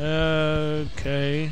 Okay.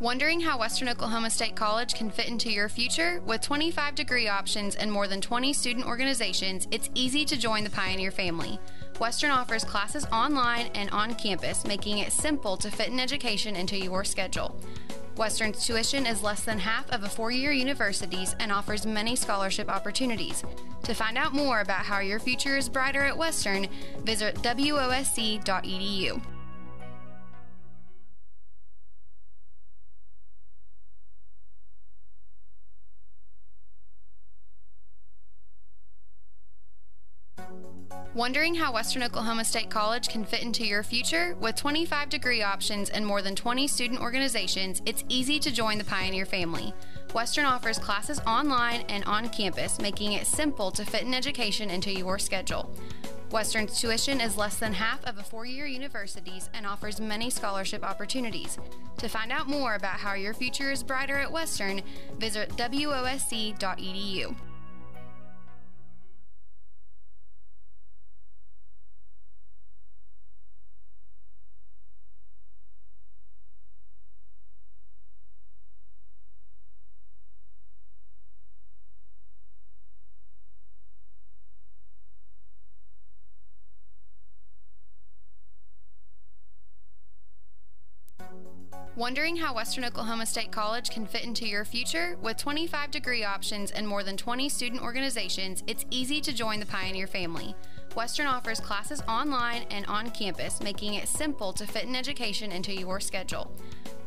Wondering how Western Oklahoma State College can fit into your future? With 25 degree options and more than 20 student organizations, it's easy to join the Pioneer family. Western offers classes online and on campus, making it simple to fit an education into your schedule. Western's tuition is less than half of a four-year university's and offers many scholarship opportunities. To find out more about how your future is brighter at Western, visit wosc.edu. Wondering how Western Oklahoma State College can fit into your future? With 25 degree options and more than 20 student organizations, it's easy to join the Pioneer family. Western offers classes online and on campus, making it simple to fit an education into your schedule. Western's tuition is less than half of a four-year university's and offers many scholarship opportunities. To find out more about how your future is brighter at Western, visit wosc.edu. Wondering how Western Oklahoma State College can fit into your future? With 25 degree options and more than 20 student organizations, it's easy to join the Pioneer family. Western offers classes online and on campus, making it simple to fit an education into your schedule.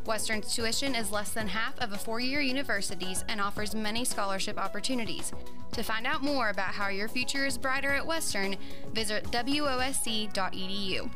Western's tuition is less than half of a four-year university's and offers many scholarship opportunities. To find out more about how your future is brighter at Western, visit wosc.edu.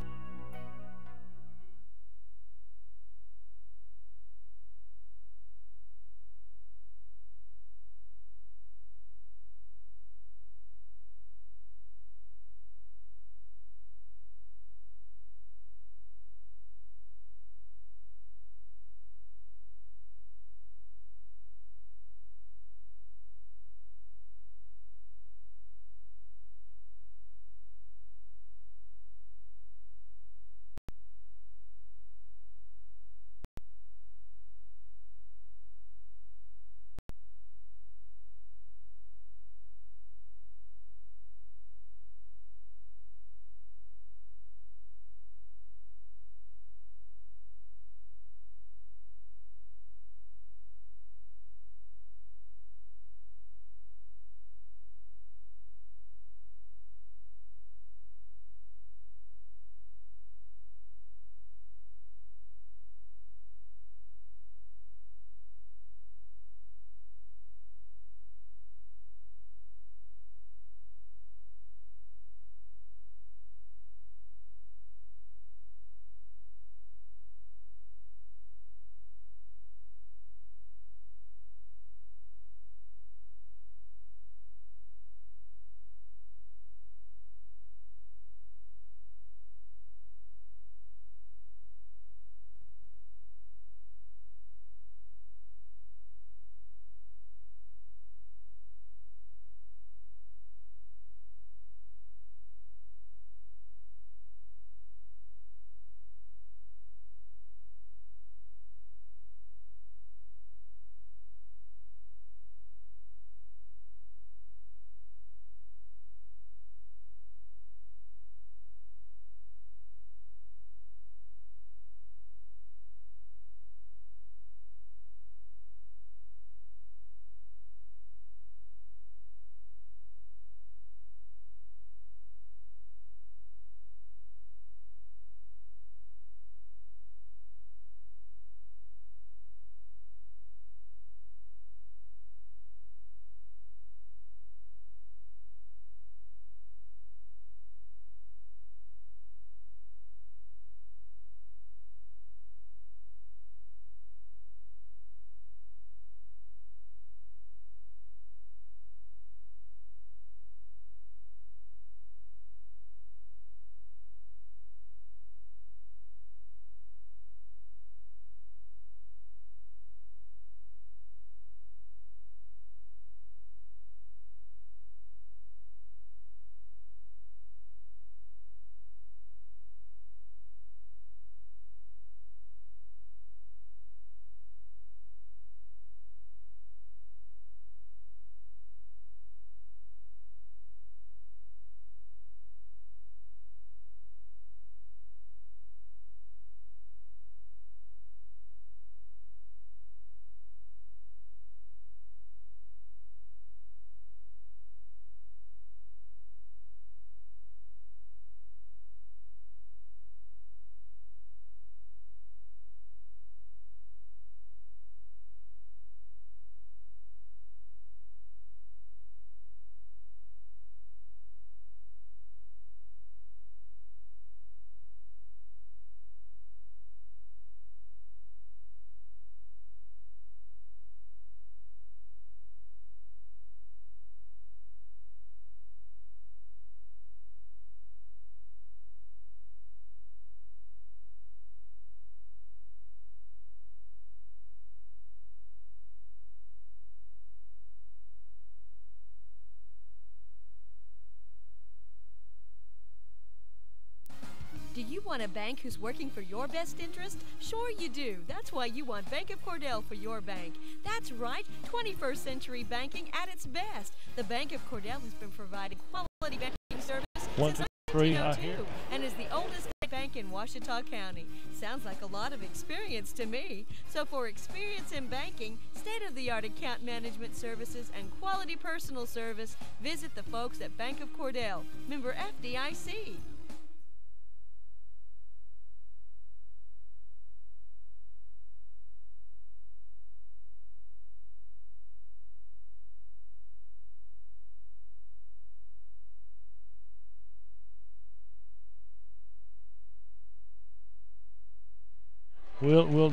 want a bank who's working for your best interest? Sure you do. That's why you want Bank of Cordell for your bank. That's right, 21st century banking at its best. The Bank of Cordell has been providing quality banking service since 1902 and is the oldest bank in Ouachita County. Sounds like a lot of experience to me. So for experience in banking, state-of-the-art account management services, and quality personal service, visit the folks at Bank of Cordell, member FDIC.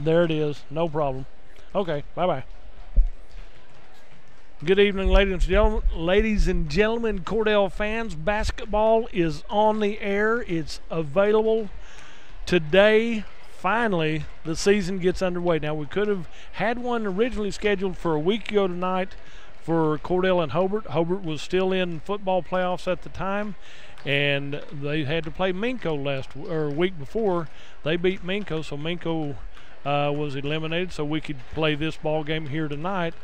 There it is. No problem. Okay, bye-bye. Good evening, ladies and gentlemen, Cordell fans. Basketball is on the air. It's available today. Finally, the season gets underway. Now, we could have had one originally scheduled for a week ago tonight for Cordell and Hobart. Hobart was still in football playoffs at the time, and they had to play Minco week before. They beat Minco, so Minco was eliminated, so we could play this ball game here tonight.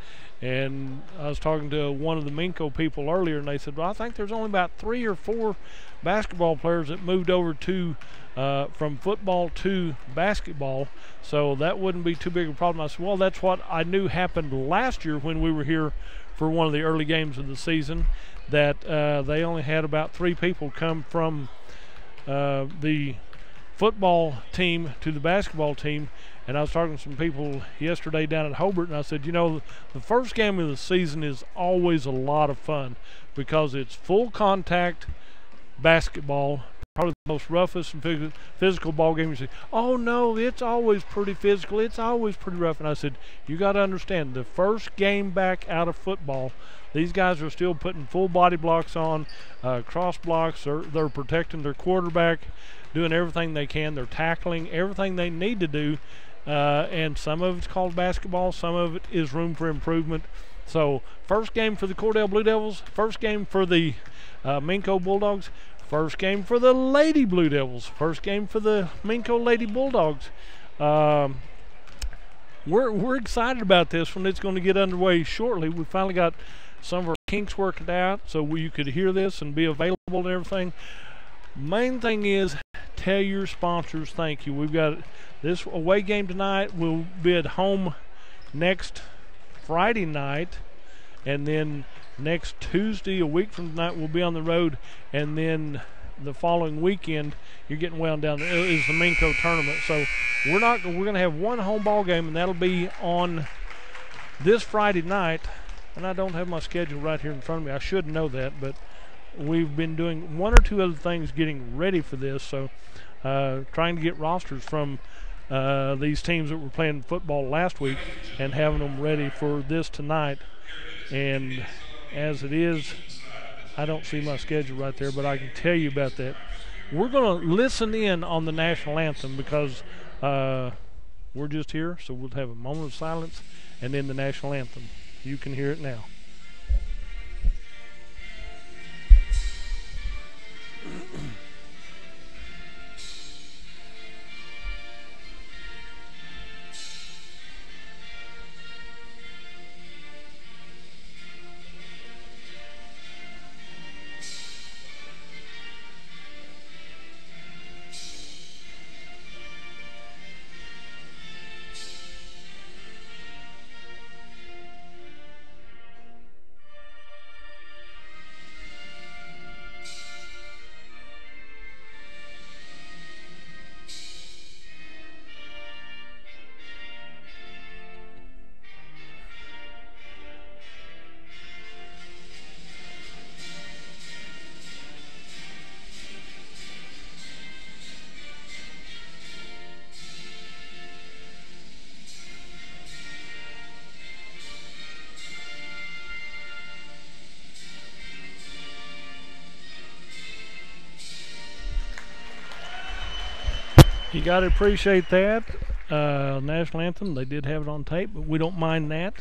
And I was talking to one of the Minco people earlier, and they said, well, I think there's only about 3 or 4 basketball players that moved over to from football to basketball, so that wouldn't be too big a problem. I said, well, that's what I knew happened last year when we were here for one of the early games of the season, that they only had about 3 people come from the football team to the basketball team. And I was talking to some people yesterday down at Hobart, and I said, you know, the first game of the season is always a lot of fun because it's full contact basketball, probably the most roughest and physical ball game you see. Oh, no, it's always pretty physical. It's always pretty rough. And I said, you got to understand, the first game back out of football, these guys are still putting full body blocks on, cross blocks. They're protecting their quarterback, doing everything they can. They're tackling everything they need to do. And some of it's called basketball, some of it is room for improvement. So first game for the Cordell Blue Devils, first game for the Minco Bulldogs, first game for the Lady Blue Devils, first game for the Minco Lady Bulldogs. We're excited about this one. It's going to get underway shortly. We finally got some of our kinks worked out so you could hear this and be available and everything. Main thing is, tell your sponsors thank you. We've got this away game tonight. We'll be at home next Friday night, and then next Tuesday, a week from tonight, we'll be on the road, and then the following weekend, you're getting wound down, is the Minco tournament. So we're going to have one home ball game, and that'll be on this Friday night. And I don't have my schedule right here in front of me. I should know that, but we've been doing 1 or 2 other things getting ready for this, so trying to get rosters from these teams that were playing football last week and having them ready for this tonight. And as it is, I don't see my schedule right there, but I can tell you about that. We're going to listen in on the national anthem because we're just here, so we'll have a moment of silence and then the national anthem. You can hear it now. You got to appreciate that. National anthem, they did have it on tape, but we don't mind that.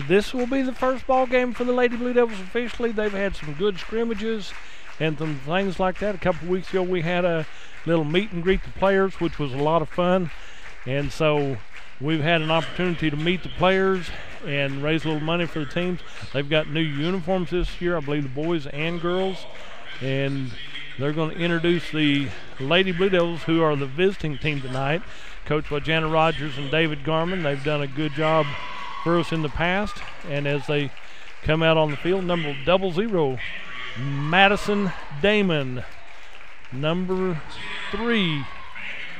This will be the first ball game for the Lady Blue Devils officially. They've had some good scrimmages, and some things like that. A couple weeks ago we had a little meet and greet the players, which was a lot of fun. And so we've had an opportunity to meet the players and raise a little money for the teams. They've got new uniforms this year, I believe the boys and girls. And they're going to introduce the Lady Blue Devils, who are the visiting team tonight, coached by Jana Rogers and David Garman. They've done a good job for us in the past. And as they come out on the field, number 00, Madison Damon. Number 3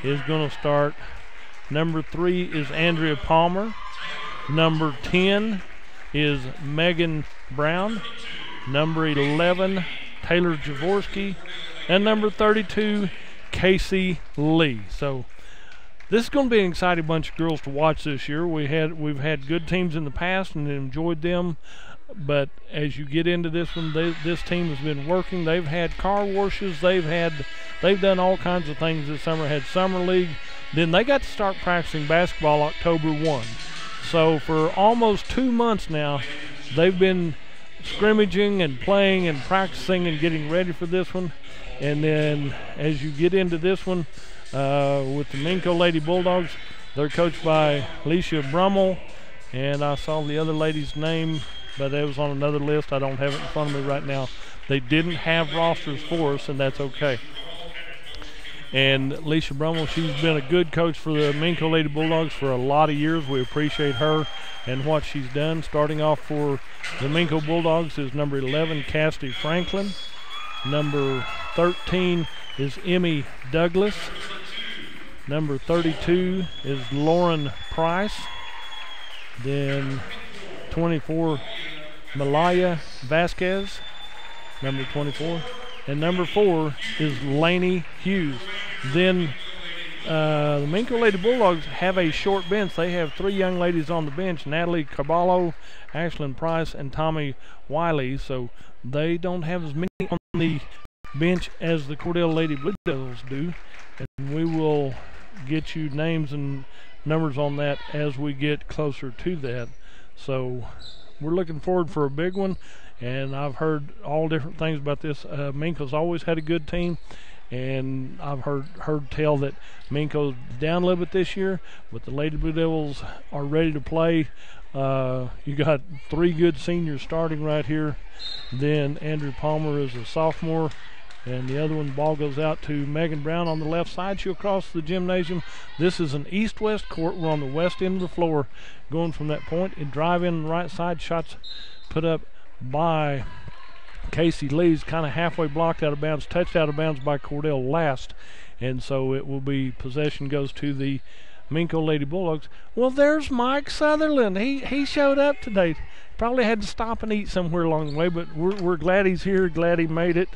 is going to start. Number 3 is Andrea Palmer. Number 10 is Megan Brown. Number 11, Taylor Jaworski. And number 32, Casey Lee. So this is going to be an exciting bunch of girls to watch this year. We've had good teams in the past and enjoyed them. But as you get into this one, this team has been working. They've had car washes. They've done all kinds of things this summer. Had summer league. Then they got to start practicing basketball October 1. So for almost 2 months now, they've been scrimmaging and playing and practicing and getting ready for this one. And then as you get into this one with the Minco Lady Bulldogs, they're coached by Alicia Brummel. And I saw the other lady's name, but it was on another list. I don't have it in front of me right now. They didn't have rosters for us, and that's okay. And Alicia Brummel, she's been a good coach for the Minco Lady Bulldogs for a lot of years. We appreciate her and what she's done. Starting off for the Minco Bulldogs is number 11, Cassidy Franklin. Number 13 is Emmy Douglas. Number 32 is Lauren Price. Then 24, Malaya Vasquez, number 24. And number 4 is Lainey Hughes. Then the Minco Lady Bulldogs have a short bench. They have 3 young ladies on the bench, Natalie Carballo, Ashlyn Price, and Tommy Wiley. So they don't have as many on the bench as the Cordell Lady Blue Devils do. And we will get you names and numbers on that as we get closer to that. So we're looking forward for a big one, and I've heard all different things about this. Minco's always had a good team, and I've heard tell that Minco's down a little bit this year, but the Lady Blue Devils are ready to play. You got 3 good seniors starting right here. Then Andrew Palmer is a sophomore. And the other one, the ball goes out to Megan Brown on the left side. She'll cross the gymnasium. This is an east-west court. We're on the west end of the floor going from that point. And drive in on the right side. Shots put up by Casey Lee's kind of halfway blocked out of bounds, touched out of bounds by Cordell last. And so it will be possession goes to the Minco Lady Bulldogs. Well, there's Mike Sutherland. He showed up today. Probably had to stop and eat somewhere along the way, but we're glad he's here, glad he made it.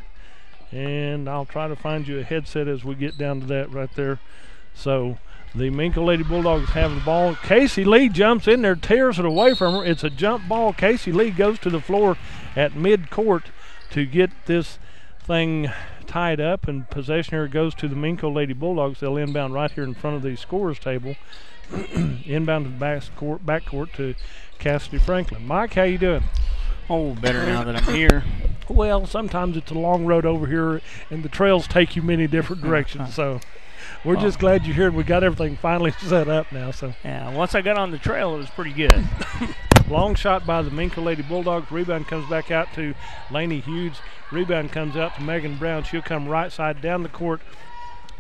And I'll try to find you a headset as we get down to that right there. So the Minco Lady Bulldogs have the ball. Casey Lee jumps in there, tears it away from her. It's a jump ball. Casey Lee goes to the floor at mid-court to get this thing tied up, and possession here goes to the Minco Lady Bulldogs. They'll inbound right here in front of the scorer's table. Inbound to the backcourt to Cassidy Franklin. Mike, how you doing? Oh, better now that I'm here. Well, sometimes it's a long road over here, and the trails take you many different directions. So we're just glad you're here. We got everything finally set up now. So yeah, once I got on the trail, it was pretty good. Long shot by the Minco Lady Bulldogs. Rebound comes back out to Lainey Hughes. Rebound comes out to Megan Brown. She'll come right side down the court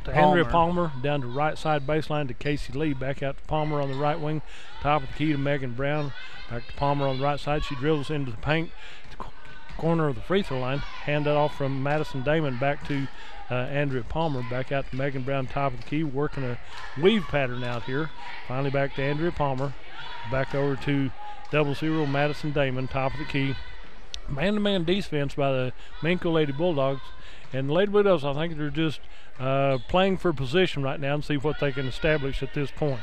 to Andrea Palmer. Down to right side baseline to Casey Lee. Back out to Palmer on the right wing. Top of the key to Megan Brown. Back to Palmer on the right side. She dribbles into the paint. Corner of the free throw line. Hand that off from Madison Damon back to Andrea Palmer. Back out to Megan Brown, top of the key. Working a weave pattern out here. Finally back to Andrea Palmer. Back over to 00 Madison Damon, top of the key. Man-to-man defense by the Minco Lady Bulldogs. And the Lady Bulldogs, I think they're just playing for position right now and see what they can establish at this point.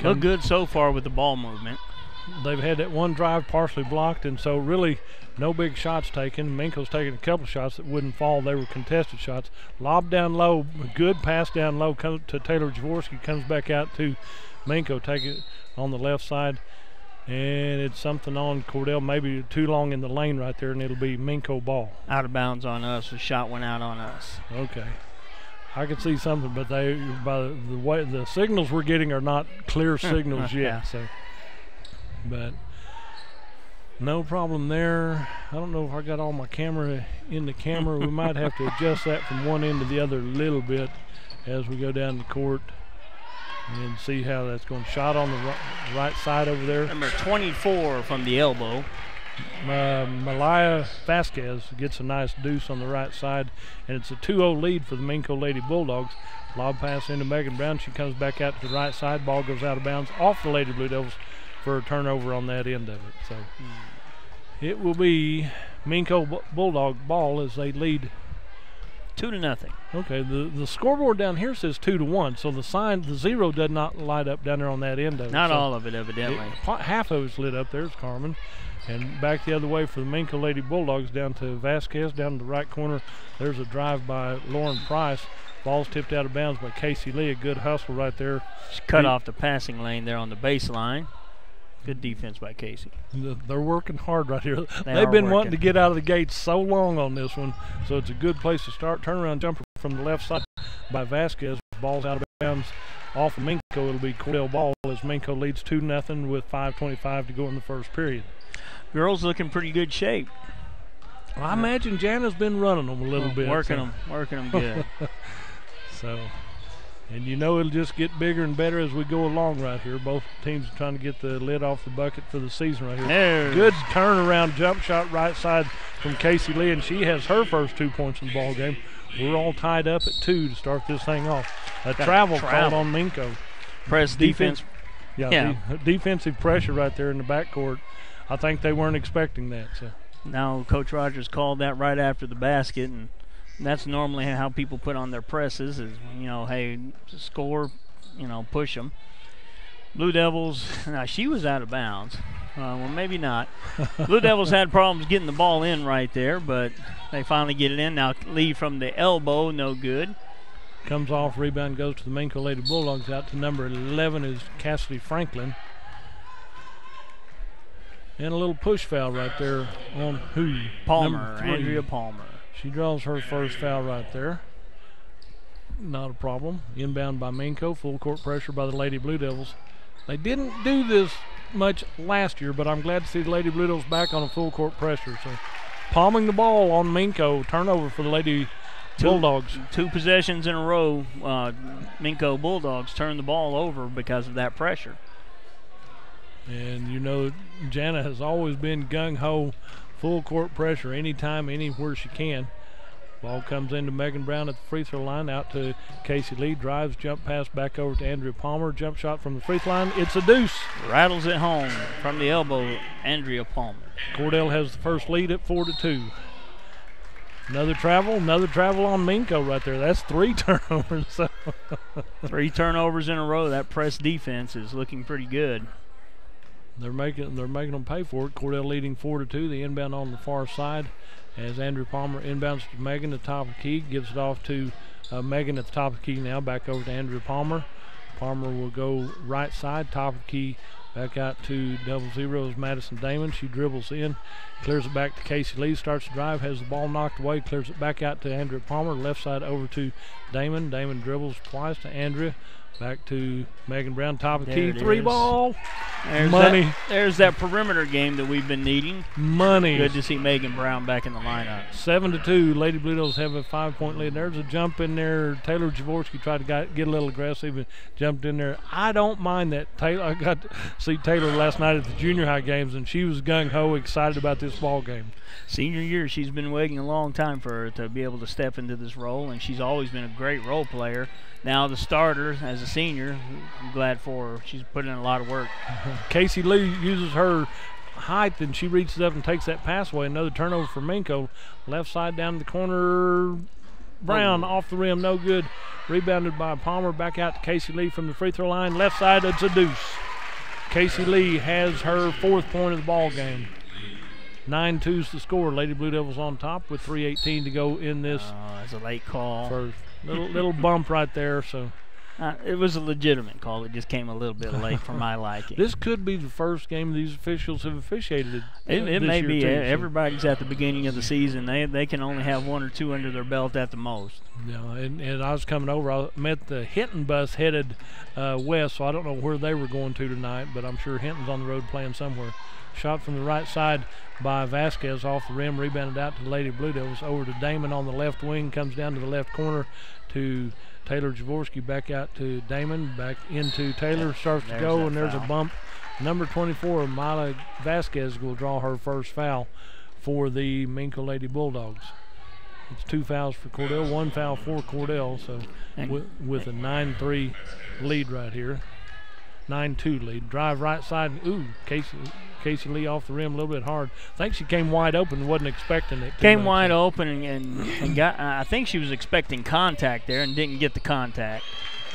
Look good so far with the ball movement. They've had that one drive partially blocked, and so really no big shots taken. Minco's taken a couple shots that wouldn't fall. They were contested shots. Lob down low, good pass down low comes to Taylor Jaworski, comes back out to Minco, take it on the left side. And it's something on Cordell, maybe too long in the lane right there, and it'll be Minco ball. Out of bounds on us. The shot went out on us. Okay. I could see something, but by the way the signals we're getting are not clear signals yet. Yeah. So, but no problem there. I don't know if I got all my camera in the camera. We might have to adjust that from one end to the other a little bit as we go down the court and see how that's going. Shot on the right side over there. Number 24 from the elbow. Malaya Vasquez gets a nice deuce on the right side, and it's a 2-0 lead for the Minco Lady Bulldogs. Lob pass into Megan Brown. She comes back out to the right side. Ball goes out of bounds off the Lady Blue Devils for a turnover on that end of it. So it will be Minco Bulldog ball as they lead 2-0. Okay, the scoreboard down here says 2-1, so the 0 does not light up down there on that end of it. Not so all of it, evidently. Half of it's lit up. There's Carmen. And back the other way for the Minco Lady Bulldogs down to Vasquez, down to the right corner. There's a drive by Lauren Price. Ball's tipped out of bounds by Casey Lee. A good hustle right there. She cut off the passing lane there on the baseline. Good defense by Casey. They're working hard right here. They've been wanting to get out of the gates so long on this one, so it's a good place to start. Turnaround jumper from the left side by Vasquez. Ball's out of bounds off of Minco. It'll be Cordell ball as Minco leads 2-0 with 5:25 to go in the first period. Girls looking pretty good shape. Well, I imagine Jana's been running them a little bit. Working them good. So, and you know it'll just get bigger and better as we go along right here. Both teams are trying to get the lid off the bucket for the season right here. Good turnaround jump shot right side from Casey Lee, and she has her first 2 points in the ball game. We're all tied up at 2 to start this thing off. A travel called on Minco. Press defense. Defensive pressure right there in the backcourt. I think they weren't expecting that. So now Coach Rogers called that right after the basket, and that's normally how people put on their presses is, hey, score, push them. Blue Devils, now she was out of bounds. Well, maybe not. Blue Devils had problems getting the ball in right there, but they finally get it in. Now lead from the elbow, no good. Comes off, rebound goes to the Minco Lady Bulldogs. Out to number 11 is Cassidy Franklin. And a little push foul right there on who? Palmer, Andrea Palmer. She draws her first foul right there. Not a problem. Inbound by Minco. Full court pressure by the Lady Blue Devils. They didn't do this much last year, but I'm glad to see the Lady Blue Devils back on a full court pressure. So palming the ball on Minco. Turnover for the Lady Bulldogs. 2 possessions in a row. Minco Bulldogs turned the ball over because of that pressure. And Jana has always been gung-ho, full court pressure anytime, anywhere she can. Ball comes into Megan Brown at the free throw line, out to Casey Lee, drives, jump pass back over to Andrea Palmer, jump shot from the free throw line. It's a deuce. Rattles it home from the elbow, Andrea Palmer. Cordell has the first lead at 4-2. Another travel on Minco right there. That's 3 turnovers. 3 turnovers in a row. That press defense is looking pretty good. They're making them pay for it. Cordell leading 4-2. The inbound on the far side as Andrew Palmer inbounds to Megan at the top of the key. Gives it off to Megan at the top of the key now. Back over to Andrew Palmer. Palmer will go right side, top of the key. Back out to double zeros Madison Damon. She dribbles in, clears it back to Casey Lee. Starts to drive, has the ball knocked away. Clears it back out to Andrea Palmer. Left side over to Damon. Damon dribbles twice to Andrea. Back to Megan Brown, top of the key, 3 ball. Money. There's that perimeter game that we've been needing. Money. Good to see Megan Brown back in the lineup. 7-2. Lady Blue Devils have a 5-point lead. There's a jump in there. Taylor Jaworski tried to get a little aggressive and jumped in there. I don't mind that. I got to see Taylor last night at the junior high games, and she was gung-ho, excited about this ball game. Senior year, she's been waiting a long time for her to be able to step into this role, and she's always been a great role player. Now the starter as a senior, I'm glad for her. She's put in a lot of work. Casey Lee uses her height, and she reaches up and takes that pass away. Another turnover for Minco. Left side down to the corner. Brown off the rim, no good. Rebounded by Palmer. Back out to Casey Lee from the free throw line. Left side, it's a deuce. Casey Lee has her 4th point of the ball game. 9-2's the score. Lady Blue Devils on top with 3:18 to go in this. That's a late call. First little bump right there. So It was a legitimate call. It just came a little bit late for my liking. This could be the first game these officials have officiated. It may be. Too, everybody's at the beginning of the season. They can only have 1 or 2 under their belt at the most. Yeah, and I was coming over. I met the Hinton bus headed west, so I don't know where they were going to tonight, but I'm sure Hinton's on the road playing somewhere. Shot from the right side by Vasquez off the rim, rebounded out to the Lady Blue Devils. Over to Damon on the left wing, comes down to the left corner to Taylor Jaworski, back out to Damon, back into Taylor, starts to go, and there's a bump. Number 24, Mila Vasquez, will draw her first foul for the Minco Lady Bulldogs. It's 2 fouls for Cordell, 1 foul for Cordell, so with a 9-3 lead right here. 9-2 lead. Drive right side. Ooh, Casey Lee off the rim a little bit hard. I think she came wide open, wasn't expecting it. Came wide open and got. I think she was expecting contact there and didn't get the contact.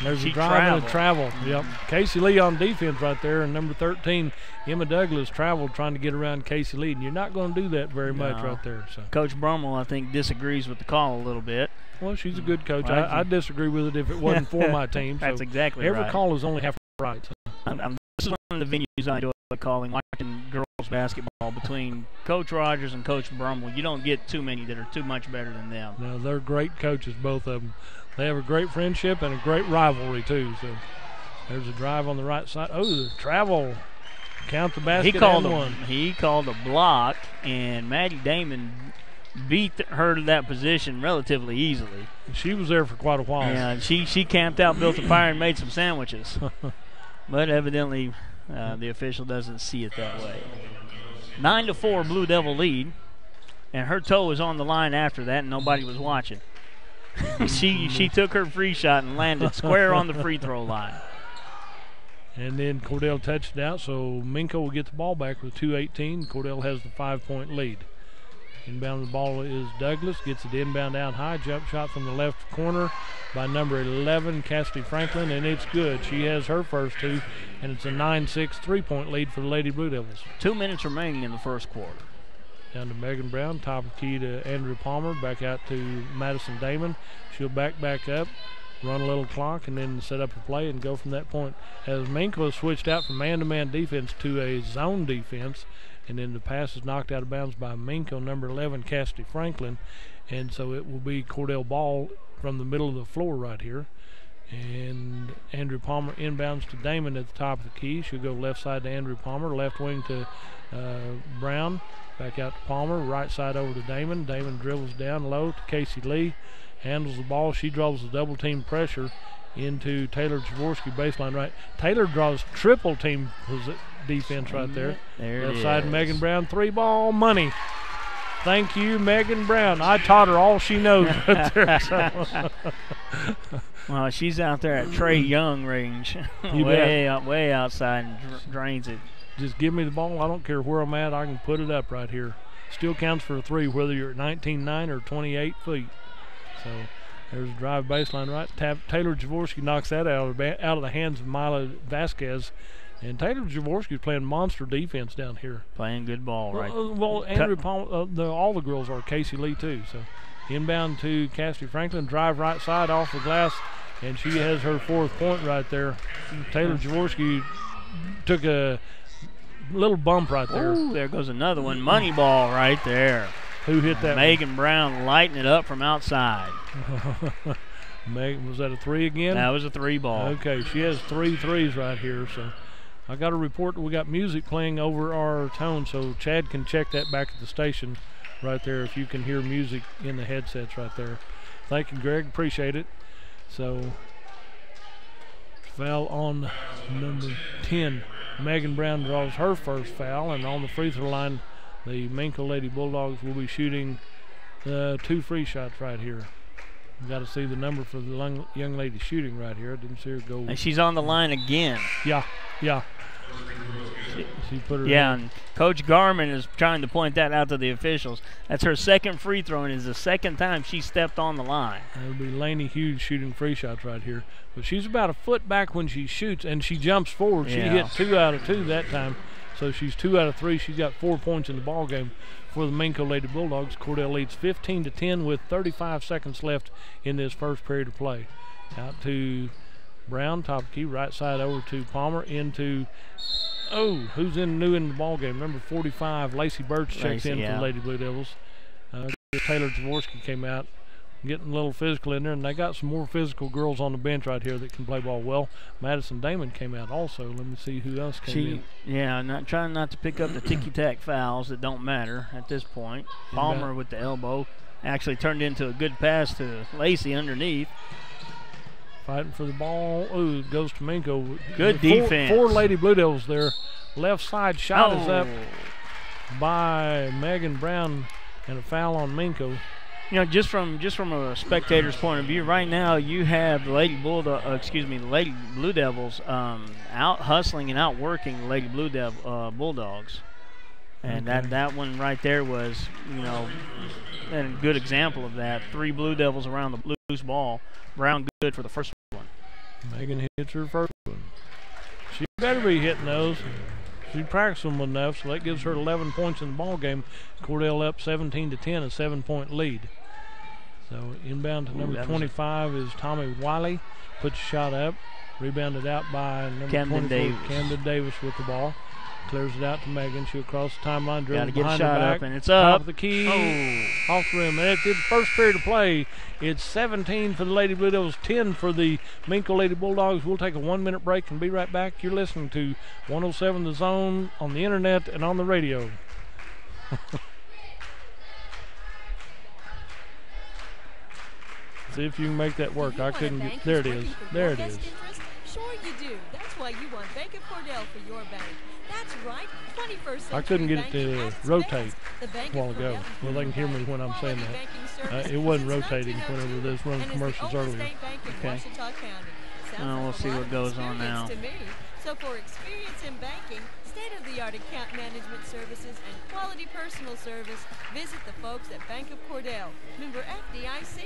There's a drive and a travel. Yep. Casey Lee on defense right there, and number 13, Emma Douglas, traveled trying to get around Casey Lee, and you're not going to do that very much right there. So Coach Brummel, I think, disagrees with the call a little bit. Well, she's a good coach. I disagree with it if it wasn't for my team. That's so exactly right. Every call is only half right. So. This is one of the venues I enjoy calling, watching girls basketball between Coach Rogers and Coach Brummel. You don't get too many that are too much better than them. No, they're great coaches, both of them. They have a great friendship and a great rivalry, too. So there's a drive on the right side. Oh, the travel. Count the basket. He called a block, and Maddie Damon beat her to that position relatively easily. She was there for quite a while. Yeah, she camped out, built a fire, and made some sandwiches. But evidently the official doesn't see it that way. 9-4 Blue Devil lead, and her toe was on the line after that, and nobody was watching. She took her free shot and landed square on the free throw line. And then Cordell touched it out, so Minco will get the ball back with 2:18. Cordell has the 5-point lead. Inbound the ball is Douglas, gets it inbound out high, jump shot from the left corner by number 11, Cassidy Franklin, and it's good. She has her first 2, and it's a 9-6 3-point lead for the Lady Blue Devils. 2 minutes remaining in the first quarter. Down to Megan Brown, top of key to Andrew Palmer, back out to Madison Damon. She'll back up, run a little clock, and then set up a play and go from that point. As Minco switched out from man-to-man defense to a zone defense, and then the pass is knocked out of bounds by Minco, number 11, Cassidy Franklin. And so it will be Cordell ball from the middle of the floor right here. And Andrew Palmer inbounds to Damon at the top of the key. She'll go left side to Andrew Palmer, left wing to Brown. Back out to Palmer, right side over to Damon. Damon dribbles down low to Casey Lee, handles the ball. She draws the double team pressure into Taylor Jaworski baseline right. Taylor draws triple team defense right there. Left side Megan Brown, 3-ball money. Thank you, Megan Brown. I taught her all she knows right there. So. Well, she's out there at Trey Young range, way outside, and drains it. Just give me the ball. I don't care where I'm at. I can put it up right here. Still counts for a 3, whether you're at 19.9 or 28 feet. So there's a drive baseline right. Taylor Jaworski knocks that out of the hands of Mila Vasquez. And Taylor Jaworski is playing monster defense down here. Playing good ball, right? Well, Andrew Palmer, all the girls are. Casey Lee, too. So inbound to Cassidy Franklin. Drive right side off the glass. And she has her 4th point right there. Taylor Jaworski took a little bump right there. Ooh, there goes another one. Money ball right there. Who hit that? Megan Brown lighting it up from outside. Megan, was that a 3 again? That was a 3-ball. Okay, she has 3 threes right here. So I got a report that we got music playing over our tone, so Chad can check that back at the station right there if you can hear music in the headsets right there. Thank you, Greg. Appreciate it. So foul on number 10. Megan Brown draws her first foul, and on the free throw line, the Minco Lady Bulldogs will be shooting 2 free shots right here. You got to see the number for the young lady shooting right here. I didn't see her go. And she's on the line again. Yeah. She put her in. And Coach Garman is trying to point that out to the officials. That's her 2nd free throw, and it's the 2nd time she stepped on the line. It'll be Laney Hughes shooting free shots right here. But she's about a foot back when she shoots, and she jumps forward. Yeah. She hit 2 out of 2 that time. So she's 2 out of 3. She's got 4 points in the ball game for the Minco Lady Bulldogs. Cordell leads 15-10 with 35 seconds left in this first period of play. Out to Brown, top key, right side over to Palmer, into, who's new in the ball game? Number 45, Lacey Birch checks in for the Lady Blue Devils. Taylor Jaworski came out, getting a little physical in there, and they got some more physical girls on the bench right here that can play ball well. Madison Damon came out also. Let me see who else came in. Yeah, trying not to pick up the ticky-tack fouls that don't matter at this point. Palmer with the elbow actually turned into a good pass to Lacey underneath. Fighting for the ball. It goes to Minco. Good defense. Four Lady Blue Devils there. Left side shot is up by Megan Brown, and a foul on Minco. You know, just from a spectator's point of view, right now you have the Lady Blue Devils out hustling and outworking the Lady Bulldogs, and that one right there was, a good example of that. 3 Blue Devils around the loose ball. Brown good for the first one. Megan hits her first one. She better be hitting those. She practiced them enough, so that gives her 11 points in the ball game. Cordell up 17-10, a 7-point lead. So inbound to number 25 is Tommy Wiley. Puts a shot up. Rebounded out by number Camden 24, Camden Davis with the ball. Clears it out to Megan. She'll cross the timeline, dribble behind her shot back. Up, and it's up. Top of the key, off the rim. And at the first period of play, it's 17 for the Lady Blue Devils, 10 for the Minco Lady Bulldogs. We'll take a 1-minute break and be right back. You're listening to 107 The Zone on the internet and on the radio. See if you can make that work. I couldn't get. There it is. There it is. Sure you do. That's why you want Bank of Cordell for your bank. That's right. 21st century I couldn't get it to rotate a while ago. Well, they can hear me when I'm saying that. It wasn't rotating whenever they was running commercials earlier. Okay. We'll see what goes on now. So for experience in banking, state-of-the-art account management services, and quality personal service, visit the folks at Bank of Cordell. Member FDIC.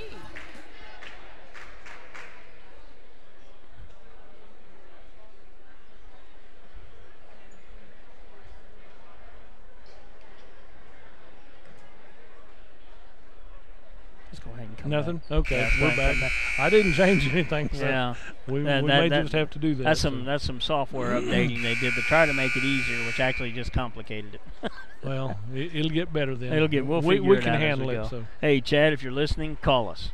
Let's go ahead and come Nothing? back. Okay, Yeah, we're back. I didn't change anything, so yeah. we may just have to do that. That's some software updating they did to try to make it easier, which actually just complicated it. Well, it'll get better then. We'll figure it out. We can handle it. So. Hey, Chad, if you're listening, call us.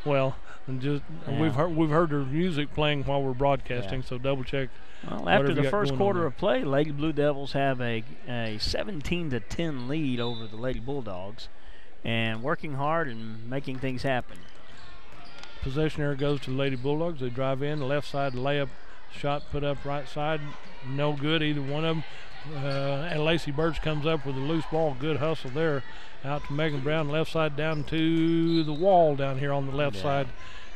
Well, we've heard their music playing while we're broadcasting, so double check. Well, after the first quarter of play, Lady Blue Devils have a 17-10 lead over the Lady Bulldogs, and working hard and making things happen. Possession here goes to the Lady Bulldogs. They drive in, left side layup, shot put up right side, no good, either one of them. And Lacey Birch comes up with a loose ball, good hustle there. Out to Megan Brown, left side down to the wall down here on the left side.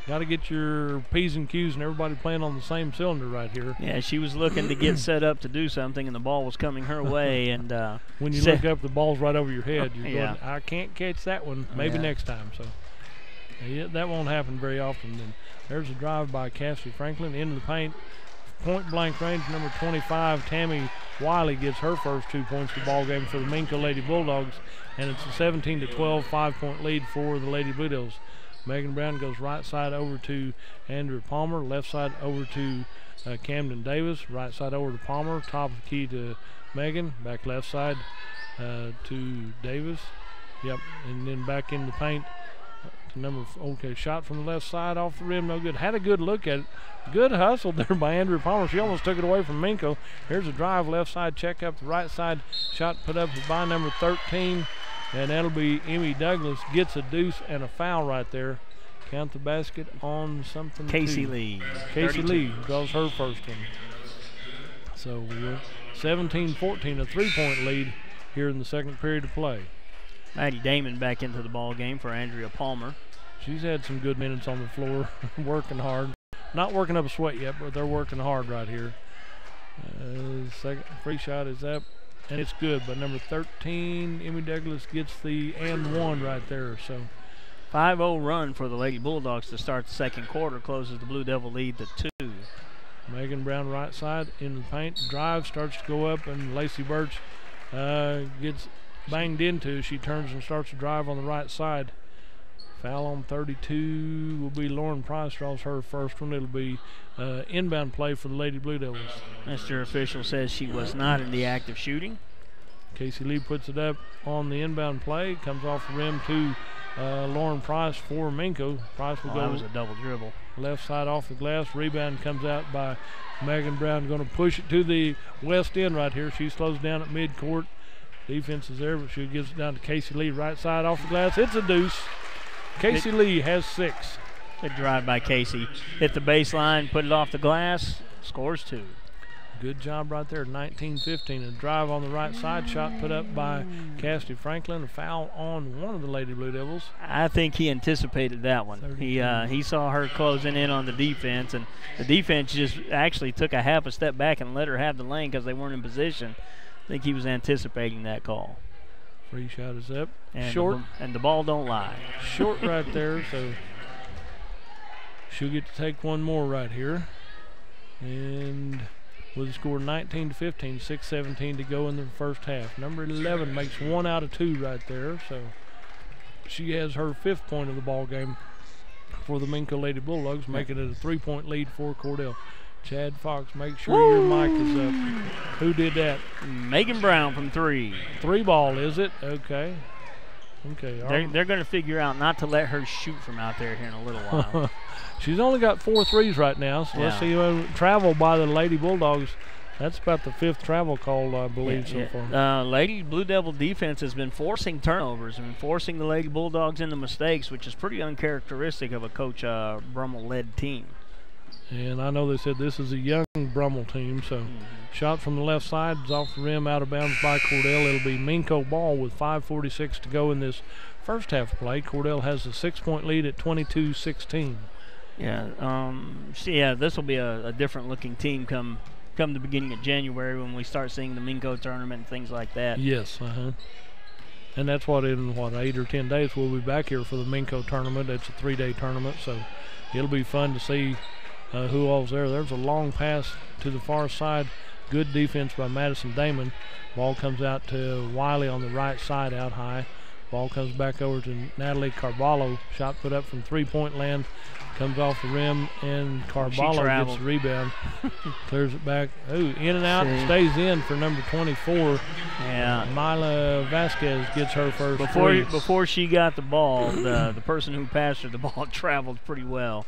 Got to get your P's and Q's and everybody playing on the same cylinder right here. Yeah, she was looking to get set up to do something, and the ball was coming her way. And when you look up, the ball's right over your head. You're going, I can't catch that one. Maybe next time. So that won't happen very often. Then there's a drive by Cassie Franklin into the paint. Point blank range, number 25, Tammy Wiley gets her first 2 points of the ball game for the Minco Lady Bulldogs, and it's a 17-12 5-point lead for the Lady Blue Devils. Megan Brown goes right side over to Andrew Palmer, left side over to Camden Davis, right side over to Palmer, top of the key to Megan, back left side to Davis. Yep, and then back in the paint to shot from the left side off the rim, no good. Had a good look at it. Good hustle there by Andrew Palmer. She almost took it away from Minco. Here's a drive, left side, check up the right side. Shot put up by number 13, and that'll be Emmy Douglas. Gets a deuce and a foul right there. Count the basket on something. Casey Lee. Casey Lee draws her first one. So we're 17-14, a 3-point lead here in the second period of play. Maddie Damon back into the ball game for Andrea Palmer. She's had some good minutes on the floor, working hard. Not working up a sweat yet, but they're working hard right here. Second free shot is up, and it's good. But number 13, Emmy Douglas, gets the and one right there. So 5-0 run for the Lady Bulldogs to start the second quarter, closes the Blue Devil lead to 2. Megan Brown right side in the paint. Drive starts to go up, and Lacey Birch gets banged into. She turns and starts to drive on the right side. Foul on 32 will be Lauren Price, draws her first one. It'll be inbound play for the Lady Blue Devils. Mr. Official says she was not in the act of shooting. Casey Lee puts it up on the inbound play. Comes off the rim to Lauren Price for Minco. Price will go. That was a double dribble. Left side off the glass. Rebound comes out by Megan Brown. Going to push it to the west end right here. She slows down at midcourt. Defense is there, but she gives it down to Casey Lee. Right side off the glass. It's a deuce. Casey Lee has 6. Good drive by Casey. Hit the baseline, put it off the glass, scores 2. Good job right there, 19-15. A drive on the right side, shot put up by Cassidy Franklin. A foul on one of the Lady Blue Devils. I think he anticipated that one. He saw her closing in on the defense, and the defense just actually took a half a step back and let her have the lane because they weren't in position. I think he was anticipating that call. Free shot is up. And short. And the ball don't lie. Short right there, so she'll get to take one more right here. And with the score 19-15, 6:17 to go in the first half. Number 11 makes 1 out of 2 right there, so she has her 5th point of the ball game for the Minco Lady Bulldogs, making it a 3-point lead for Cordell. Chad Fox, make sure your mic is up. Who did that? Megan Brown from 3. 3 ball, is it? Okay. Okay. They're going to figure out not to let her shoot from out there here in a little while. She's only got 4 threes right now, so let's see travel by the Lady Bulldogs. That's about the 5th travel call, I believe, so far. Lady Blue Devil defense has been forcing turnovers and forcing the Lady Bulldogs into mistakes, which is pretty uncharacteristic of a Coach Brummel-led team. And I know they said this is a young Brummel team, so shot from the left side is off the rim, out of bounds by Cordell. It'll be Minco ball with 5:46 to go in this first half of play. Cordell has a 6-point lead at 22-16. This will be a different looking team come the beginning of January when we start seeing the Minco tournament and things like that. Yes, and that's what in 8 or 10 days we'll be back here for the Minco tournament. It's a 3-day tournament, so it'll be fun to see who all's there. There's a long pass to the far side. Good defense by Madison Damon. Ball comes out to Wiley on the right side out high. Ball comes back over to Natalie Carballo. Shot put up from 3-point land. Comes off the rim, and Carballo gets the rebound. Clears it back. Ooh, in and out. Stays in for number 24. Yeah. Mila Vasquez gets her first Before she got the ball, the person who passed her the ball traveled pretty well.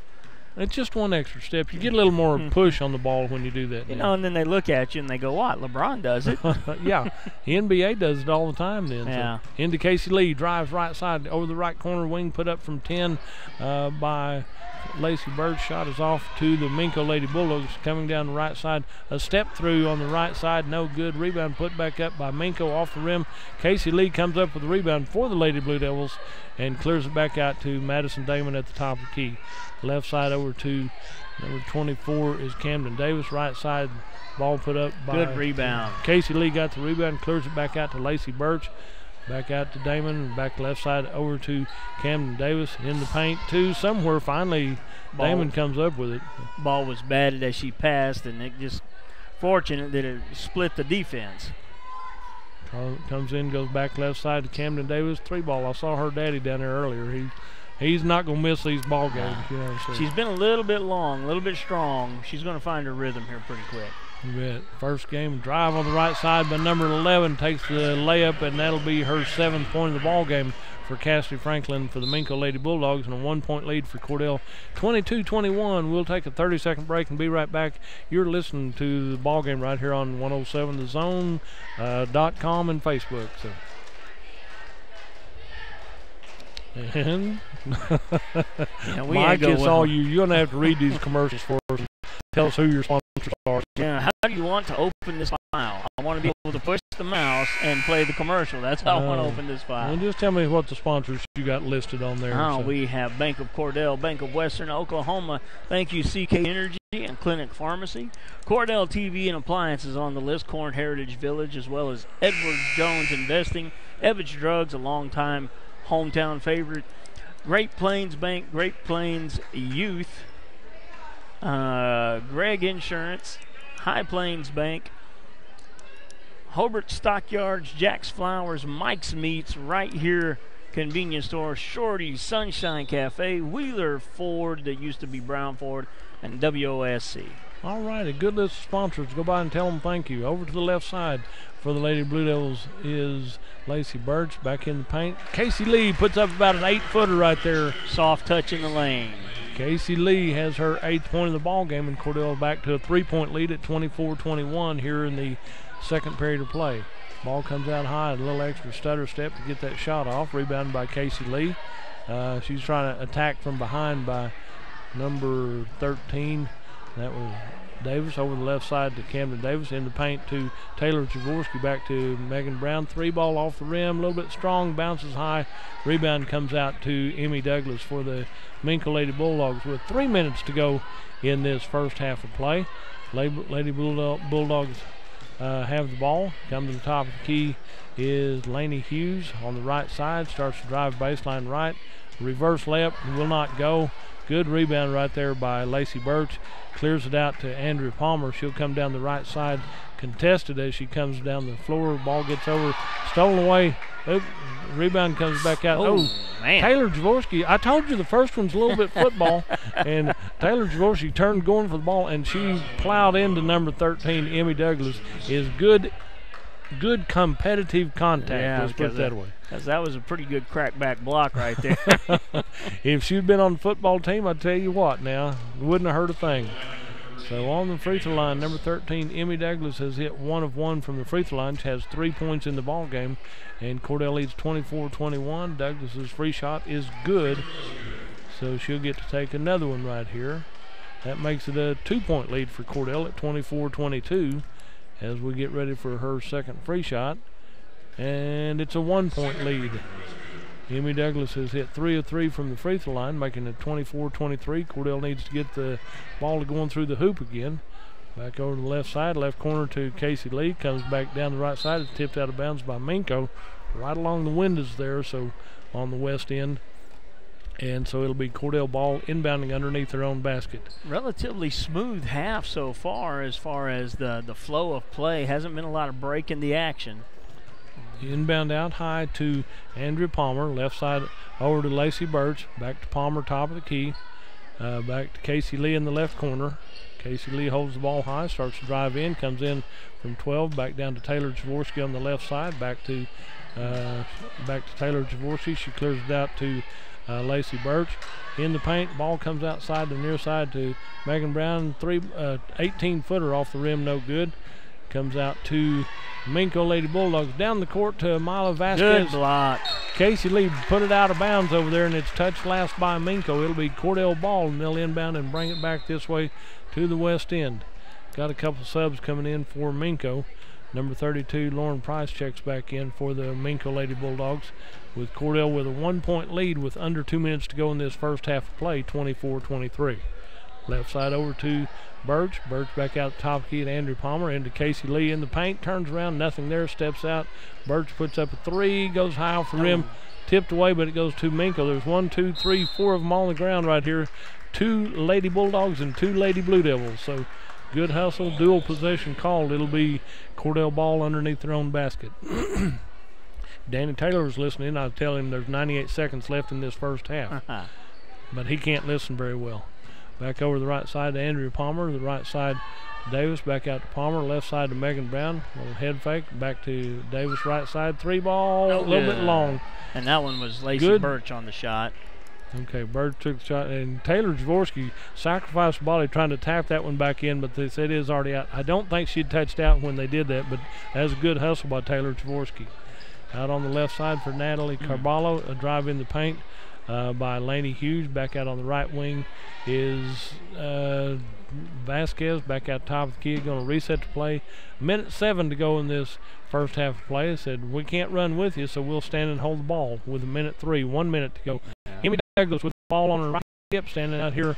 It's just one extra step. You get a little more push on the ball when you do that. And then they look at you and they go, what? LeBron does it. Yeah, the NBA does it all the time then. Yeah. So into Casey Lee, drives right side over the right corner wing, put up from 10 by Lacey Bird. Shot is off to the Minco Lady Bulldogs coming down the right side. A step through on the right side, no good. Rebound put back up by Minco off the rim. Casey Lee comes up with the rebound for the Lady Blue Devils and clears it back out to Madison Damon at the top of the key. Left side over to number 24 is Camden Davis. Right side ball put up by good rebound. Casey Lee got the rebound, clears it back out to Lacey Birch. Back out to Damon, back left side over to Camden Davis in the paint too. Somewhere finally Damon comes up with it. Ball was batted as she passed, and it just fortunate that it split the defense. Comes in, goes back left side to Camden Davis. 3 ball. I saw her daddy down there earlier. He's not going to miss these ball games. So. She's been a little bit long, a little bit strong. She's going to find her rhythm here pretty quick. You bet. First game, drive on the right side by number 11. Takes the layup, and that'll be her 7th point of the ball game for Cassidy Franklin for the Minco Lady Bulldogs, and a 1-point lead for Cordell. 22-21. We'll take a 30-second break and be right back. You're listening to the ball game right here on 107thezone.com and Facebook. So. And Mike, it's all you. You're going to have to read these commercials for us. Tell us who your sponsors are. Yeah, how do you want to open this file? I want to be able to push the mouse and play the commercial. That's how I want to open this file. Well, just tell me what the sponsors you got listed on there. We have Bank of Cordell, Bank of Western Oklahoma. Thank you, CK Energy and Clinic Pharmacy. Cordell TV and Appliances on the list. Corn Heritage Village, as well as Edwards Jones Investing. Evans Drugs, a long-time hometown favorite. Great Plains Bank, Great Plains Youth. Greg Insurance, High Plains Bank, Hobart Stockyards, Jack's Flowers, Mike's Meats, right here Convenience Store, Shorty's Sunshine Cafe, Wheeler Ford, that used to be Brown Ford, and WOSC. All right, a good list of sponsors. Go by and tell them thank you. Over to the left side for the Lady Blue Devils is Lacey Birch back in the paint. Casey Lee puts up about an 8-footer right there. Soft touch in the lane. Casey Lee has her 8th point of the ball game, and Cordell back to a 3-point lead at 24-21 here in the second period of play. Ball comes out high, a little extra stutter step to get that shot off. Rebounded by Casey Lee. She's trying to attack from behind by number 13. That was Davis. Over the left side to Camden Davis. In the paint to Taylor Jaworski. Back to Megan Brown. 3-ball off the rim. A little bit strong. Bounces high. Rebound comes out to Emmy Douglas for the Minco Lady Bulldogs with 3 minutes to go in this first half of play. Lady Bulldogs have the ball. Come to the top of the key is Laney Hughes on the right side. Starts to drive baseline right. Reverse layup will not go. Good rebound right there by Lacey Birch. Clears it out to Andrea Palmer. She'll come down the right side, contested as she comes down the floor. Ball gets over, stolen away. Oop, rebound comes back out. Oh, man. Taylor Jaworski. I told you the first one's a little bit football, and Taylor Jaworski turned going for the ball, and she plowed into number 13, Emmy Douglas. Is good competitive contact. Yeah, let's put it that way. Because that was a pretty good crackback block right there. If she'd been on the football team, I'd tell you what now, wouldn't have hurt a thing. So on the free throw line, number 13, Emmy Douglas has hit 1 of 1 from the free throw line. She has 3 points in the ball game, and Cordell leads 24-21. Douglas's free shot is good, so she'll get to take another one right here. That makes it a 2-point lead for Cordell at 24-22 as we get ready for her second free shot. And it's a 1-point lead. Emmy Douglas has hit 3 of 3 from the free throw line, making it 24-23. Cordell needs to get the ball to going through the hoop again. Back over to the left side, left corner to Casey Lee. Comes back down the right side. It's tipped out of bounds by Minco. Right along the windows there, so on the west end. And so it'll be Cordell ball inbounding underneath their own basket. Relatively smooth half so far as the flow of play. Hasn't been a lot of break in the action. Inbound out high to Andrea Palmer. Left side over to Lacey Birch. Back to Palmer, top of the key. Back to Casey Lee in the left corner. Casey Lee holds the ball high, starts to drive in, comes in from 12, back down to Taylor Jaworski on the left side. Back to Taylor Jaworski. She clears it out to Lacey Birch. In the paint, ball comes outside the near side to Megan Brown. 18-footer off the rim, no good. Comes out to Minco Lady Bulldogs. Down the court to Mila Vasquez. Good block. Casey Lee put it out of bounds over there, and it's touched last by Minco. It'll be Cordell ball, and they'll inbound and bring it back this way to the west end. Got a couple subs coming in for Minco. Number 32, Lauren Price, checks back in for the Minco Lady Bulldogs, with Cordell with a 1-point lead with under 2 minutes to go in this first half of play, 24-23. Left side over to Birch. Birch back out the top key at Andrew Palmer. Into Casey Lee in the paint. Turns around, nothing there. Steps out. Birch puts up a 3. Goes high off the rim. Tipped away, but it goes to Minco. There's 1, 2, 3, 4 of them on the ground right here. 2 Lady Bulldogs and 2 Lady Blue Devils. So good hustle, dual possession called. It'll be Cordell ball underneath their own basket. Danny Taylor's listening. I tell him there's 98 seconds left in this first half. But he can't listen very well. Back over the right side to Andrea Palmer. The right side to Davis. Back out to Palmer. Left side to Megan Brown. Little head fake. Back to Davis right side. 3-ball. A little bit long. And that one was Lacey Birch on the shot. Okay, Birch took the shot. And Taylor Jaworski sacrificed the body trying to tap that one back in, but they said it is already out. I don't think she'd touched out when they did that, but that was a good hustle by Taylor Jaworski. Out on the left side for Natalie Carballo. A drive in the paint by Laney Hughes. Back out on the right wing is Vasquez. Back out top of the key. Going to reset the play. 1:07 to go in this first half of play. They said, we can't run with you, so we'll stand and hold the ball with 1:03. 1 minute to go. Emmy Douglas with the ball on her right hip, standing out here.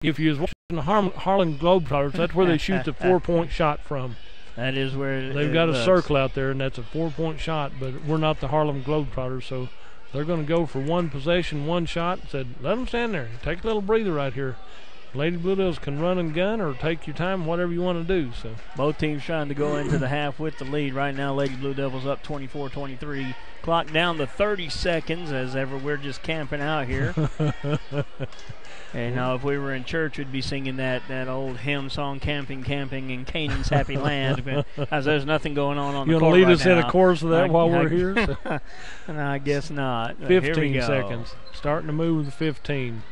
If you was watching the Harlem Globetrotters, that's where they shoot the 4-point shot from. That is where they've got a circle out there, and that's a 4-point shot, but we're not the Harlem Globetrotters, so they're going to go for 1 possession, 1 shot. Said, let them stand there. Take a little breather right here. Lady Blue Devils can run and gun or take your time, whatever you want to do. So both teams trying to go into the half with the lead. Right now, Lady Blue Devils up 24-23. Clock down to 30 seconds as ever. We're just camping out here. And if we were in church, we'd be singing that old hymn song, Camping, Camping in Canaan's Happy Land, as there's nothing going on the court right now. You want to lead us in a chorus of that while we're here? So. No, I guess not. 15 seconds. Starting to move with the 15.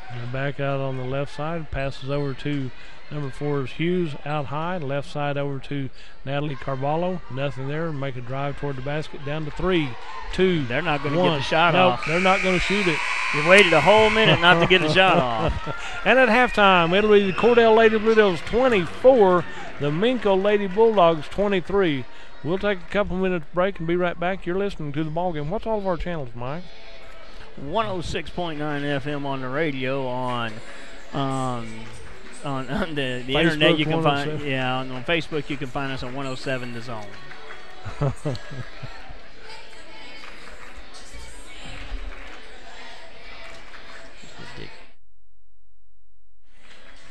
And back out on the left side, passes over to number 4 is Hughes out high. Left side over to Natalie Carvalho. Nothing there. Make a drive toward the basket. Down to 3, 2. They're not going to get the shot off. Nope, they're not going to shoot it. You waited a whole minute not to get the shot off. And at halftime, it'll be the Cordell Lady Blue Devils 24, the Minco Lady Bulldogs 23. We'll take a couple minutes break and be right back. You're listening to the ball game. What's all of our channels, Mike? 106.9 FM on the radio, on the internet you can find on Facebook you can find us on 107 The Zone.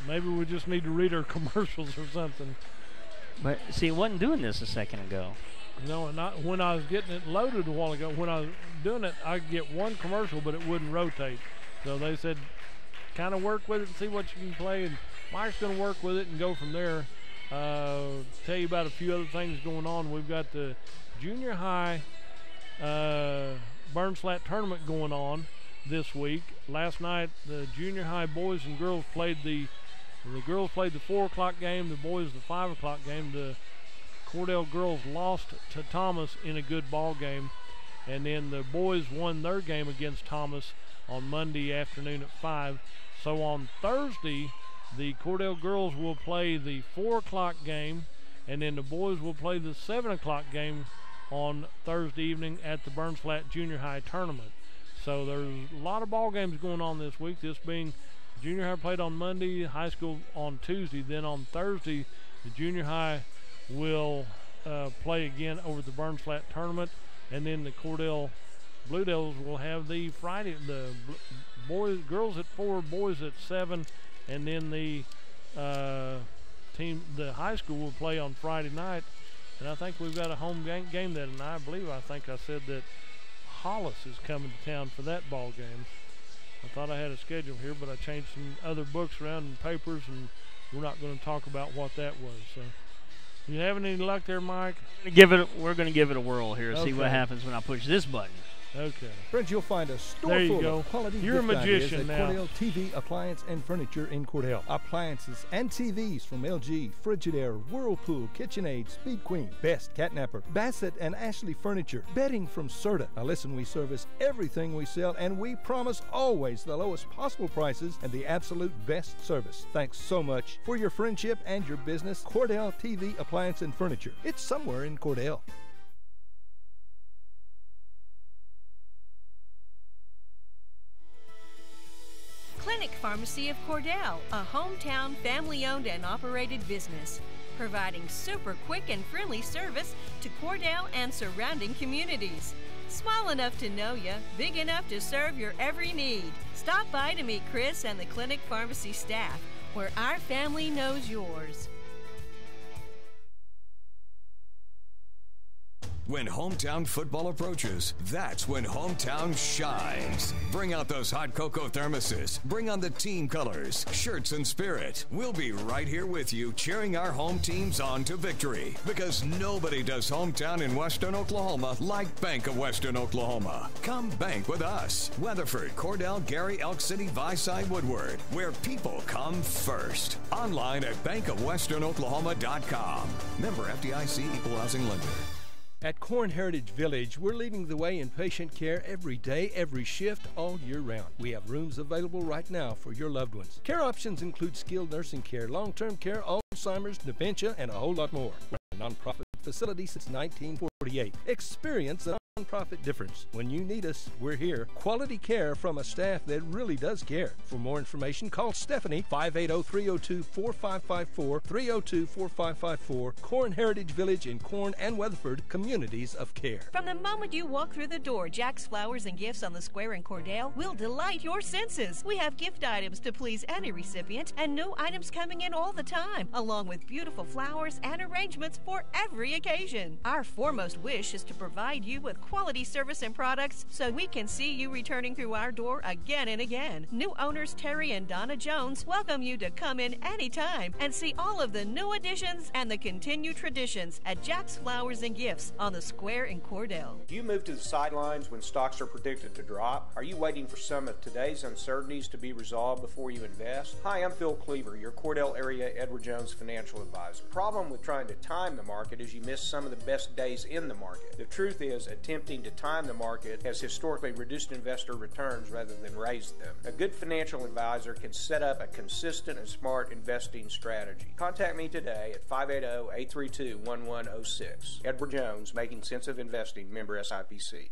Maybe we just need to read our commercials or something. But see, it wasn't doing this a second ago. No, not when I was getting it loaded a while ago. When I was doing it, I'd get one commercial, but it wouldn't rotate. So they said, kind of work with it and see what you can play. And Mike's going to work with it and go from there. Tell you about a few other things going on. We've got the junior high Burns Flat tournament going on this week. Last night, the junior high boys and girls played the girls played the 4 o'clock game, the boys the 5 o'clock game. The Cordell girls lost to Thomas in a good ball game, and then the boys won their game against Thomas on Monday afternoon at 5. So on Thursday, the Cordell girls will play the 4 o'clock game, and then the boys will play the 7 o'clock game on Thursday evening at the Burns Flat Junior High tournament. So there's a lot of ball games going on this week, this being junior high played on Monday, high school on Tuesday. Then on Thursday, the junior high will play again over the Burns Flat tournament, and then the Cordell Blue Devils will have the Friday, the girls at 4, boys at 7, and then the high school will play on Friday night. And I think we've got a home game that night. I think I said that Hollis is coming to town for that ball game. I thought I had a schedule here, but I changed some other books around in papers, and we're not going to talk about what that was. So, you having any luck there, Mike? We're going to give it a whirl here. Okay. See what happens when I push this button. Okay. Friends, you'll find a store There you full go. of quality You're a gift ideas magician at now. Cordell TV, Appliance, and Furniture in Cordell. Appliances and TVs from LG, Frigidaire, Whirlpool, KitchenAid, Speed Queen, Best, Catnapper, Bassett, and Ashley Furniture. Bedding from Serta. Now listen, we service everything we sell, and we promise always the lowest possible prices and the absolute best service. Thanks so much for your friendship and your business. Cordell TV, Appliance, and Furniture. It's somewhere in Cordell. Clinic Pharmacy of Cordell, a hometown family-owned and operated business, providing super quick and friendly service to Cordell and surrounding communities. Small enough to know you, big enough to serve your every need. Stop by to meet Chris and the Clinic Pharmacy staff, where our family knows yours. When hometown football approaches, that's when hometown shines. Bring out those hot cocoa thermoses. Bring on the team colors, shirts, and spirit. We'll be right here with you, cheering our home teams on to victory. Because nobody does hometown in Western Oklahoma like Bank of Western Oklahoma. Come bank with us. Weatherford, Cordell, Gary, Elk City, Viside, Woodward, where people come first. Online at bankofwesternoklahoma.com. Member FDIC, Equal Housing Lender. At Corn Heritage Village, we're leading the way in patient care every day, every shift, all year round. We have rooms available right now for your loved ones. Care options include skilled nursing care, long-term care, Alzheimer's, dementia, and a whole lot more. We're a nonprofit facility since 1948. Experience Nonprofit difference. When you need us, we're here. Quality care from a staff that really does care. For more information, call Stephanie, 580-302-4554, 302-4554, Corn Heritage Village in Corn and Weatherford, communities of care. From the moment you walk through the door, Jack's Flowers and Gifts on the Square in Cordell will delight your senses. We have gift items to please any recipient and new items coming in all the time, along with beautiful flowers and arrangements for every occasion. Our foremost wish is to provide you with quality service and products so we can see you returning through our door again and again. New owners Terry and Donna Jones welcome you to come in anytime and see all of the new additions and the continued traditions at Jack's Flowers and Gifts on the Square in Cordell. Do you move to the sidelines when stocks are predicted to drop? Are you waiting for some of today's uncertainties to be resolved before you invest? Hi, I'm Phil Cleaver, your Cordell area Edward Jones financial advisor. The problem with trying to time the market is you miss some of the best days in the market. The truth is, attempting to time the market has historically reduced investor returns rather than raised them. A good financial advisor can set up a consistent and smart investing strategy. Contact me today at 580-832-1106. Edward Jones, Making Sense of Investing, member SIPC.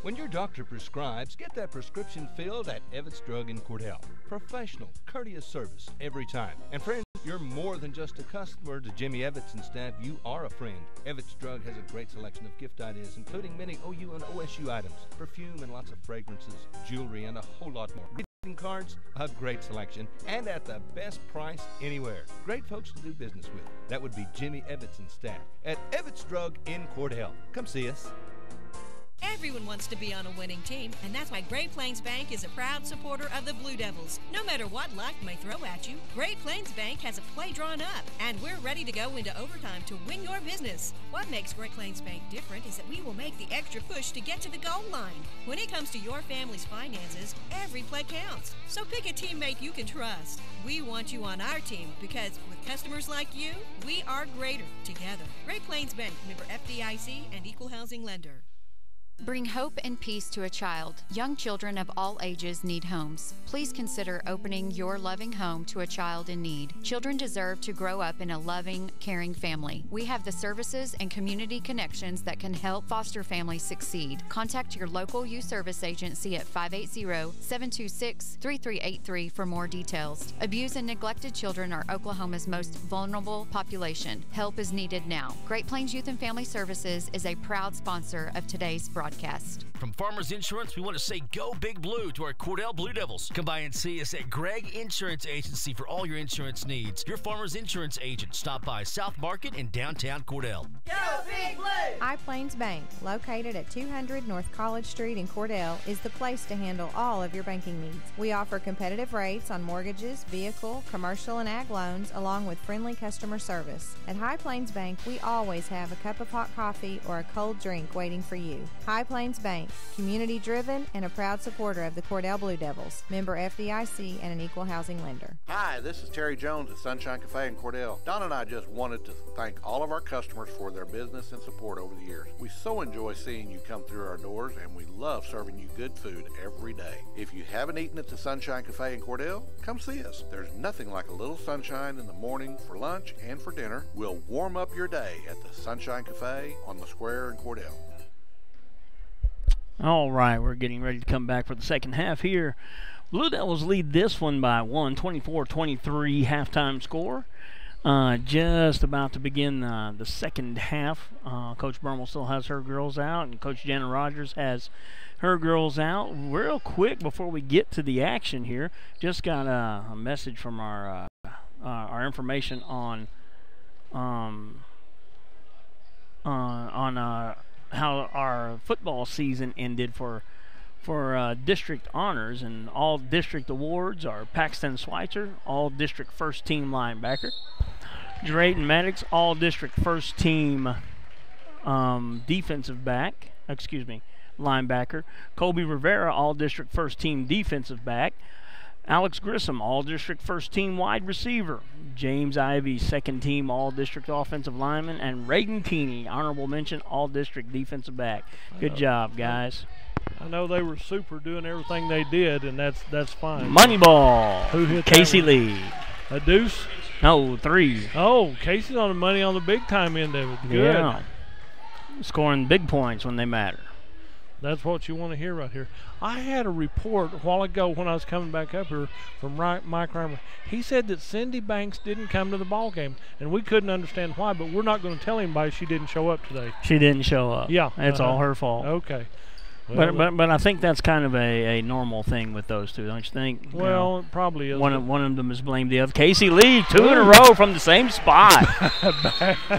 When your doctor prescribes, get that prescription filled at Evetts Drug in Cordell. Professional, courteous service every time. And friends, you're more than just a customer to Jimmy Evetts and staff. You are a friend. Evetts Drug has a great selection of gift ideas, including many OU and OSU items, perfume and lots of fragrances, jewelry, and a whole lot more. Greeting cards, a great selection, and at the best price anywhere. Great folks to do business with. That would be Jimmy Evetts and staff at Evetts Drug in Cordell. Come see us. Everyone wants to be on a winning team, and that's why Great Plains Bank is a proud supporter of the Blue Devils. No matter what life may throw at you, Great Plains Bank has a play drawn up, and we're ready to go into overtime to win your business. What makes Great Plains Bank different is that we will make the extra push to get to the goal line. When it comes to your family's finances, every play counts. So pick a teammate you can trust. We want you on our team because with customers like you, we are greater together. Great Plains Bank, member FDIC and equal housing lender. Bring hope and peace to a child. Young children of all ages need homes. Please consider opening your loving home to a child in need. Children deserve to grow up in a loving, caring family. We have the services and community connections that can help foster families succeed. Contact your local youth service agency at 580-726-3383 for more details. Abused and neglected children are Oklahoma's most vulnerable population. Help is needed now. Great Plains Youth and Family Services is a proud sponsor of today's broadcast. From Farmers Insurance, we want to say go Big Blue to our Cordell Blue Devils. Come by and see us at Gregg Insurance Agency for all your insurance needs. Your Farmers Insurance agent. Stop by South Market in downtown Cordell. Go Big Blue! High Plains Bank, located at 200 North College Street in Cordell, is the place to handle all of your banking needs. We offer competitive rates on mortgages, vehicle, commercial, and ag loans, along with friendly customer service. At High Plains Bank, we always have a cup of hot coffee or a cold drink waiting for you. High Plains Bank, community-driven and a proud supporter of the Cordell Blue Devils, member FDIC and an equal housing lender. Hi, this is Terry Jones at Sunshine Cafe in Cordell. Don and I just wanted to thank all of our customers for their business and support over the years. We so enjoy seeing you come through our doors, and we love serving you good food every day. If you haven't eaten at the Sunshine Cafe in Cordell, come see us. There's nothing like a little sunshine in the morning for lunch and for dinner. We'll warm up your day at the Sunshine Cafe on the Square in Cordell. All right, we're getting ready to come back for the second half here. Blue Devils lead this one by 24-23 halftime score. Just about to begin the second half. Coach Bermel still has her girls out, and Coach Jenna Rogers has her girls out. Real quick before we get to the action here, just got a message from our information on how our football season ended for district honors, and all district awards are Paxton Schweitzer, all district first team linebacker. Drayton Maddox, all district first team linebacker. Colby Rivera, all district first team defensive back. Alex Grissom, all-district first-team wide receiver. James Ivey, second-team all-district offensive lineman. And Raiden Teeney, honorable mention, all-district defensive back. Good job, guys. I know they were super doing everything they did, and that's fine. Moneyball. Who hit Casey Lee. A deuce? No, 3. Oh, Casey's on the money on the big-time end of it. Good. Yeah. Scoring big points when they matter. That's what you want to hear right here. I had a report a while ago when I was coming back up here from Mike Reimer. He said that Cindy Banks didn't come to the ball game, and we couldn't understand why, but we're not going to tell anybody she didn't show up today. She didn't show up. Yeah. It's all her fault. Okay. Well, but I think that's kind of a normal thing with those two, don't you think? Well, it probably is. One of them is blamed the other. Casey Lee, 2 in a row from the same spot.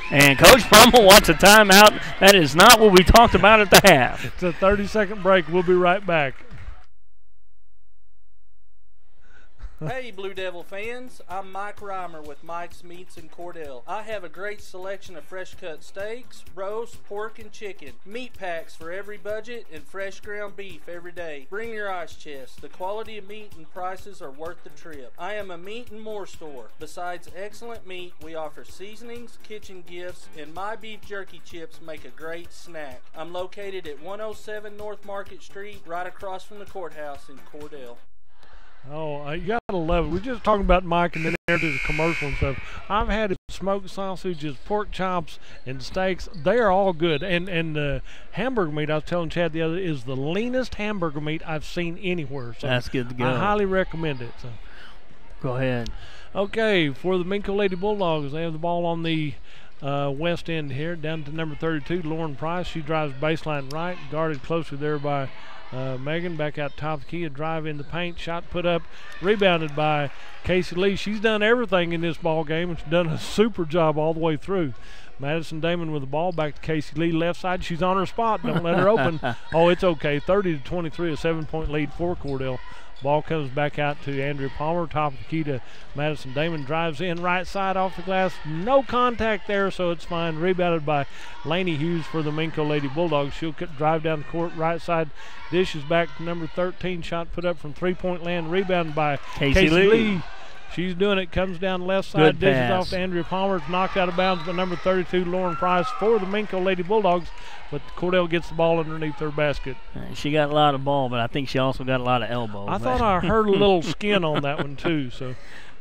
And Coach Brummel wants a timeout. That is not what we talked about at the half. It's a 30-second break. We'll be right back. Hey Blue Devil fans, I'm Mike Reimer with Mike's Meats in Cordell. I have a great selection of fresh cut steaks, roast, pork, and chicken. Meat packs for every budget and fresh ground beef every day. Bring your ice chest. The quality of meat and prices are worth the trip. I am a meat and more store. Besides excellent meat, we offer seasonings, kitchen gifts, and my beef jerky chips make a great snack. I'm located at 107 North Market Street, right across from the courthouse in Cordell. Oh, you gotta love it. We're just talking about Mike and then into the commercial and stuff. I've had smoked sausages, pork chops, and steaks. They are all good. And the hamburger meat, I was telling Chad the other, is the leanest hamburger meat I've seen anywhere. So that's good to go. I highly recommend it. So go ahead. Okay, for the Minco Lady Bulldogs, they have the ball on the west end here, down to number 32, Lauren Price. She drives baseline right, guarded closely there by Megan. Back out top of the key, a drive in the paint, shot put up, rebounded by Casey Lee. She's done everything in this ball game and she's done a super job all the way through. Madison Damon with the ball, back to Casey Lee, left side. She's on her spot. Don't let her open. Oh, it's okay. 30-23, a 7-point lead for Cordell. Ball comes back out to Andrea Palmer, top of the key to Madison Damon. Drives in, right side off the glass. No contact there, so it's fine. Rebounded by Laney Hughes for the Minco Lady Bulldogs. She'll drive down the court, right side. Dishes back to number 13. Shot put up from three-point land. Rebounded by Casey Lee. She's doing it. Comes down left side. Dishes off to Andrea Palmer. It's knocked out of bounds by number 32, Lauren Price, for the Minco Lady Bulldogs. But Cordell gets the ball underneath their basket. She got a lot of ball, but I think she also got a lot of elbow. I thought I heard a little skin on that one, too. So,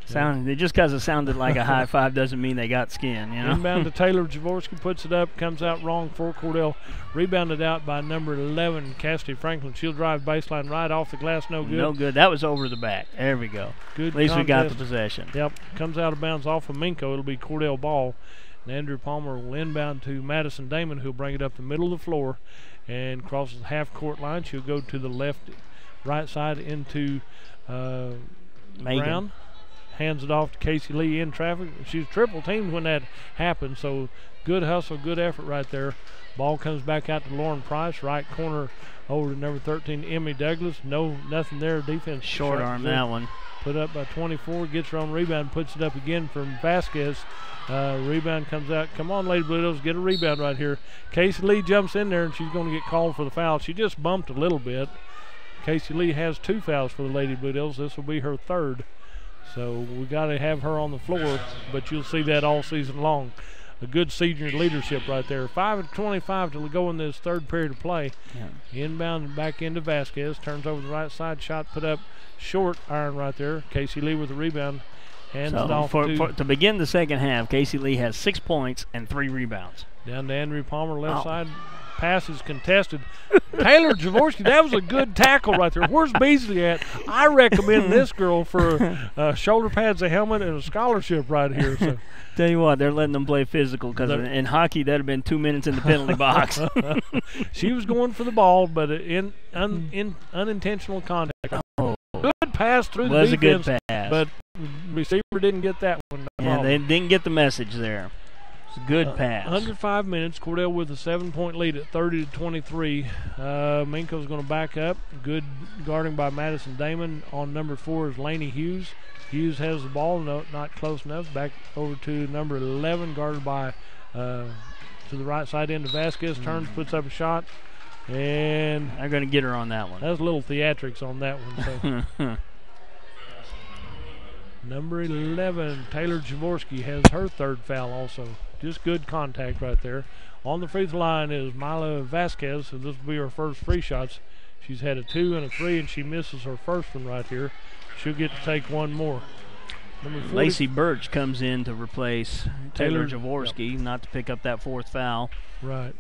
just because it sounded like a high five doesn't mean they got skin, you know? Inbound to Taylor Jaworski, puts it up, comes out wrong for Cordell. Rebounded out by number 11, Cassidy Franklin. She'll drive baseline right off the glass, no good. No good. That was over the back. There we go. Good. At least contest. We got the possession. Yep. Comes out of bounds off of Minco. It'll be Cordell ball. And Andrew Palmer will inbound to Madison Damon, who'll bring it up the middle of the floor and crosses the half-court line. She'll go to the right side into Brown. Hands it off to Casey Lee in traffic. She's triple teamed when that happened, so good hustle, good effort right there. Ball comes back out to Lauren Price, right corner over to number 13, Emmy Douglas. Nothing there. Defense short arm that one. Put up by 24, gets her on rebound, puts it up again from Vasquez. Rebound comes out. Come on, Lady Blue Devils, get a rebound right here. Casey Lee jumps in there, and she's going to get called for the foul. She just bumped a little bit. Casey Lee has 2 fouls for the Lady Blue Devils. This will be her 3rd. So we got to have her on the floor, but you'll see that all season long. A good senior leadership right there. 5:25 till we go in this 3rd period of play. Yeah. Inbound and back into Vasquez. Turns over the right side. Shot put up short, iron right there. Casey Lee with the rebound. Hands it off to begin the 2nd half, Casey Lee has 6 points and 3 rebounds. Down to Andrew Palmer, left side. Pass is contested. Taylor Jaworski, that was a good tackle right there. Where's Beasley at? I recommend this girl for shoulder pads, a helmet, and a scholarship right here. So. Tell you what, they're letting them play physical because in hockey, that would have been 2 minutes in the penalty box. She was going for the ball, but in unintentional contact. Oh. Good pass through the defense. Was a good pass. But receiver didn't get that one. Yeah, they didn't get the message there. It's a good pass. Under 5 minutes, Cordell with a 7-point lead at 30-23. Minco's going to back up. Good guarding by Madison Damon. On number 4 is Laney Hughes. Hughes has the ball, not close enough. Back over to number 11, guarded by to the right side end of Vasquez. Turns, puts up a shot. And they're going to get her on that one. That's a little theatrics on that one. So. Number 11, Taylor Jaworski, has her 3rd foul also. Just good contact right there. On the free throw line is Mila Vasquez, so this will be her first free shots. She's had a 2 and a 3, and she misses her first one right here. She'll get to take one more. Lacey Birch comes in to replace Taylor Jaworski, not to pick up that 4th foul. Right.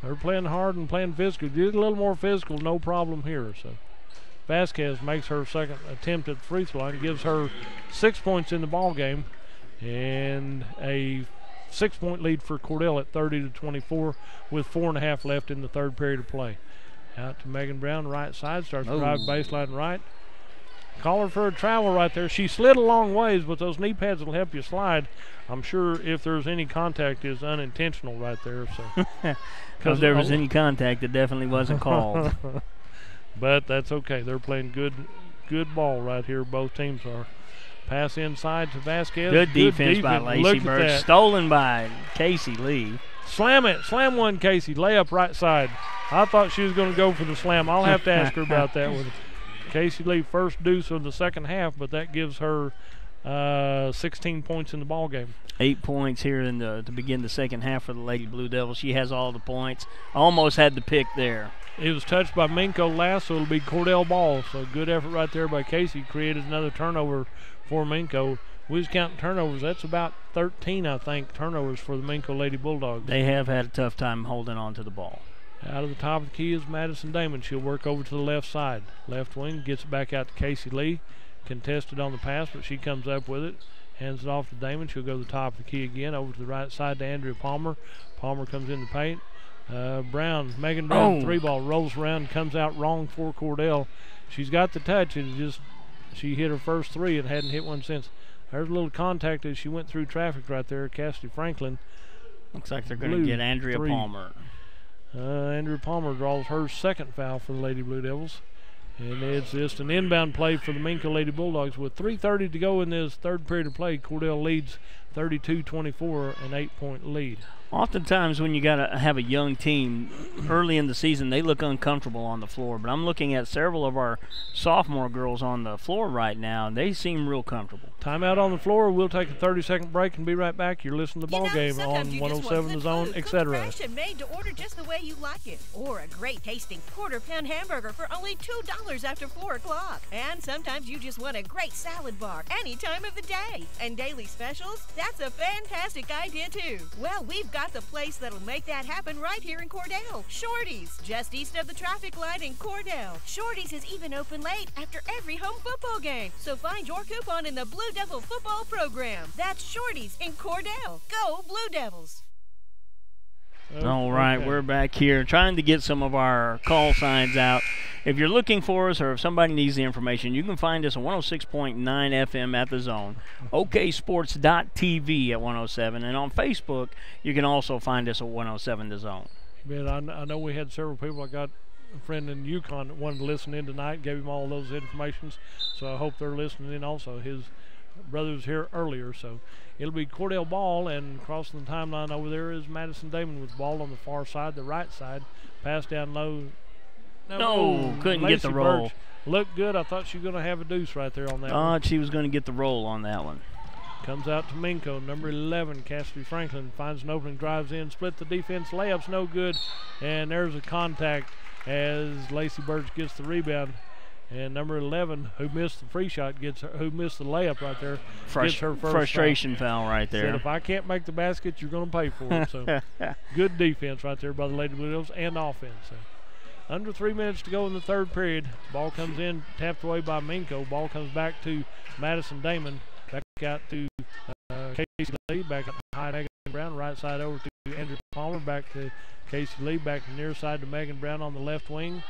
They're playing hard and playing physical. Get a little more physical, no problem here. So Vasquez makes her second attempt at the free throw line, gives her 6 points in the ball game, and a 6-point lead for Cordell at 30-24 with 4.5 left in the third period of play. Out to Megan Brown, right side, starts to drive baseline right. Call her for a travel right there. She slid a long ways, but those knee pads will help you slide. I'm sure if there's any contact, it's unintentional right there. So, if there was any contact, it definitely wasn't called. But that's okay. They're playing good ball right here. Both teams are. Pass inside to Vasquez. Good defense by Lacey Birch. Stolen by Casey Lee. Slam it. Slam one, Casey. Layup right side. I thought she was going to go for the slam. I'll have to ask her about that one. Casey Lee first deuce of the second half, but that gives her 16 points in the ball game. 8 points here to begin the second half for the Lady Blue Devils. She has all the points. Almost had the pick there. It was touched by Minco last, so it'll be Cordell ball. So good effort right there by Casey. Created another turnover for Minco. We was counting turnovers. That's about 13, I think, turnovers for the Minco Lady Bulldogs. They have had a tough time holding on to the ball. Out of the top of the key is Madison Damon. She'll work over to the left side. Left wing, gets it back out to Casey Lee. Contested on the pass, but she comes up with it. Hands it off to Damon. She'll go to the top of the key again. Over to the right side to Andrea Palmer. Palmer comes in the paint. Megan Brown, three ball, rolls around, comes out wrong for Cordell. She's got the touch. She hit her first three and hadn't hit one since. There's a little contact as she went through traffic right there. Cassidy Franklin. Looks like they're going to get Andrea Palmer. Andrea Palmer draws her second foul for the Lady Blue Devils. And it's just an inbound play for the Minco Lady Bulldogs. With 3:30 to go in this third period of play, Cordell leads 32-24, an 8-point lead. Oftentimes when you got to have a young team early in the season, they look uncomfortable on the floor. But I'm looking at several of our sophomore girls on the floor right now, and they seem real comfortable. Timeout on the floor. We'll take a 30-second break and be right back. You're listening to the ball game on 107 The Zone, etc. Fresh and made to order just the way you like it. Or a great tasting quarter-pound hamburger for only $2 after 4 o'clock. And sometimes you just want a great salad bar any time of the day. And daily specials? That's a fantastic idea, too. Well, we've got the place that'll make that happen right here in Cordell. Shorty's, just east of the traffic light in Cordell. Shorty's is even open late after every home football game. So find your coupon in the Blue Devil football program. That's Shorty's in Cordell. Go Blue Devils. All right, we're back here trying to get some of our call signs out. If you're looking for us or if somebody needs the information, you can find us on 106.9 FM at The Zone, oksports.tv at 107, and on Facebook, you can also find us at 107 The Zone. Man, I know we had several people. I got a friend in Yukon that wanted to listen in tonight, gave him all those informations, so I hope they're listening in also. His brother was here earlier, so it'll be Cordell ball, and crossing the timeline over there is Madison Damon with the ball on the far side, the right side. Pass down low. No, couldn't get the roll. Birch looked good. I thought she was going to have a deuce right there on that one. Thought she was going to get the roll on that one. Comes out to Minco, number 11, Cassidy Franklin. Finds an opening, drives in, split the defense. Layup's no good, and there's a contact as Lacey Birch gets the rebound. And number 11, who missed the free shot, who missed the layup right there, gets her first frustration foul right there. Said, if I can't make the basket, you're going to pay for it. So good defense right there by the Lady Blue Devils and offense. So under 3 minutes to go in the third period. Ball comes in, tapped away by Minco. Ball comes back to Madison Damon. Back out to Casey Lee. Back up high Megan Brown. Right side over to Andrew Palmer. Back to Casey Lee. Back to near side to Megan Brown on the left wing.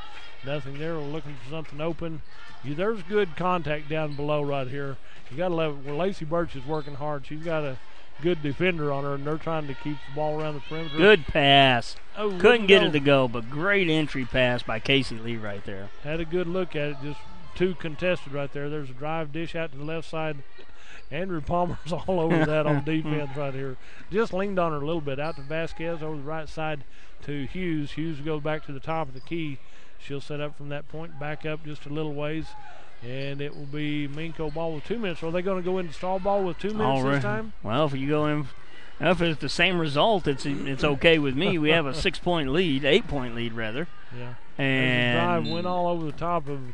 Nothing there. We're looking for something open. There's good contact down below right here. You got to love it. Well, Lacey Birch is working hard. She's got a good defender on her, and they're trying to keep the ball around the perimeter. Good pass. Couldn't get it to go, but great entry pass by Casey Lee right there. Had a good look at it. Just two contested right there. There's a drive dish out to the left side. Andrew Palmer's all over that on defense right here. Just leaned on her a little bit. Out to Vasquez over the right side to Hughes. Hughes goes back to the top of the key. She'll set up from that point, back up just a little ways, and it will be Minco ball with 2 minutes. Are they going to go into stall ball with 2 minutes this time? Well, if you go in, if it's the same result, it's okay with me. We have a 6-point lead, 8-point lead rather. Yeah. And the drive went all over the top of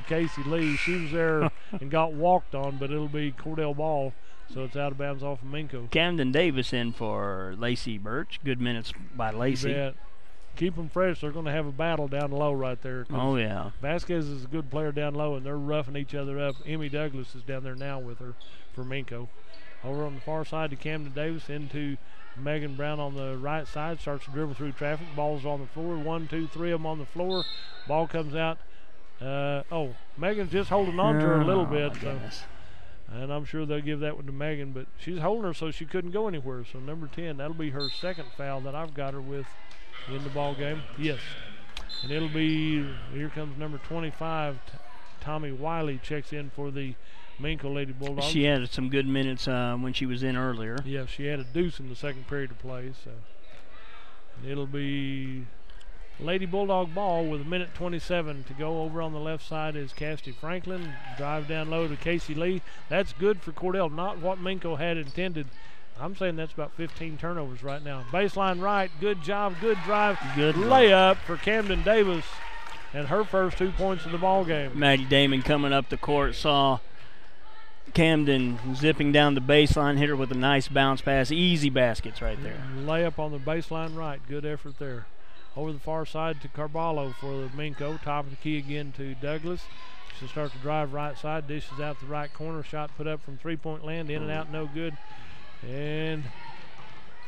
Casey Lee. She was there and got walked on, but it'll be Cordell ball, so it's out of bounds off of Minco. Camden Davis in for Lacey Birch. Good minutes by Lacey. keep them fresh. They're going to have a battle down low right there. Oh, yeah. Vasquez is a good player down low, and they're roughing each other up. Emmy Douglas is down there now with her for Minco. Over on the far side to Camden Davis, into Megan Brown on the right side. Starts to dribble through traffic. Ball's on the floor. 1, 2, 3 of them on the floor. Ball comes out. Megan's just holding on to her a little bit. So, and I'm sure they'll give that one to Megan, but she's holding her so she couldn't go anywhere. So number 10, that'll be her second foul that I've got her with in the ball game. Yes. And it'll be, here comes number 25, Tommy Wiley checks in for the Minco Lady Bulldogs. She had some good minutes when she was in earlier. Yeah, she had a deuce in the second period to play. So and it'll be Lady Bulldog ball with 1:27 to go. Over on the left side is Cassidy Franklin. Drive down low to Casey Lee. That's good for Cordell, not what Minco had intended. I'm saying that's about 15 turnovers right now. Baseline right, good job, good drive. Good layup for Camden Davis, and her first 2 points of the ball game. Maddie Damon coming up the court, saw Camden zipping down the baseline, hit her with a nice bounce pass. Easy baskets right there. Layup on the baseline right. Good effort there. Over the far side to Carballo for the Minco. Top of the key again to Douglas. She'll start to drive right side. Dishes out the right corner. Shot put up from three-point land. In and out, no good. And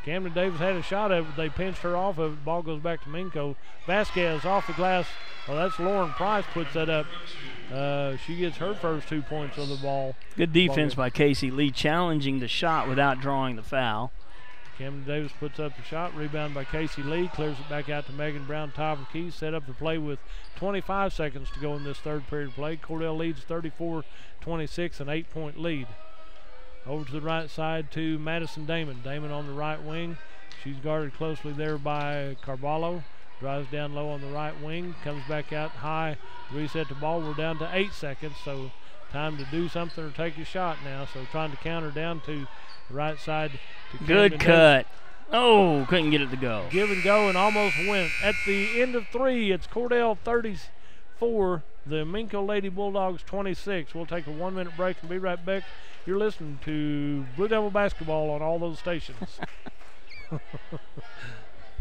Camden Davis had a shot of it. They pinched her off of it. Ball goes back to Minco. Vasquez off the glass. Well, that's Lauren Price puts that up. She gets her first 2 points of the ball. Good defense by Casey Lee, challenging the shot without drawing the foul. Camden Davis puts up the shot. Rebound by Casey Lee. Clears it back out to Megan Brown. Top of the key. Set up the play with 25 seconds to go in this third period play. Cordell leads 34-26, an 8-point lead. Over to the right side to Madison Damon. Damon on the right wing. She's guarded closely there by Carballo. Drives down low on the right wing. Comes back out high. Reset the ball. We're down to 8 seconds, so time to do something or take a shot now. So trying to counter down to the right side. To good cut. Oh, couldn't get it to go. Give and go and almost went. At the end of 3, it's Cordell 34, the Minco Lady Bulldogs 26. We'll take a 1-minute break and be right back. You're listening to Blue Devil basketball on all those stations.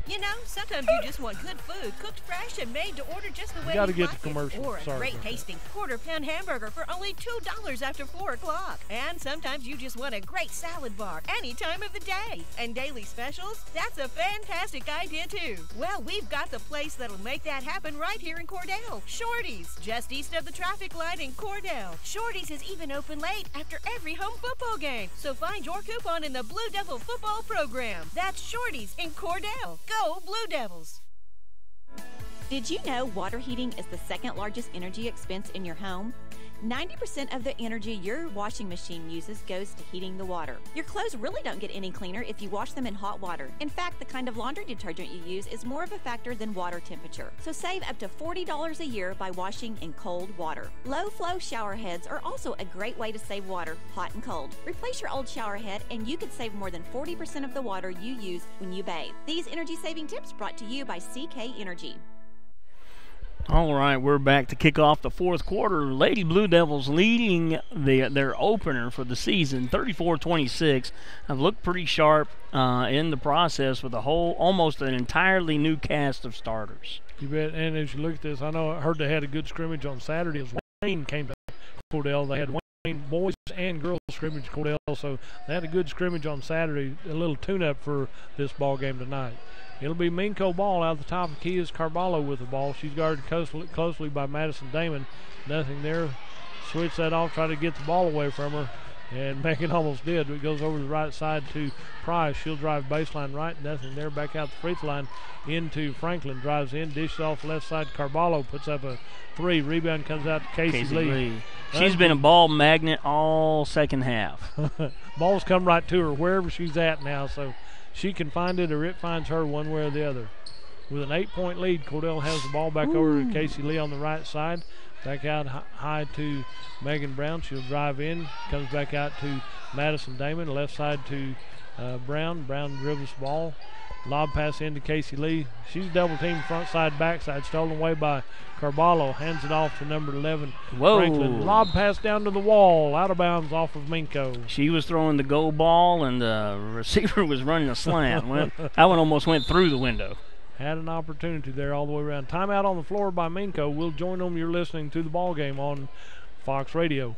You know, sometimes you just want good food, cooked fresh and made to order just the way you gotta get like the commercial. it. Or a Sorry great tasting quarter-pound hamburger for only $2 after 4 o'clock. And sometimes you just want a great salad bar any time of the day. And daily specials, that's a fantastic idea too. Well, we've got the place that'll make that happen right here in Cordell. Shorty's, just east of the traffic light in Cordell. Shorty's is even open late after every home football game. So find your coupon in the Blue Devil football program. That's Shorty's in Cordell. Go Blue Devils! Did you know water heating is the second largest energy expense in your home? 90% of the energy your washing machine uses goes to heating the water. Your clothes really don't get any cleaner if you wash them in hot water. In fact, the kind of laundry detergent you use is more of a factor than water temperature. So save up to $40 a year by washing in cold water. Low-flow shower heads are also a great way to save water, hot and cold. Replace your old shower head and you could save more than 40% of the water you use when you bathe. These energy-saving tips brought to you by CK Energy. All right, we're back to kick off the fourth quarter. Lady Blue Devils leading their opener for the season, 34-26. Have looked pretty sharp in the process with almost an entirely new cast of starters. You bet. And as you look at this, I heard they had a good scrimmage on Saturday as Wayne came to Cordell. They had Wayne boys and girls scrimmage Cordell, so they had a good scrimmage on Saturday. A little tune-up for this ball game tonight. It'll be Minco ball. Out of the top of the key is Carballo with the ball. She's guarded closely by Madison Damon. Nothing there. Switch that off, try to get the ball away from her. And Megan almost did. It goes over the right side to Price. She'll drive baseline right. Nothing there. Back out the free throw line into Franklin. Drives in. Dishes off left side. Carballo puts up a 3. Rebound comes out to Casey Lee. She's been a ball magnet all second half. Balls come right to her wherever she's at now. So she can find it or it finds her one way or the other. With an 8-point lead, Cordell has the ball back over to Casey Lee on the right side. Back out high to Megan Brown. She'll drive in. Comes back out to Madison Damon. Left side to Brown. Brown dribbles the ball. Lob pass into Casey Lee. She's double teamed front side, backside. Stolen away by Carballo. Hands it off to number 11, Franklin. Lob pass down to the wall. Out of bounds off of Minco. She was throwing the goal ball, and the receiver was running a slant. That one almost went through the window. had an opportunity there all the way around. Timeout on the floor by Minco. We'll join them. You're listening to the ball game on Fox Radio.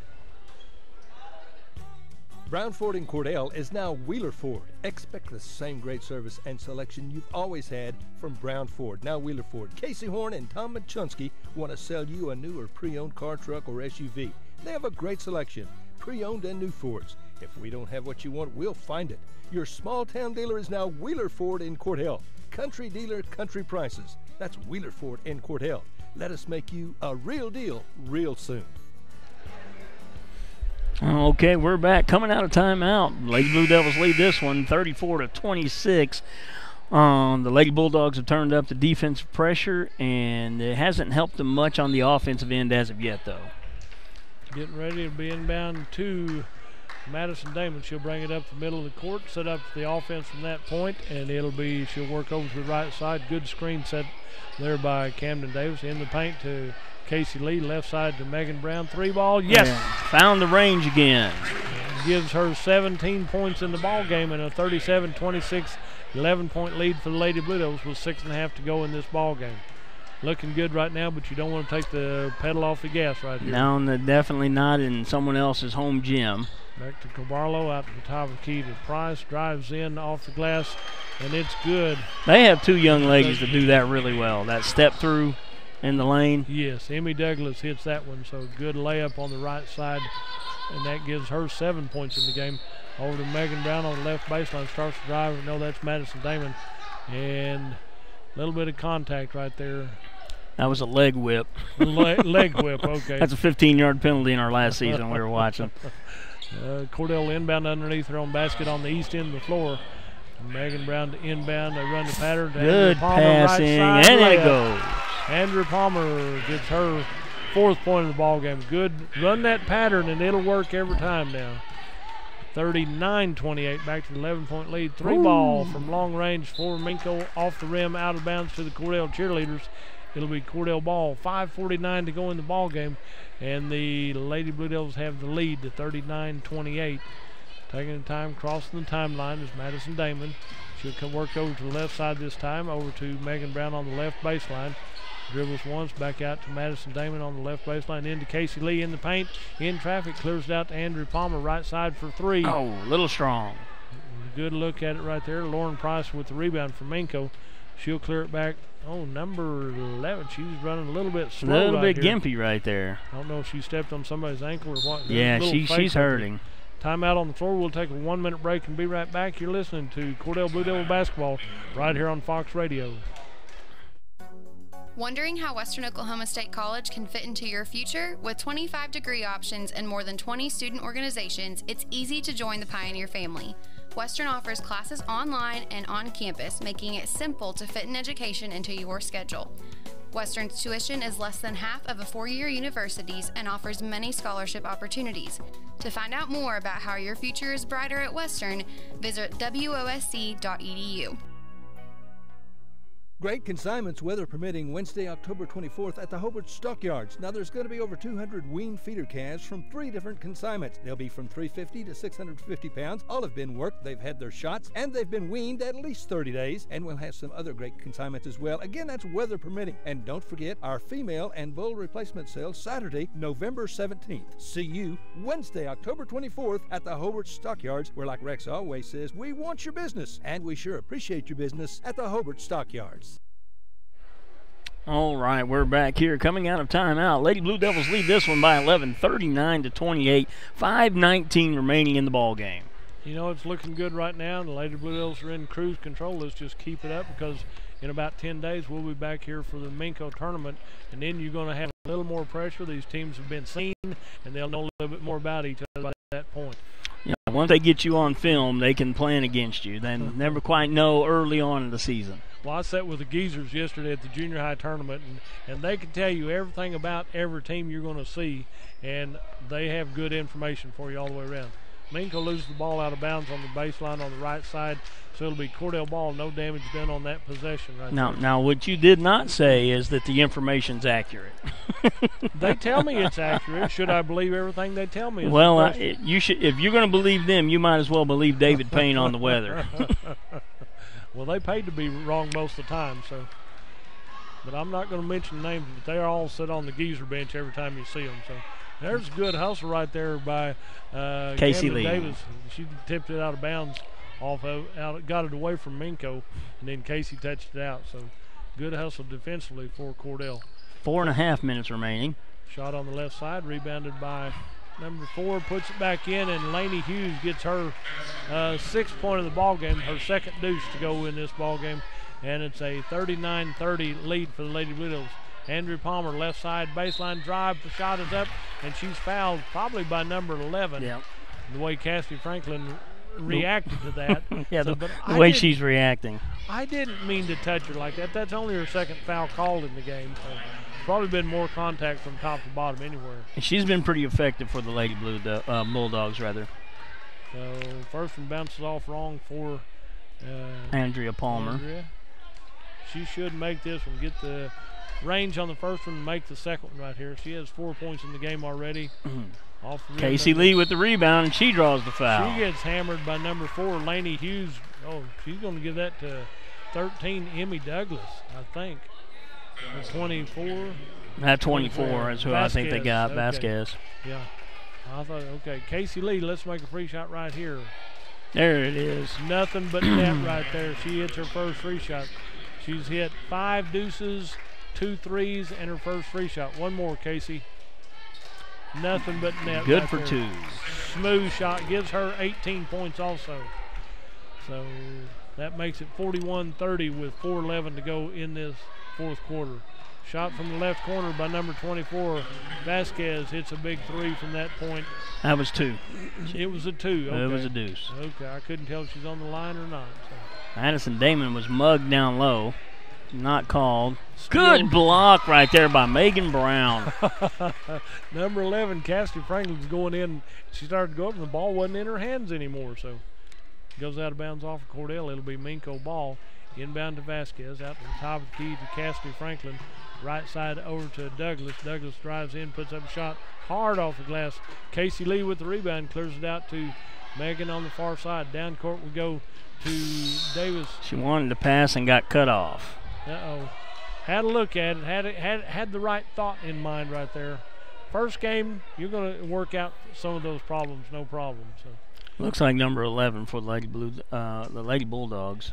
Brown Ford in Cordell is now Wheeler Ford. Expect the same great service and selection you've always had from Brown Ford, now Wheeler Ford. Casey Horn and Tom Machunsky want to sell you a new or pre-owned car, truck, or SUV. They have a great selection, pre-owned and new Fords. If we don't have what you want, we'll find it. Your small-town dealer is now Wheeler Ford in Cordell. Country dealer, country prices. That's Wheeler Ford in Cordell. Let us make you a real deal real soon. Okay, we're back. Coming out of timeout. Lady Blue Devils lead this one 34-26. The Lady Bulldogs have turned up the defensive pressure, and it hasn't helped them much on the offensive end as of yet, though. Getting ready to be inbound to Madison Damon. She'll bring it up the middle of the court, set up the offense from that point, and she'll work over to the right side. Good screen set there by Camden Davis. In the paint to Casey Lee, left side to Megan Brown. 3-ball, yes! Yeah, found the range again. Gives her 17 points in the ball game and a 37-26 11-point lead for the Lady Blue Devils with 6.5 to go in this ball game. Looking good right now, but you don't want to take the pedal off the gas right here. No, definitely not in someone else's home gym. Back to Cabarlo, out to the top of the key to Price, drives in off the glass, and it's good. They have two young ladies that do that really well. That step through in the lane. Yes, Emmy Douglas hits that one, so good layup on the right side, and that gives her 7 points in the game. Over to Megan Brown on the left baseline, starts to drive. No, that's Madison Damon, and a little bit of contact right there. That was a leg whip. Leg whip, okay. That's a 15-yard penalty in our last season we were watching. Cordell inbound underneath her own basket on the east end of the floor. Megan Brown to inbound. They run the pattern. Good Palmer, passing, right side, and it goes. Andrew Palmer gets her 4th point of the ball game. Good. Run that pattern, and it'll work every time now. 39-28, back to the 11-point lead. 3-ball from long range for Minco, off the rim, out of bounds to the Cordell cheerleaders. It'll be Cordell ball. 5:49 to go in the ball game, and the Lady Blue Devils have the lead to 39-28. Taking the time, crossing the timeline is Madison Damon. She'll work over to the left side this time, over to Megan Brown on the left baseline. Dribbles once, back out to Madison Damon on the left baseline, into Casey Lee in the paint. In traffic, clears it out to Andrew Palmer, right side for 3. Oh, a little strong. Good look at it right there. Lauren Price with the rebound for Minco. She'll clear it back. Oh, number 11. She's running a little bit slow. A little bit here. gimpy right there. I don't know if she stepped on somebody's ankle or what. Yeah, she's hurting. Timeout on the floor. We'll take a 1-minute break and be right back. You're listening to Cordell Blue Devil basketball right here on Fox Radio. Wondering how Western Oklahoma State College can fit into your future? With 25 degree options and more than 20 student organizations, it's easy to join the Pioneer family. Western offers classes online and on campus, making it simple to fit an education into your schedule. Western's tuition is less than half of a 4-year university's and offers many scholarship opportunities. To find out more about how your future is brighter at Western, visit wosc.edu. Great consignments, weather permitting, Wednesday, October 24th at the Hobart Stockyards. Now, there's going to be over 200 weaned feeder calves from 3 different consignments. They'll be from 350 to 650 pounds. All have been worked, they've had their shots, and they've been weaned at least 30 days. And we'll have some other great consignments as well. Again, that's weather permitting. And don't forget our female and bull replacement sale Saturday, November 17th. See you Wednesday, October 24th at the Hobart Stockyards, where, like Rex always says, we want your business. And we sure appreciate your business at the Hobart Stockyards. All right, we're back here coming out of timeout. Lady Blue Devils lead this one by 11, 39-28, 5:19 remaining in the ball game. You know, it's looking good right now. The Lady Blue Devils are in cruise control. Let's just keep it up, because in about 10 days we'll be back here for the Minco tournament, and then you're going to have a little more pressure. These teams have been seen, and they'll know a little bit more about each other by that point. Yeah, once they get you on film, they can plan against you. They never quite know early on in the season. Well, I sat with the Geezers yesterday at the junior high tournament, and they can tell you everything about every team you're going to see, and they have good information for you all the way around. Minco loses the ball out of bounds on the baseline on the right side, so it'll be Cordell ball. No damage done on that possession right there. Now, what you did not say is that the information's accurate. They tell me it's accurate. Should I believe everything they tell me? Well, you should. If you're going to believe them, you might as well believe David Payne on the weather. Well, they paid to be wrong most of the time, so. But I'm not going to mention names, but they all sit on the geezer bench every time you see them. So there's a good hustle right there by Casey Camden Lee. Davis. She tipped it out of bounds, got it away from Minco, and then Casey touched it out. So good hustle defensively for Cordell. 4.5 minutes remaining. Shot on the left side, rebounded by number 4, puts it back in, and Lainey Hughes gets her 6th point of the ball game, her second deuce to go in this ball game. And it's a 39-30 lead for the Lady Blue Devils. Andrew Palmer, left side baseline drive. The shot is up, and she's fouled probably by number 11. Yeah. The way Cassidy Franklin reacted to that. Yeah, so, the way she's reacting. I didn't mean to touch her like that. That's only her second foul called in the game. So probably been more contact from top to bottom anywhere. And she's been pretty effective for the Lady Bulldogs, rather. So first one bounces off wrong for Andrea Palmer. She should make this one, get the range on the first one, and make the second one right here. She has 4 points in the game already. Off the Casey Lee with the rebound, and she draws the foul. She gets hammered by number 4, Lainey Hughes. Oh, she's going to give that to 13, Emmy Douglas, I think. 24. That 24 is who Vasquez. I think they got, Okay. Vasquez. Yeah. I thought, okay, Casey Lee, let's make a free shot right here. There it is. Nothing but net right there. She hits her first free shot. She's hit 5 deuces, 2 threes, and her first free shot. One more, Casey. Nothing but net. Good right for there. 2. Smooth shot. Gives her 18 points also. So that makes it 41-30 with 4:11 to go in this fourth quarter. Shot from the left corner by number 24. Vasquez hits a big 3 from that point. That was 2. It was a 2. Okay. It was a deuce. Okay, I couldn't tell if she's on the line or not. So. Addison Damon was mugged down low. Not called. Good block right there by Megan Brown. Number 11, Cassidy Franklin's going in. She started to go up, and the ball wasn't in her hands anymore. So goes out of bounds off of Cordell. It'll be Minco ball. Inbound to Vasquez. Out to the top of the key to Cassidy Franklin. Right side over to Douglas. Douglas drives in, puts up a shot hard off the glass. Casey Lee with the rebound, clears it out to Megan on the far side. Down court we go to Davis. She wanted to pass and got cut off. Uh-oh. Had a look at it. Had the right thought in mind right there. First game, you're going to work out some of those problems, no problem. So. Looks like number 11 for the Lady Bulldogs.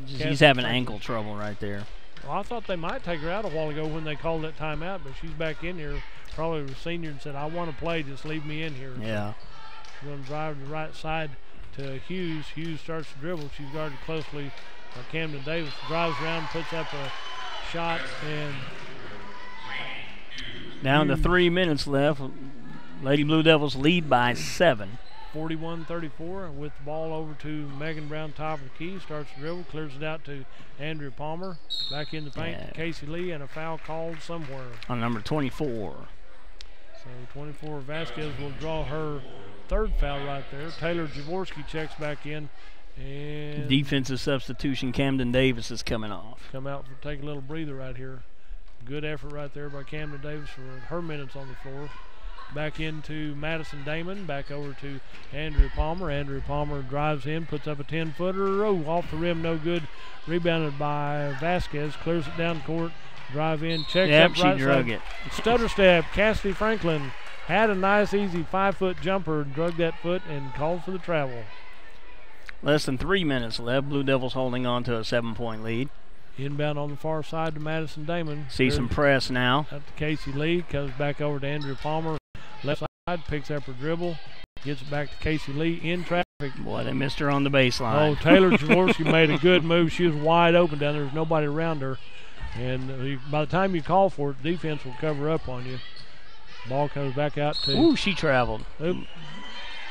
She's having ankle trouble right there. Well, I thought they might take her out a while ago when they called that timeout, but she's back in here. Probably was senior and said, I want to play, just leave me in here. Yeah. So going to drive to the right side to Hughes. Hughes starts to dribble. She's guarded closely by Camden Davis. Drives around, puts up a shot, and down to 3 minutes left. Lady Blue Devils lead by 7. 41-34 with the ball over to Megan Brown, top of the key. Starts to dribble, clears it out to Andrew Palmer. Back in the paint to Casey Lee, and a foul called somewhere. On number 24. So 24, Vasquez will draw her third foul right there. Taylor Jaworski checks back in. And defensive substitution, Camden Davis is coming off. Come out for take a little breather right here. Good effort right there by Camden Davis for her minutes on the floor. Back into Madison Damon, back over to Andrew Palmer. Andrew Palmer drives in, puts up a 10-footer. Oh, off the rim, no good. Rebounded by Vasquez, clears it down court. Drive in, checks up right she drug side. it. Stutter step. Cassidy Franklin had a nice, easy 5-foot jumper, drug that foot, and called for the travel. Less than 3 minutes left. Blue Devils holding on to a 7-point lead. Inbound on the far side to Madison Damon. See some press now. Up to Casey Lee, comes back over to Andrew Palmer. Left side, picks up her dribble, gets it back to Casey Lee in traffic. Boy, they missed her on the baseline. Oh, Taylor Jaworski made a good move. She was wide open down there. There's nobody around her. And by the time you call for it, defense will cover up on you. Ball comes back out to... Ooh, she traveled. Oop.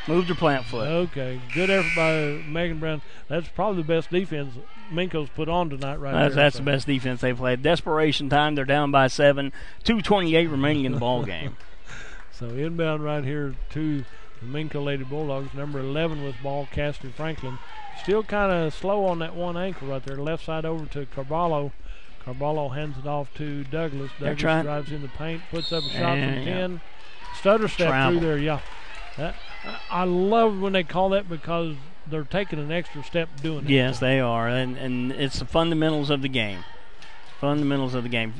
Moved her plant foot. Okay, good effort by Megan Brown. That's probably the best defense Minco's put on tonight right there. That's the best defense they played. Desperation time. They're down by 7. 2:28 remaining in the ball game. So inbound right here to the Minco Lady Bulldogs. Number 11 with ball, Cassidy Franklin. Still kind of slow on that one ankle right there. Left side over to Carballo. Carballo hands it off to Douglas. Douglas drives in the paint, puts up a shot from 10. Stutter step through there, yeah. I love when they call that because they're taking an extra step doing it. Yes, they are, and it's the fundamentals of the game. Fundamentals of the game.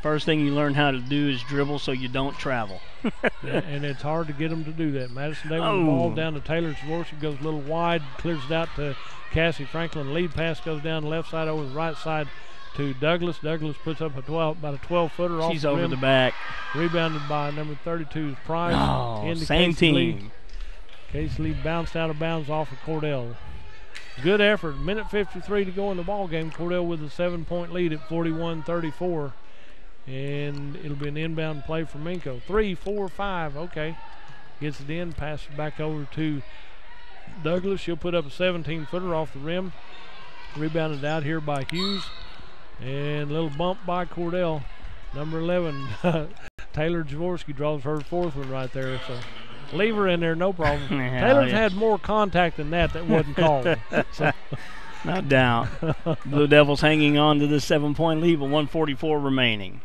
First thing you learn how to do is dribble so you don't travel. And it's hard to get them to do that. Madison Davis, the ball down to Taylor Jaworski, goes a little wide, clears it out to Cassie Franklin. Lead pass goes down the left side over the right side to Douglas. Douglas puts up about a 12-footer off She's the over rim. the back. Rebounded by number 32's Price. Oh, same Casey team. Lee. Casey Lee bounced out of bounds off of Cordell. Good effort. Minute 53 to go in the ball game. Cordell with a 7-point lead at 41-34. And it'll be an inbound play for Minco. 3, 4, 5. Okay. Gets it in. Passes back over to Douglas. She'll put up a 17-footer off the rim. Rebounded out here by Hughes. And a little bump by Cordell. Number 11, Taylor Jaworski draws her fourth one right there. So leave her in there, no problem. Taylor's had more contact than that wasn't called. So. No doubt. Blue Devils hanging on to this 7-point lead with 1:44 remaining.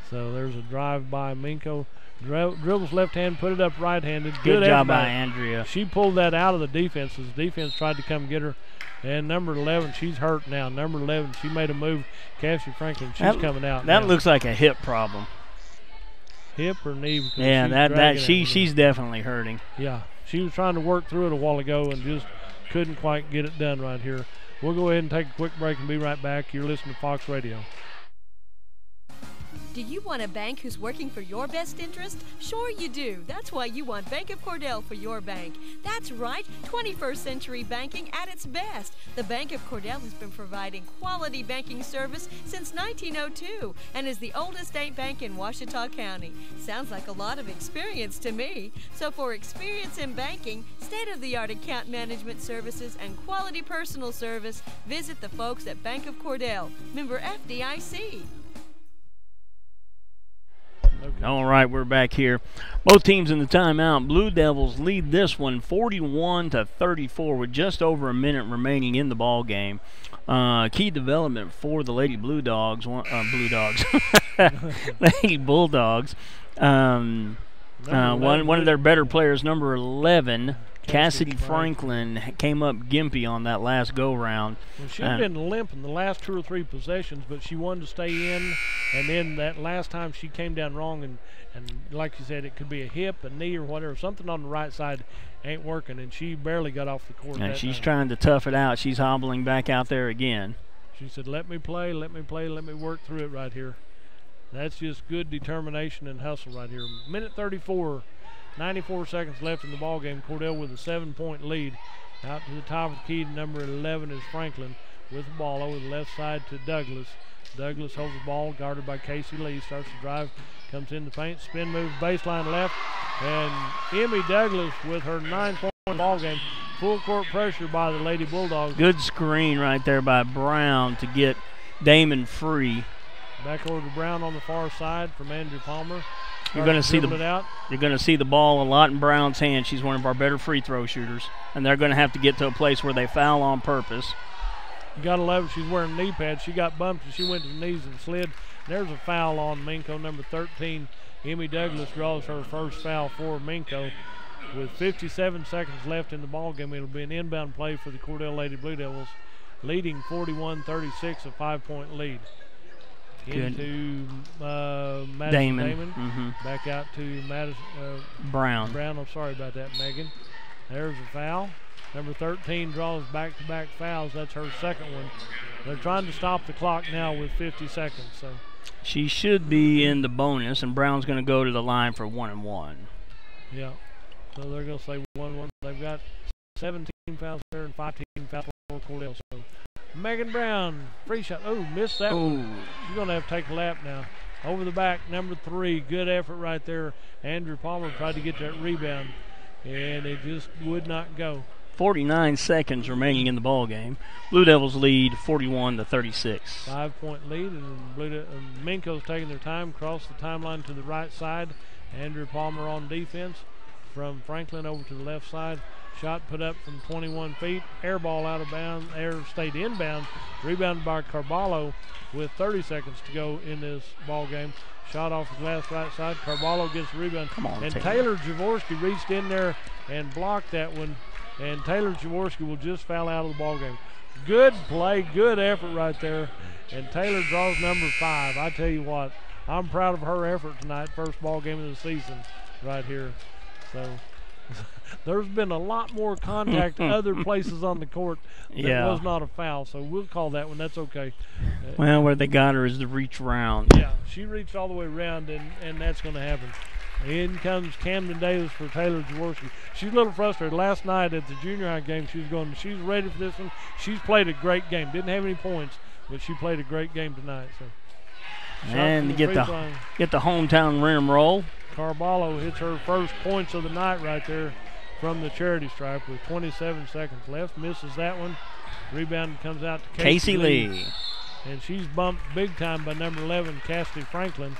So there's a drive by Minco. Dribbles left hand, put it up right handed. Good job by Andrea. She pulled that out of the defense as the defense tried to come get her. And number 11, she's hurt now. Number 11, she made a move. Cassie Franklin, she's coming out. That now. looks like a hip problem. Hip or knee? Yeah, she's definitely hurting. Yeah, she was trying to work through it a while ago and just couldn't quite get it done right here. We'll go ahead and take a quick break and be right back. You're listening to Fox Radio. Do you want a bank who's working for your best interest? Sure you do. That's why you want Bank of Cordell for your bank. That's right, 21st century banking at its best. The Bank of Cordell has been providing quality banking service since 1902 and is the oldest state bank in Ouachita County. Sounds like a lot of experience to me. So for experience in banking, state-of-the-art account management services, and quality personal service, visit the folks at Bank of Cordell. Member FDIC. Okay. All right, we're back here. Both teams in the timeout. Blue Devils lead this one 41-34 with just over a minute remaining in the ball game. Key development for the Lady Bulldogs. Lady Bulldogs. One of their better players, number 11, Cassidy Franklin, came up gimpy on that last go-round. Well, she'd been limping the last 2 or 3 possessions, but she wanted to stay in. And then that last time she came down wrong, and like you said, it could be a hip, a knee, or whatever. Something on the right side ain't working, and she barely got off the court. And she's trying to tough it out. She's hobbling back out there again. She said, let me play, let me work through it right here. That's just good determination and hustle right here. Minute 34. 94 seconds left in the ball game. Cordell with a 7-point lead. Out to the top of the key, number 11 is Franklin with the ball over the left side to Douglas. Douglas holds the ball, guarded by Casey Lee. Starts to drive, comes in the paint, spin move, baseline left, and Emmy Douglas with her 9-point ball game. Full court pressure by the Lady Bulldogs. Good screen right there by Brown to get Damon free. Back over to Brown on the far side from Andrew Palmer. You're going to see the ball a lot in Brown's hand. She's one of our better free throw shooters, and they're going to have to get to a place where they foul on purpose. You got to love it. She's wearing knee pads. She got bumped and she went to the knees and slid. There's a foul on Minco. Number 13, Emmy Douglas, draws her first foul for Minco. With 57 seconds left in the ballgame, it'll be an inbound play for the Cordell Lady Blue Devils, leading 41-36, a 5-point lead. Good. Into Madison Damon. Mm-hmm. Back out to Brown. I'm sorry about that, Megan. There's a foul. Number 13 draws back-to-back fouls. That's her second one. They're trying to stop the clock now with 50 seconds. So she should be in the bonus, and Brown's going to go to the line for 1-1. Yeah. So they're going to say 1-1. They've got 17 fouls there and 15 fouls for Cordell. So Megan Brown, free shot. Oh, missed that one. She's going to have to take a lap now. Over the back, number 3. Good effort right there. Andrew Palmer tried to get that rebound, and it just would not go. 49 seconds remaining in the ball game. Blue Devils lead 41-36. 5-point lead, and Minco's taking their time, cross the timeline to the right side. Andrew Palmer on defense. From Franklin over to the left side. Shot put up from 21 feet. Air ball out of bounds. Air stayed inbound. Rebounded by Carballo with 30 seconds to go in this ball game. Shot off the glass right side. Carballo gets the rebound. Come on, and Taylor Jaworski reached in there and blocked that one. and Taylor Jaworski will just foul out of the ball game. Good play, good effort right there, and Taylor draws number 5. I tell you what, I'm proud of her effort tonight, first ball game of the season right here. So there's been a lot more contact other places on the court that was not a foul, so we'll call that one. That's okay. Well, where they got her is the reach round. Yeah, she reached all the way around, and that's going to happen. In comes Camden Davis for Taylor Jaworski. She's a little frustrated. Last night at the junior high game, she's ready for this one. She's played a great game. Didn't have any points, but she played a great game tonight. So, and to get the hometown rim roll. Carballo hits her first points of the night right there from the charity stripe with 27 seconds left. Misses that one. Rebound comes out to Casey Lee. And she's bumped big time by number 11, Cassidy Franklin.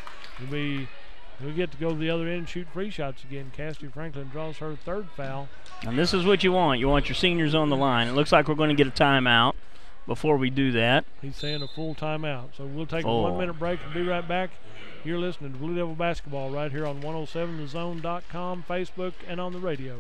We get to go to the other end and shoot free shots again. Cassidy Franklin draws her third foul. And this is what you want. You want your seniors on the line. It looks like we're going to get a timeout before we do that. He's saying a full timeout. So we'll take a 1-minute break and be right back. You're listening to Blue Devil Basketball right here on 107thezone.com, Facebook, and on the radio.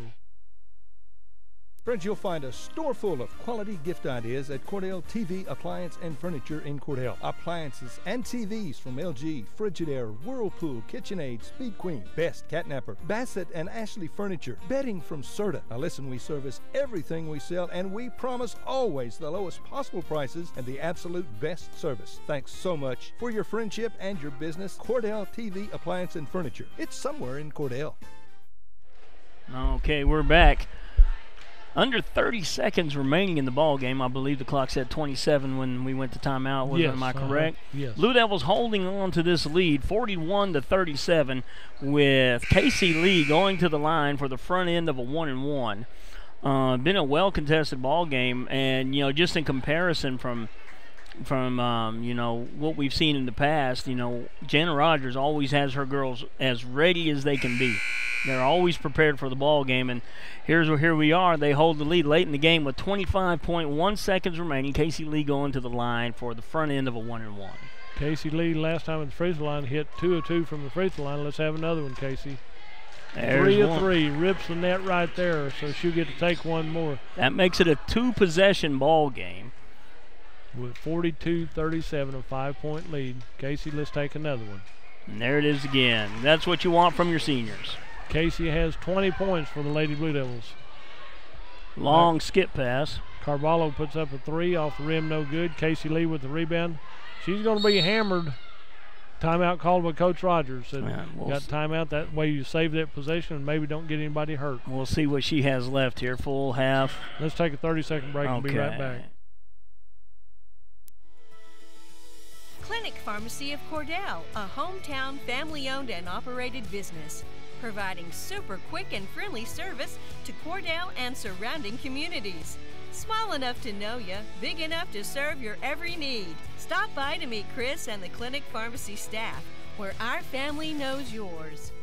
Friends, you'll find a store full of quality gift ideas at Cordell TV, Appliance, and Furniture in Cordell. Appliances and TVs from LG, Frigidaire, Whirlpool, KitchenAid, Speed Queen, Best, Catnapper, Bassett, and Ashley Furniture. Bedding from Serta. Now listen, we service everything we sell, and we promise always the lowest possible prices and the absolute best service. Thanks so much for your friendship and your business. Cordell TV, Appliance, and Furniture. It's somewhere in Cordell. Okay, we're back. Under 30 seconds remaining in the ball game. I believe the clock said 27 when we went to timeout. Am I correct? Yes. Blue Devils holding on to this lead, 41-37, with Casey Lee going to the line for the front end of a 1-and-1. Been a well-contested ball game, and just in comparison from what we've seen in the past, Jana Rogers always has her girls as ready as they can be. They're always prepared for the ball game, and here we are. They hold the lead late in the game with 25.1 seconds remaining. Casey Lee going to the line for the front end of a 1-and-1. Casey Lee last time at the free throw line hit 2 of 2 from the free throw line. Let's have another one, Casey. There's 3 of 3, rips the net right there, so she'll get to take one more. That makes it a 2-possession ball game. With 42-37, a 5-point lead. Casey, let's take another one. And there it is again. That's what you want from your seniors. Casey has 20 points for the Lady Blue Devils. Long skip pass. Carvalho puts up a 3 off the rim, no good. Casey Lee with the rebound. She's going to be hammered. Timeout called by Coach Rogers. Said, got timeout. That way you save that possession and maybe don't get anybody hurt. We'll see what she has left here. Full half. Let's take a 30-second break and be right back. Clinic Pharmacy of Cordell, a hometown family-owned and operated business, providing super quick and friendly service to Cordell and surrounding communities. Small enough to know you, big enough to serve your every need. Stop by to meet Chris and the Clinic Pharmacy staff, where our family knows yours.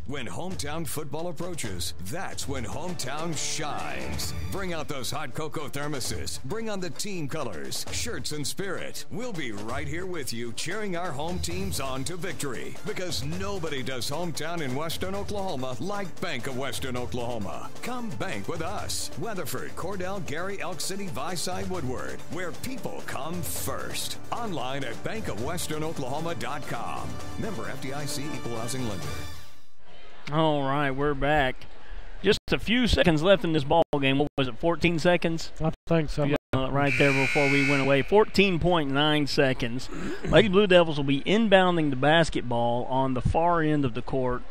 When hometown football approaches, that's when hometown shines. Bring out those hot cocoa thermoses. Bring on the team colors, shirts, and spirit. We'll be right here with you, cheering our home teams on to victory. Because nobody does hometown in Western Oklahoma like Bank of Western Oklahoma. Come bank with us. Weatherford, Cordell, Gary, Elk City, Viside, Woodward, where people come first. Online at bankofwesternoklahoma.com. Member FDIC, Equal Housing Lender. All right, we're back. Just a few seconds left in this ball game. What was it, 14 seconds? I think so. Yeah, right there before we went away. 14.9 seconds. Lady Blue Devils will be inbounding the basketball on the far end of the court.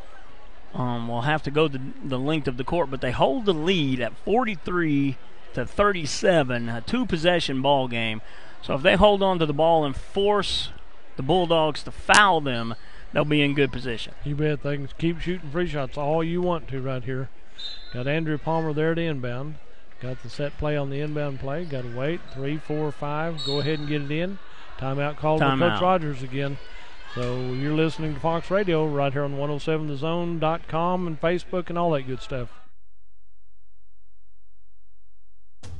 We'll have to go the length of the court, but they hold the lead at 43-37, a 2-possession ball game. So if they hold on to the ball and force the Bulldogs to foul them, they'll be in good position. You bet. They can keep shooting free shots all you want to right here. Got Andrew Palmer there to inbound. Got the set play on the inbound play. Got to wait. 3, 4, 5. Go ahead and get it in. Timeout called by Coach Rogers again. So you're listening to Fox Radio right here on 107thezone.com and Facebook and all that good stuff.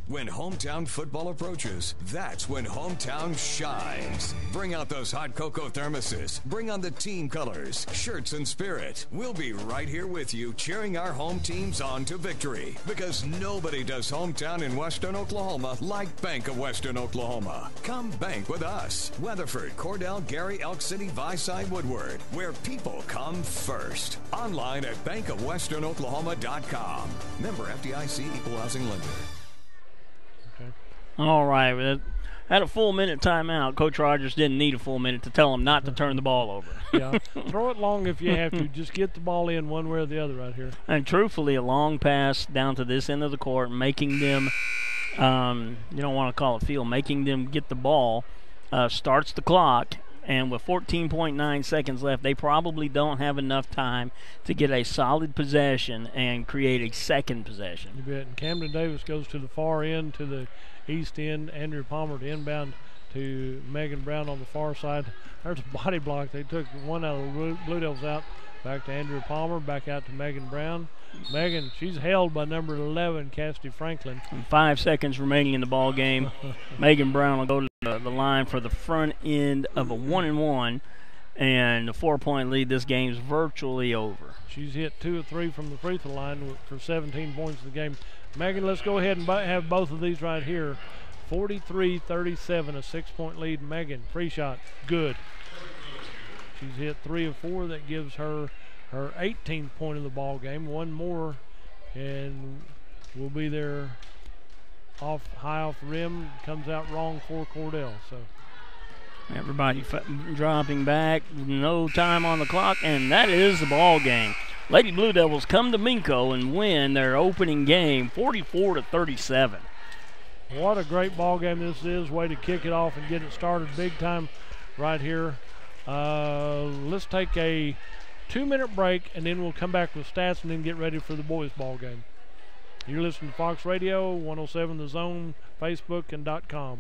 When hometown football approaches, that's when hometown shines. Bring out those hot cocoa thermoses. Bring on the team colors, shirts, and spirit. We'll be right here with you cheering our home teams on to victory, because nobody does hometown in Western Oklahoma like Bank of Western Oklahoma. Come bank with us. Weatherford, Cordell, Gary, Elk City, Viside, Woodward, where people come first. Online at bankofwesternoklahoma.com. Member FDIC, Equal Housing Lender. Okay. All right. At a full minute timeout, Coach Rogers didn't need a full minute to tell him not to turn the ball over. Yeah, throw it long if you have to. Just get the ball in one way or the other right here. And truthfully, a long pass down to this end of the court, making them, you don't want to call it field, making them get the ball, starts the clock. And with 14.9 seconds left, they probably don't have enough time to get a solid possession and create a second possession. You bet. And Camden Davis goes to the far end, to the east end. Andrew Palmer to inbound to Megan Brown on the far side. There's a body block. They took one out of the Blue Devils out. Back to Andrew Palmer, back out to Megan Brown. Megan, she's held by number 11, Cassidy Franklin. And 5 seconds remaining in the ball game. Megan Brown will go to the line for the front end of a 1-and-1, and the 4-point lead. This game's virtually over. She's hit 2 of 3 from the free throw line for 17 points in the game. Megan, let's go ahead and have both of these right here. 43-37, a 6-point lead. Megan, free shot, good. She's hit 3 of 4. That gives her 18th point of the ball game. One more, and we'll be there high off the rim. Comes out wrong for Cordell. So everybody dropping back. No time on the clock, and that is the ball game. Lady Blue Devils come to Minco and win their opening game, 44-37. What a great ball game this is. Way to kick it off and get it started big time right here. Let's take a 2-minute break, and then we'll come back with stats and then get ready for the boys' ball game. You're listening to Fox Radio, 107 The Zone, Facebook, and .com.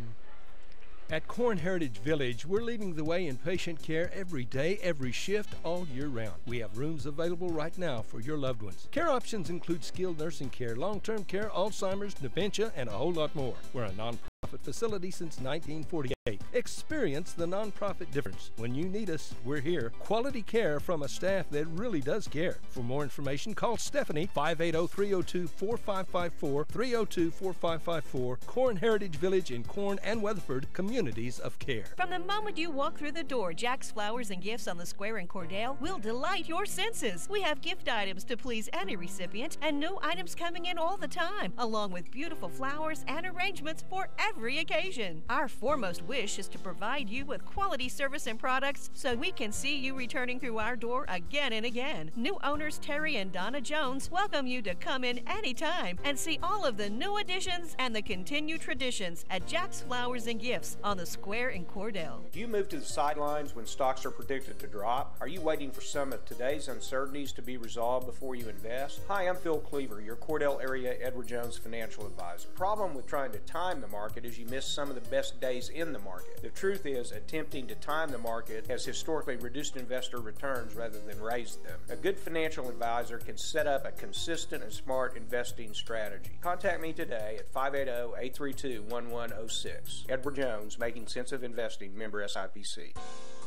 At Corn Heritage Village, we're leading the way in patient care every day, every shift, all year round. We have rooms available right now for your loved ones. Care options include skilled nursing care, long-term care, Alzheimer's, dementia, and a whole lot more. We're a nonprofit facility since 1948. Experience the nonprofit difference. When you need us, we're here. Quality care from a staff that really does care. For more information, call Stephanie, 580-302-4554, 302-4554. Corn Heritage Village in Corn and Weatherford, communities of care. From the moment you walk through the door, Jack's Flowers and Gifts on the Square in Cordell will delight your senses. We have gift items to please any recipient and new items coming in all the time, along with beautiful flowers and arrangements for every occasion. Our foremost wish is to provide you with quality service and products so we can see you returning through our door again and again. New owners Terry and Donna Jones welcome you to come in anytime and see all of the new additions and the continued traditions at Jack's Flowers and Gifts on the Square in Cordell. Do you move to the sidelines when stocks are predicted to drop? Are you waiting for some of today's uncertainties to be resolved before you invest? Hi, I'm Phil Cleaver, your Cordell area Edward Jones financial advisor. Problem with trying to time the market is you miss some of the best days in the market. The truth is, attempting to time the market has historically reduced investor returns rather than raised them. A good financial advisor can set up a consistent and smart investing strategy. Contact me today at 580-832-1106. Edward Jones, Making Sense of Investing, member SIPC.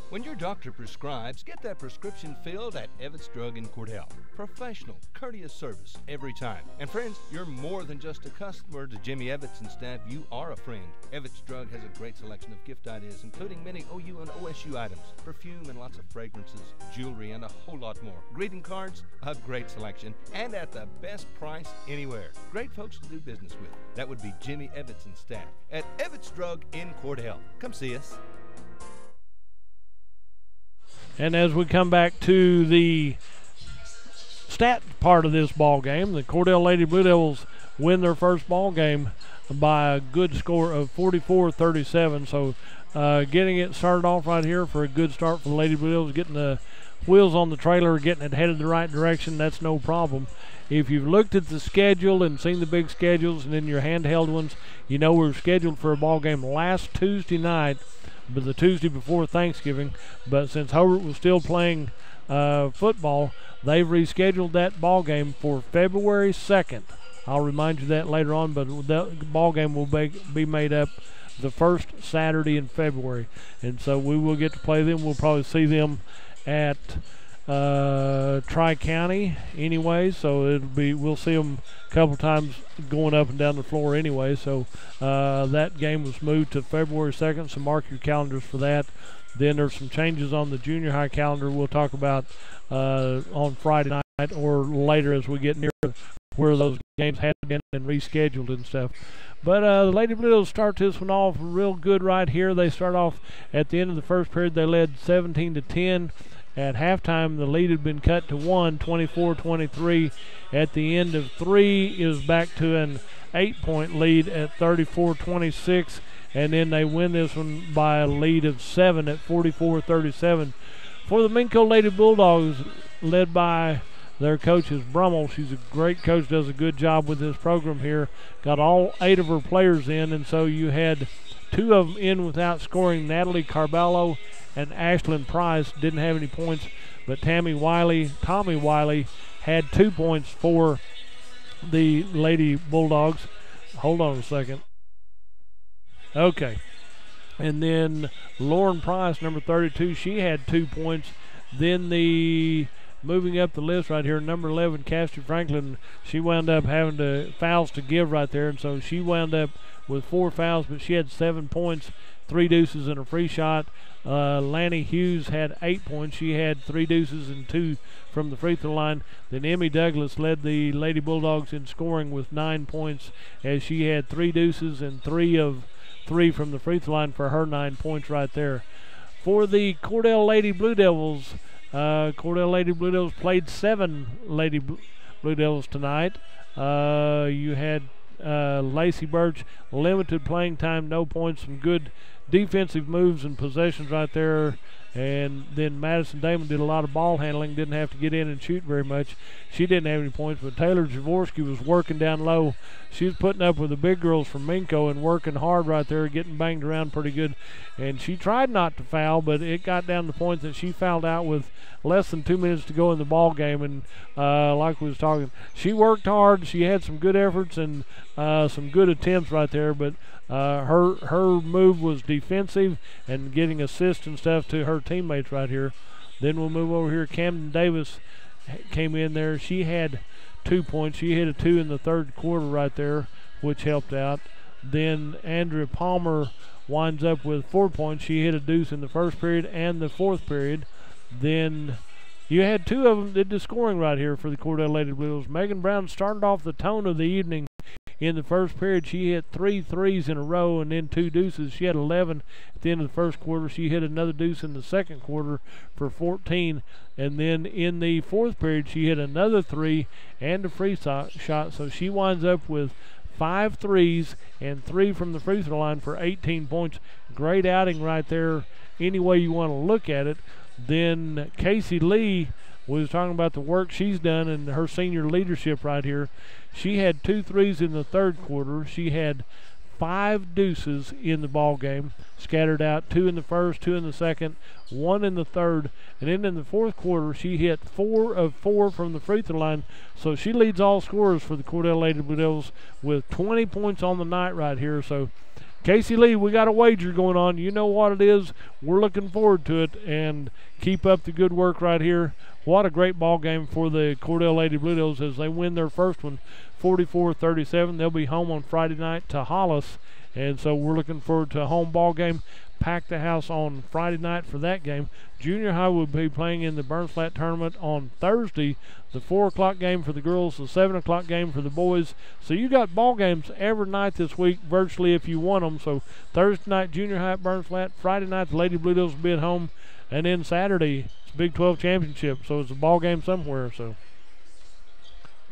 When your doctor prescribes, get that prescription filled at Evetts Drug in Cordell. Professional, courteous service every time. And friends, you're more than just a customer to Jimmy Evetts and staff. You are a friend. Evetts Drug has a great selection of gift ideas, including many OU and OSU items, perfume and lots of fragrances, jewelry, and a whole lot more. Greeting cards, a great selection, and at the best price anywhere. Great folks to do business with. That would be Jimmy Evetts and staff at Evetts Drug in Cordell. Come see us. And as we come back to the stat part of this ball game, the Cordell Lady Blue Devils win their first ball game by a good score of 44-37. So getting it started off right here for a good start for the Lady Blue Devils, getting the wheels on the trailer, getting it headed the right direction, that's no problem. If you've looked at the schedule and seen the big schedules and then your handheld ones, you know we're scheduled for a ball game last Tuesday night, but the Tuesday before Thanksgiving. But since Hobart was still playing football, they've rescheduled that ball game for February 2nd I'll remind you of that later on, but the ball game will be made up the first Saturday in February. And so we will get to play them. We'll probably see them at Tri-County anyway, so we'll see them a couple times going up and down the floor anyway. So that game was moved to February 2nd, so mark your calendars for that. Then there's some changes on the junior high calendar we'll talk about on Friday night or later as we get near where those games had been and rescheduled and stuff. But the Lady Blue Devils start this one off real good right here. They start off at the end of the first period. They led 17-10. At halftime, the lead had been cut to 1, 24-23. At the end of 3, it was back to an 8-point lead at 34-26. And then they win this one by a lead of 7 at 44-37. For the Minco Lady Bulldogs, led by their coach is Brummel. She's a great coach, does a good job with this program here. Got all 8 of her players in, and so you had 2 of them in without scoring. Natalie Carballo and Ashlyn Price didn't have any points, but Tommy Wiley had 2 points for the Lady Bulldogs. Hold on a second. Okay. And then Lauren Price, number 32, she had 2 points. Then moving up the list right here, number 11, Cassidy Franklin, she wound up having fouls to give right there, and so she wound up with 4 fouls, but she had 7 points, 3 deuces and a free shot. Lanny Hughes had 8 points. She had 3 deuces and 2 from the free throw line. Then Emmy Douglas led the Lady Bulldogs in scoring with 9 points as she had 3 deuces and 3 from the free throw line for her 9 points right there. For the Cordell Lady Blue Devils, Cordell Lady Blue Devils played 7 Lady Blue Devils tonight. You had Lacey Birch, limited playing time, no points, some good defensive moves and possessions right there. And then Madison Damon did a lot of ball handling, didn't have to get in and shoot very much. She didn't have any points, but Taylor Jaworski was working down low. She was putting up with the big girls from Minco and working hard right there, getting banged around pretty good. And she tried not to foul, but it got down to the point that she fouled out with less than 2 minutes to go in the ball game. And like we was talking, she worked hard. She had some good efforts and some good attempts right there, but her move was defensive and getting assists and stuff to her teammates right here. Then we'll move over here. Camden Davis came in there. She had 2 points. She hit a 2 in the third quarter right there, which helped out. Then Andrea Palmer winds up with 4 points. She hit a deuce in the first period and the fourth period. Then you had 2 of them did the scoring right here for the Cordell Lady Blues. Megan Brown started off the tone of the evening. In the first period, she hit 3 threes in a row and then 2 deuces. She had 11 at the end of the first quarter. She hit another deuce in the second quarter for 14. And then in the fourth period, she hit another 3 and a free shot. So she winds up with 5 threes and 3 from the free throw line for 18 points. Great outing right there, any way you want to look at it. Then Casey Lee was talking about the work she's done and her senior leadership right here. She had 2 threes in the third quarter. She had 5 deuces in the ball game, scattered out 2 in the first, 2 in the second, 1 in the third, and then in the fourth quarter she hit 4 of 4 from the free throw line. So she leads all scorers for the Cordell Lady Blue Devils with 20 points on the night right here. So Casey Lee, we got a wager going on. You know what it is. We're looking forward to it, and keep up the good work right here. What a great ball game for the Cordell Lady Blue Devils as they win their first one 44-37. They'll be home on Friday night to Hollis, and so we're looking forward to a home ball game. Pack the house on Friday night for that game. Junior high will be playing in the Burns Flat tournament on Thursday. The 4 o'clock game for the girls, the 7 o'clock game for the boys. So you got ball games every night this week, virtually, if you want them. So Thursday night, junior high at Burns Flat. Friday night, the Lady Blue Devils will be at home. And then Saturday, it's Big 12 championship. So it's a ball game somewhere. So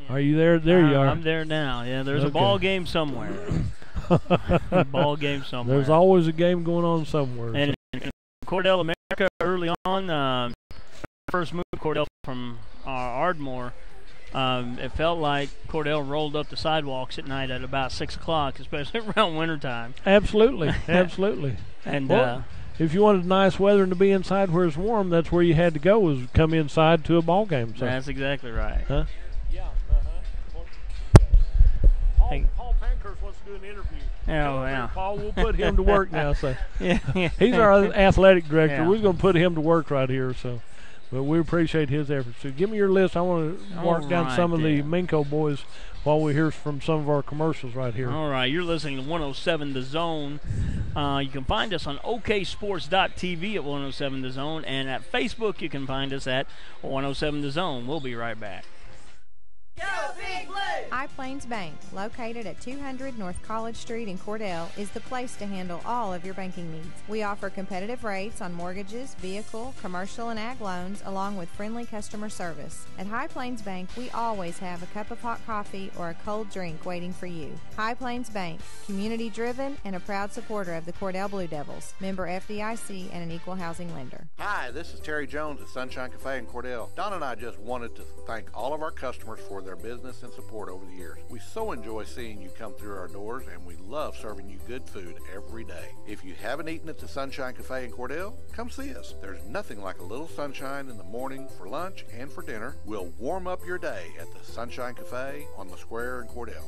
are you there? There you are. I'm there now. Yeah, there's a ball game somewhere. Ball game somewhere. There's always a game going on somewhere. And Cordell America early on, first move Cordell from Ardmore, it felt like Cordell rolled up the sidewalks at night at about 6 o'clock, especially around wintertime. Absolutely, absolutely. And if you wanted nice weather and to be inside where it's warm, that's where you had to go, was come inside to a ball game. So. That's exactly right. Huh? Paul Pankhurst wants to do an interview. Yeah. Paul, we'll put him to work now. So yeah. He's our athletic director. Yeah. We're going to put him to work right here. So, but we appreciate his efforts. So give me your list. I want to mark down some of the Minco boys while we hear from some of our commercials right here. All right, you're listening to 107 The Zone. You can find us on oksports.tv at 107 The Zone, and at Facebook you can find us at 107 The Zone. We'll be right back. Go Big Blue! High Plains Bank, located at 200 North College Street in Cordell, is the place to handle all of your banking needs. We offer competitive rates on mortgages, vehicle, commercial, and ag loans, along with friendly customer service. At High Plains Bank, we always have a cup of hot coffee or a cold drink waiting for you. High Plains Bank, community-driven and a proud supporter of the Cordell Blue Devils, member FDIC and an equal housing lender. Hi, this is Terry Jones at Sunshine Cafe in Cordell. Don and I just wanted to thank all of our customers for their business and support over the years. We so enjoy seeing you come through our doors, and we love serving you good food every day. If you haven't eaten at the Sunshine Cafe in Cordell, come see us. There's nothing like a little sunshine in the morning for lunch and for dinner. We'll warm up your day at the Sunshine Cafe on the square in Cordell.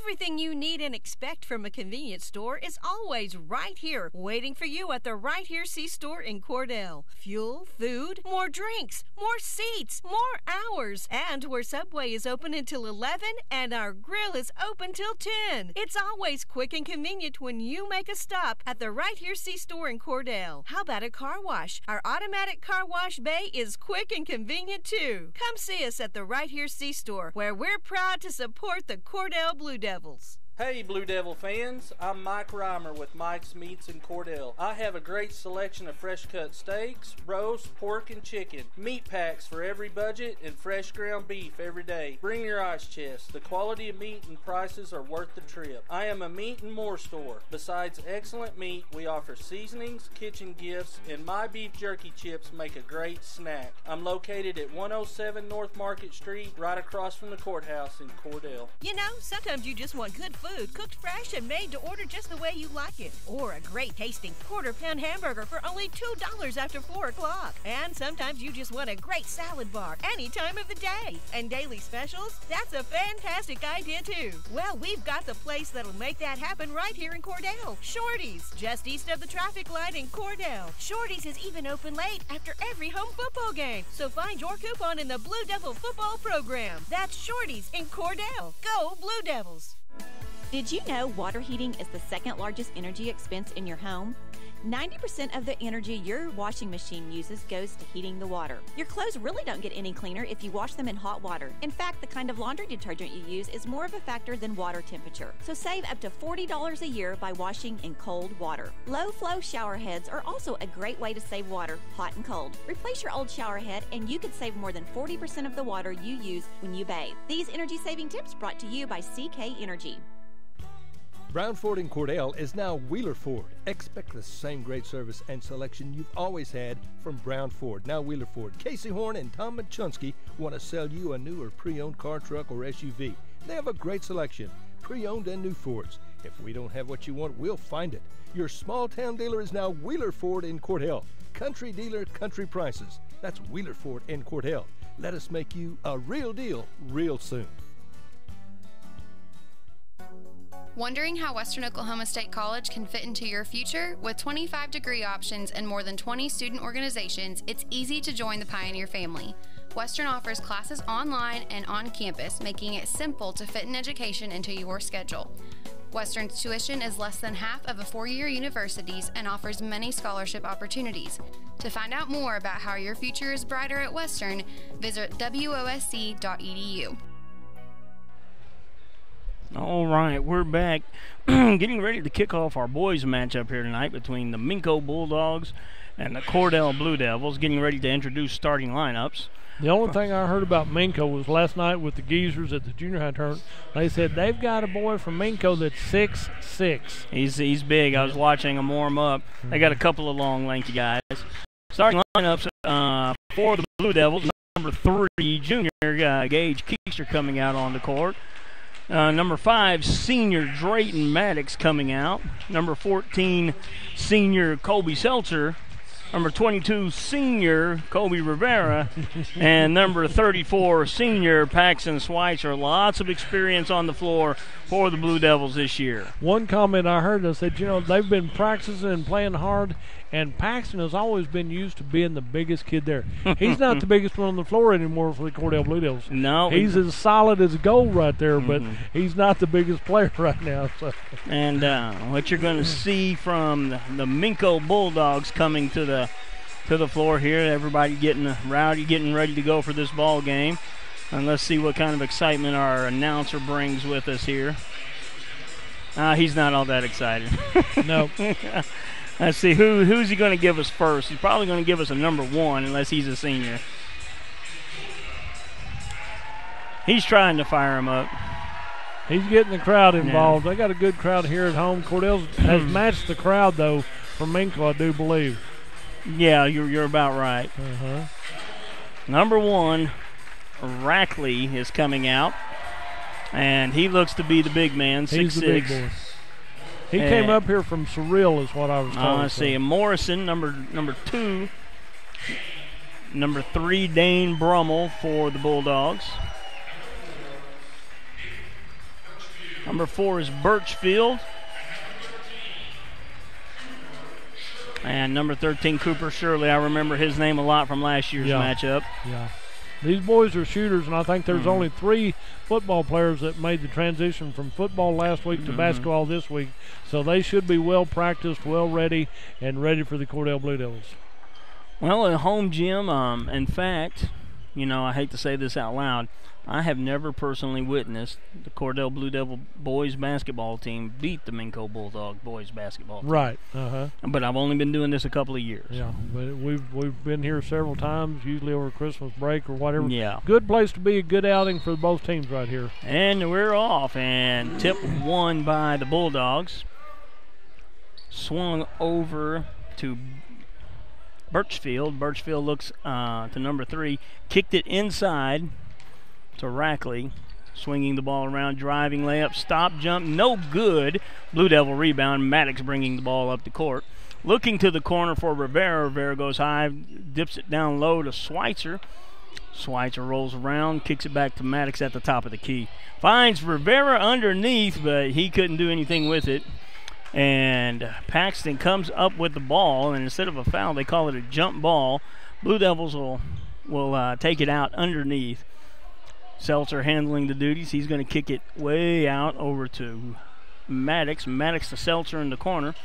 Everything you need and expect from a convenience store is always right here, waiting for you at the Right Here C-Store in Cordell. Fuel, food, more drinks, more seats, more hours, and where Subway is open until 11 and our grill is open till 10. It's always quick and convenient when you make a stop at the Right Here C-Store in Cordell. How about a car wash? Our automatic car wash bay is quick and convenient too. Come see us at the Right Here C-Store, where we're proud to support the Cordell Blue Devils. Hey Blue Devil fans, I'm Mike Reimer with Mike's Meats in Cordell. I have a great selection of fresh cut steaks, roast, pork, and chicken, meat packs for every budget, and fresh ground beef every day. Bring your ice chest. The quality of meat and prices are worth the trip. I am a meat and more store. Besides excellent meat, we offer seasonings, kitchen gifts, and my beef jerky chips make a great snack. I'm located at 107 North Market Street, right across from the courthouse in Cordell. You know, sometimes you just want good food cooked fresh and made to order just the way you like it. Or a great tasting quarter-pound hamburger for only $2 after 4 o'clock. And sometimes you just want a great salad bar any time of the day. And daily specials? That's a fantastic idea too. Well, we've got the place that'll make that happen right here in Cordell. Shorty's, just east of the traffic light in Cordell. Shorty's is even open late after every home football game. So find your coupon in the Blue Devil football program. That's Shorty's in Cordell. Go Blue Devils! Did you know water heating is the second largest energy expense in your home? 90% of the energy your washing machine uses goes to heating the water. Your clothes really don't get any cleaner if you wash them in hot water. In fact, the kind of laundry detergent you use is more of a factor than water temperature. So save up to $40 a year by washing in cold water. Low-flow shower heads are also a great way to save water, hot and cold. Replace your old shower head and you could save more than 40% of the water you use when you bathe. These energy-saving tips brought to you by CK Energy. Brown Ford in Cordell is now Wheeler Ford. Expect the same great service and selection you've always had from Brown Ford, now Wheeler Ford. Casey Horn and Tom Machunsky want to sell you a new or pre-owned car, truck, or SUV. They have a great selection, pre-owned and new Fords. If we don't have what you want, we'll find it. Your small-town dealer is now Wheeler Ford in Cordell. Country dealer, country prices. That's Wheeler Ford in Cordell. Let us make you a real deal real soon. Wondering how Western Oklahoma State College can fit into your future? With 25 degree options and more than 20 student organizations, it's easy to join the Pioneer family. Western offers classes online and on campus, making it simple to fit an education into your schedule. Western's tuition is less than half of a four-year university's and offers many scholarship opportunities. To find out more about how your future is brighter at Western, visit wosc.edu. All right, we're back getting ready to kick off our boys matchup here tonight between the Minco Bulldogs and the Cordell Blue Devils, getting ready to introduce starting lineups. The only thing I heard about Minco was last night with the Geezers at the junior high tournament. They said they've got a boy from Minco that's 6'6". He's big. I was watching him warm up. They got a couple of long, lanky guys. Starting lineups for the Blue Devils, number 3, junior Gage Keister coming out on the court. Number 5, senior Drayton Maddox coming out. Number 14, senior Colby Seltzer number 22 senior Kobe Rivera, and number 34 senior Paxton Schweitzer. Lots of experience on the floor for the Blue Devils this year. One comment I heard, I said, they've been practicing and playing hard, and Paxton has always been used to being the biggest kid there. He's not the biggest one on the floor anymore for the Cordell Blue Devils. No. He's as solid as gold right there, but he's not the biggest player right now. So. And what you're going to see from the Minco Bulldogs coming to the floor here, everybody getting rowdy, getting ready to go for this ball game. And let's see what kind of excitement our announcer brings with us here. He's not all that excited. No. Let's see, who's he going to give us first? He's probably going to give us a number 1 unless he's a senior. He's trying to fire him up. He's getting the crowd involved. They got a good crowd here at home. Cordell has matched the crowd, though, from Minco, I do believe. Yeah, you're about right. Number 1, Rackley is coming out, and he looks to be the big man, 6'6". He's the big boy. He came up here from Surreal, is what I was told. I see. Morrison, number 2. Number 3, Dane Brummel for the Bulldogs. Number 4 is Birchfield. And number 13, Cooper Shirley. I remember his name a lot from last year's matchup. Yeah. These boys are shooters, and I think there's only 3 football players that made the transition from football last week to basketball this week. So they should be well practiced, well ready, and ready for the Cordell Blue Devils. Well, at home gym, in fact, I hate to say this out loud, I have never personally witnessed the Cordell Blue Devil boys basketball team beat the Minco Bulldog boys basketball team. Right. But I've only been doing this a couple of years. Yeah, but we've been here several times, usually over Christmas break or whatever. Yeah. Good place to be, a good outing for both teams right here. And we're off, and tip won by the Bulldogs. Swung over to Birchfield. Birchfield looks to number 3, kicked it inside to Rackley, swinging the ball around, driving layup, stop, jump, no good. Blue Devil rebound. Maddox bringing the ball up the court. Looking to the corner for Rivera. Rivera goes high, dips it down low to Schweitzer. Schweitzer rolls around, kicks it back to Maddox at the top of the key. Finds Rivera underneath, but he couldn't do anything with it. And Paxton comes up with the ball, and instead of a foul, they call it a jump ball. Blue Devils will take it out underneath. Seltzer handling the duties. He's going to kick it way out over to Maddox. Maddox to Seltzer in the corner.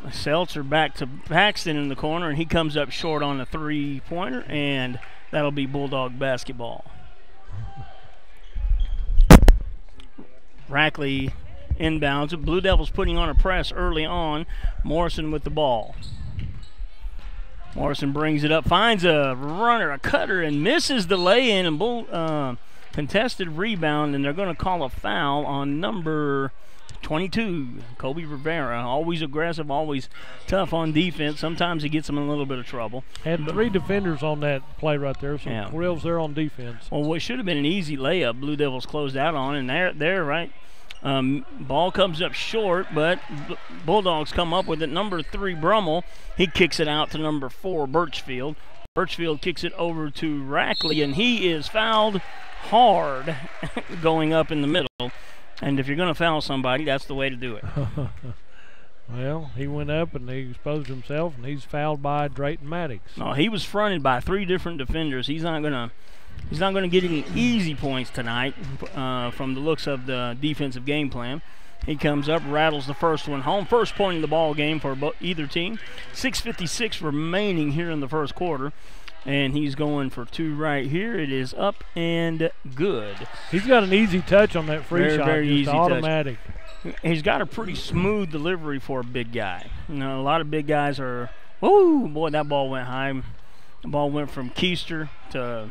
Seltzer back to Paxton in the corner, and he comes up short on the 3-pointer, and that'll be Bulldog basketball. Rackley inbounds. Blue Devils putting on a press early on. Morrison with the ball. Morrison brings it up, finds a runner, a cutter, and misses the lay-in, and contested rebound, and they're going to call a foul on number 22, Kobe Rivera. Always aggressive, always tough on defense. Sometimes he gets them in a little bit of trouble. Had 3 defenders on that play right there, so Cordell's there on defense. Well, what should have been an easy layup, Blue Devils closed out on, and they're right. Ball comes up short, but Bulldogs come up with it. Number 3, Brummel. He kicks it out to number 4, Birchfield. Birchfield kicks it over to Rackley, and he is fouled hard going up in the middle. And if you're going to foul somebody, that's the way to do it. Well, he went up and he exposed himself, and he's fouled by Drayton Maddox. No, he was fronted by 3 different defenders. He's not going to get any easy points tonight from the looks of the defensive game plan. He comes up, rattles the first one home. First point in the ball game for either team. 6:56 remaining here in the first quarter. And he's going for 2 right here. It is up and good. He's got an easy touch on that free shot. Very easy automatic. Touch. He's got a pretty smooth delivery for a big guy. A lot of big guys are, whoa, boy, that ball went high. The ball went from Keister to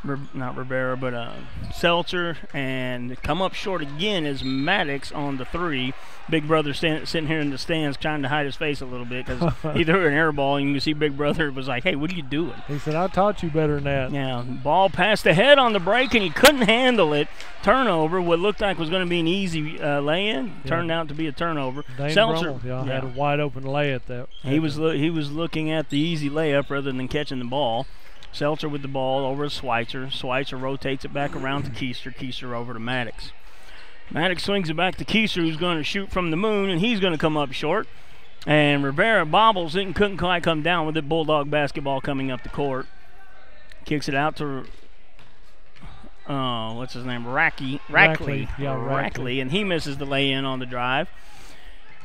not Rivera, but Seltzer, and come up short again is Maddox on the 3. Big Brother sitting here in the stands trying to hide his face a little bit because he threw an air ball, and you can see Big Brother was like, hey, what are you doing? He said, I taught you better than that. Yeah, ball passed ahead on the break, and he couldn't handle it. Turnover, what looked like was going to be an easy lay-in, turned out to be a turnover. Dane Seltzer Brummel, had a wide open lay at that. He was looking at the easy layup rather than catching the ball. Seltzer with the ball over to Schweitzer. Schweitzer rotates it back around to Keister. Keister over to Maddox. Maddox swings it back to Keister, who's going to shoot from the moon, and he's going to come up short. And Rivera bobbles it and couldn't quite come down with it. Bulldog basketball coming up the court. Kicks it out to, what's his name? Rackley. Yeah, Rackley. And he misses the lay-in on the drive.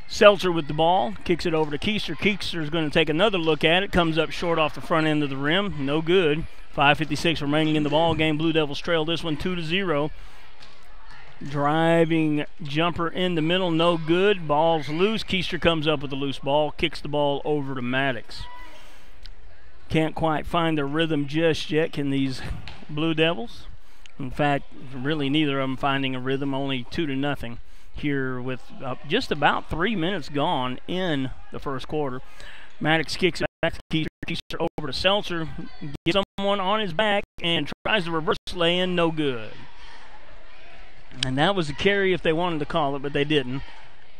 Seltzer with the ball, kicks it over to Keister. Keister's going to take another look at it. Comes up short off the front end of the rim. No good. 5:56 remaining in the ball game. Blue Devils trail this one 2-0. Driving jumper in the middle, no good. Ball's loose. Keister comes up with a loose ball, kicks the ball over to Maddox. Can't quite find their rhythm just yet, can these Blue Devils? In fact, really neither of them finding a rhythm, only 2-0. Here with just about 3 minutes gone in the first quarter. Maddox kicks it back to Keister. Keister over to Seltzer. Gets someone on his back and tries to reverse lay-in. No good. And that was a carry if they wanted to call it, but they didn't.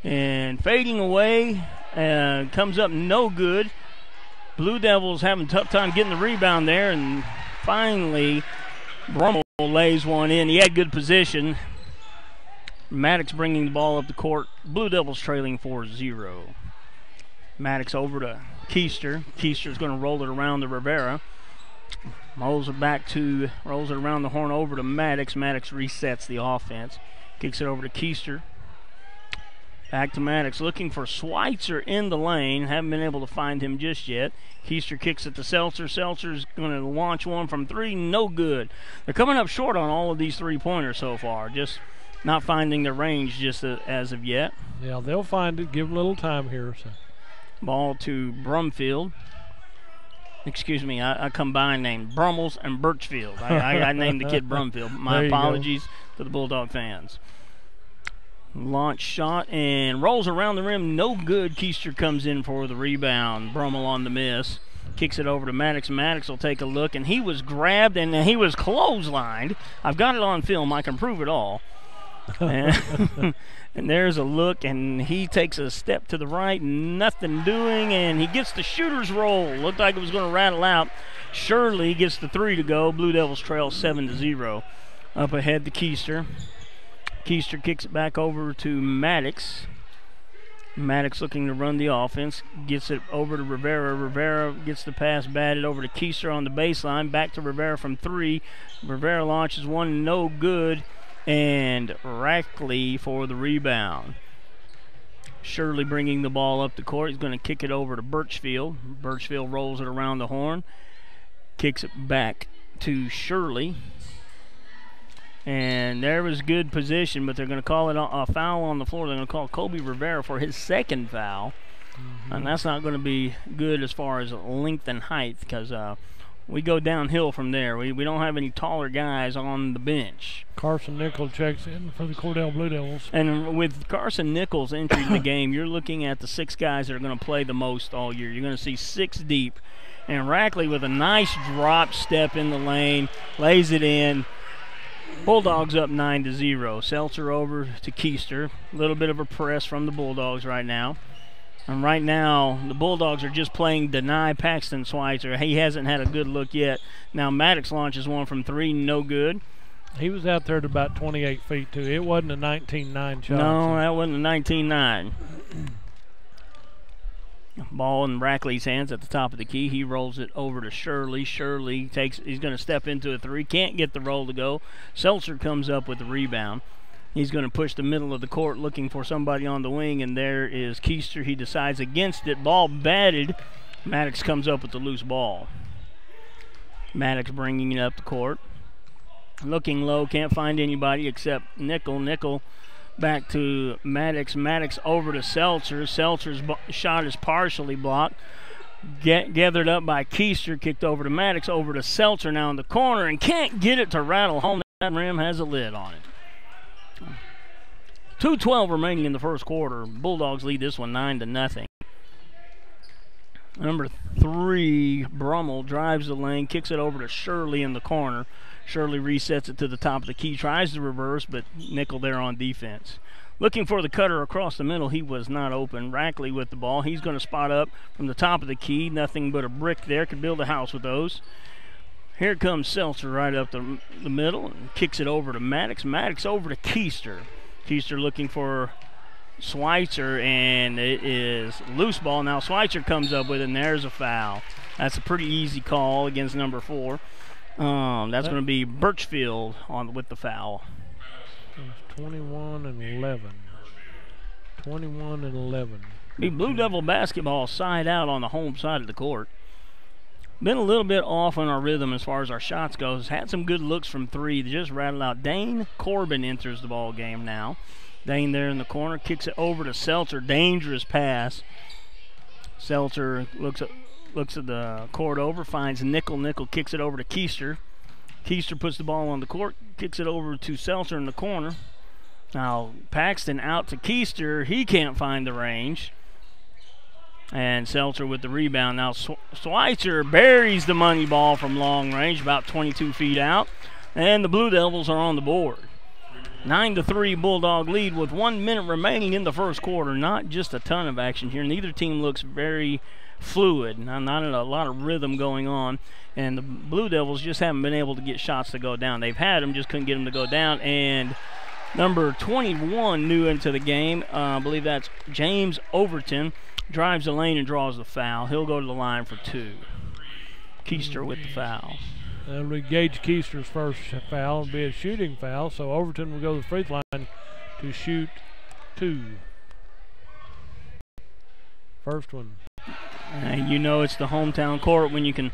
And fading away, comes up no good. Blue Devils having a tough time getting the rebound there, and finally Brummel lays one in. He had good position. Maddox bringing the ball up the court. Blue Devils trailing 4-0. Maddox over to Keister. Keister's going to roll it around to Rivera. Rolls it around the horn over to Maddox. Maddox resets the offense. Kicks it over to Keister. Back to Maddox, looking for Schweitzer in the lane. Haven't been able to find him just yet. Keister kicks it to Seltzer. Seltzer's going to launch one from 3. No good. They're coming up short on all of these three-pointers so far. Just not finding their range just as of yet. Yeah, they'll find it. Give them a little time here. So. Ball to Brumfield. Excuse me, I combined named Brummels and Birchfield. I named the kid Brumfield. My apologies to the Bulldog fans. Launch shot and rolls around the rim. No good. Keister comes in for the rebound. Brummel on the miss. Kicks it over to Maddox. Maddox will take a look, and he was grabbed and he was clotheslined. I've got it on film. I can prove it all. And there's a look, and he takes a step to the right, nothing doing, and he gets the shooter's roll. Looked like it was going to rattle out. Shirley gets the 3 to go. Blue Devils trail 7-0. Up ahead to Keister. Keister kicks it back over to Maddox. Maddox looking to run the offense. Gets it over to Rivera. Rivera gets the pass batted over to Keister on the baseline. Back to Rivera from 3. Rivera launches one, no good. And Rackley for the rebound. Shirley bringing the ball up the court. He's going to kick it over to Birchfield. Birchfield rolls it around the horn. Kicks it back to Shirley. And there was good position, but they're going to call it a foul on the floor. They're going to call Kobe Rivera for his second foul. And that's not going to be good as far as length and height, because we go downhill from there. We don't have any taller guys on the bench. Carson Nichols checks in for the Cordell Blue Devils. And with Carson Nichols entering the game, you're looking at the 6 guys that are going to play the most all year. You're going to see 6 deep. And Rackley with a nice drop step in the lane, lays it in. Bulldogs up 9-0. Seltzer over to Keister. A little bit of a press from the Bulldogs right now. And right now, the Bulldogs are just playing deny Paxton Schweitzer. He hasn't had a good look yet. Now Maddox launches one from 3, no good. He was out there at about 28 feet, too. It wasn't a 19-9 shot. No, that wasn't a 19-9. Ball in Rackley's hands at the top of the key. He rolls it over to Shirley. Shirley he's going to step into a 3. Can't get the roll to go. Seltzer comes up with the rebound. He's going to push the middle of the court looking for somebody on the wing, and there is Keister. He decides against it. Ball batted. Maddox comes up with the loose ball. Maddox bringing it up the court. Looking low, can't find anybody except Nickel. Nickel back to Maddox. Maddox over to Seltzer. Seltzer's shot is partially blocked. Gathered up by Keister, kicked over to Maddox, over to Seltzer now in the corner, and can't get it to rattle home. That rim has a lid on it. 2:12 remaining in the first quarter. Bulldogs lead this one 9-0. Number 3, Brummel drives the lane, kicks it over to Shirley in the corner. Shirley resets it to the top of the key, tries to reverse, but Nickel there on defense. Looking for the cutter across the middle. He was not open. Rackley with the ball. He's going to spot up from the top of the key. Nothing but a brick there. Could build a house with those. Here comes Seltzer right up the middle and kicks it over to Maddox. Maddox over to Keister. Keister looking for Schweitzer, and it is loose ball. Now Schweitzer comes up with it, and there's a foul. That's a pretty easy call against number 4. That's going to be Birchfield with the foul. 21-11. 21-11. Be Blue Devil basketball side out on the home side of the court. Been a little bit off on our rhythm as far as our shots goes. Had some good looks from 3. They just rattled out. Dane Corbin enters the ball game now. Dane there in the corner, kicks it over to Seltzer. Dangerous pass. Seltzer looks at the court over, finds Nickel. Nickel kicks it over to Keister. Keister puts the ball on the court, kicks it over to Seltzer in the corner. Now Paxton out to Keister. He can't find the range. And Seltzer with the rebound. Now Schweitzer buries the money ball from long range, about 22 feet out. And the Blue Devils are on the board. 9-3 Bulldog lead with 1 minute remaining in the first quarter. Not just a ton of action here. Neither team looks very fluid. Not a lot of rhythm going on. And the Blue Devils just haven't been able to get shots to go down. They've had them, just couldn't get them to go down. And number 21 new into the game. I believe that's James Overton. Drives the lane and draws the foul. He'll go to the line for 2. Keister with the foul. That'll be Gage Keister's first foul. It'll be a shooting foul, so Overton will go to the free throw line to shoot 2. First one. You know it's the hometown court when you can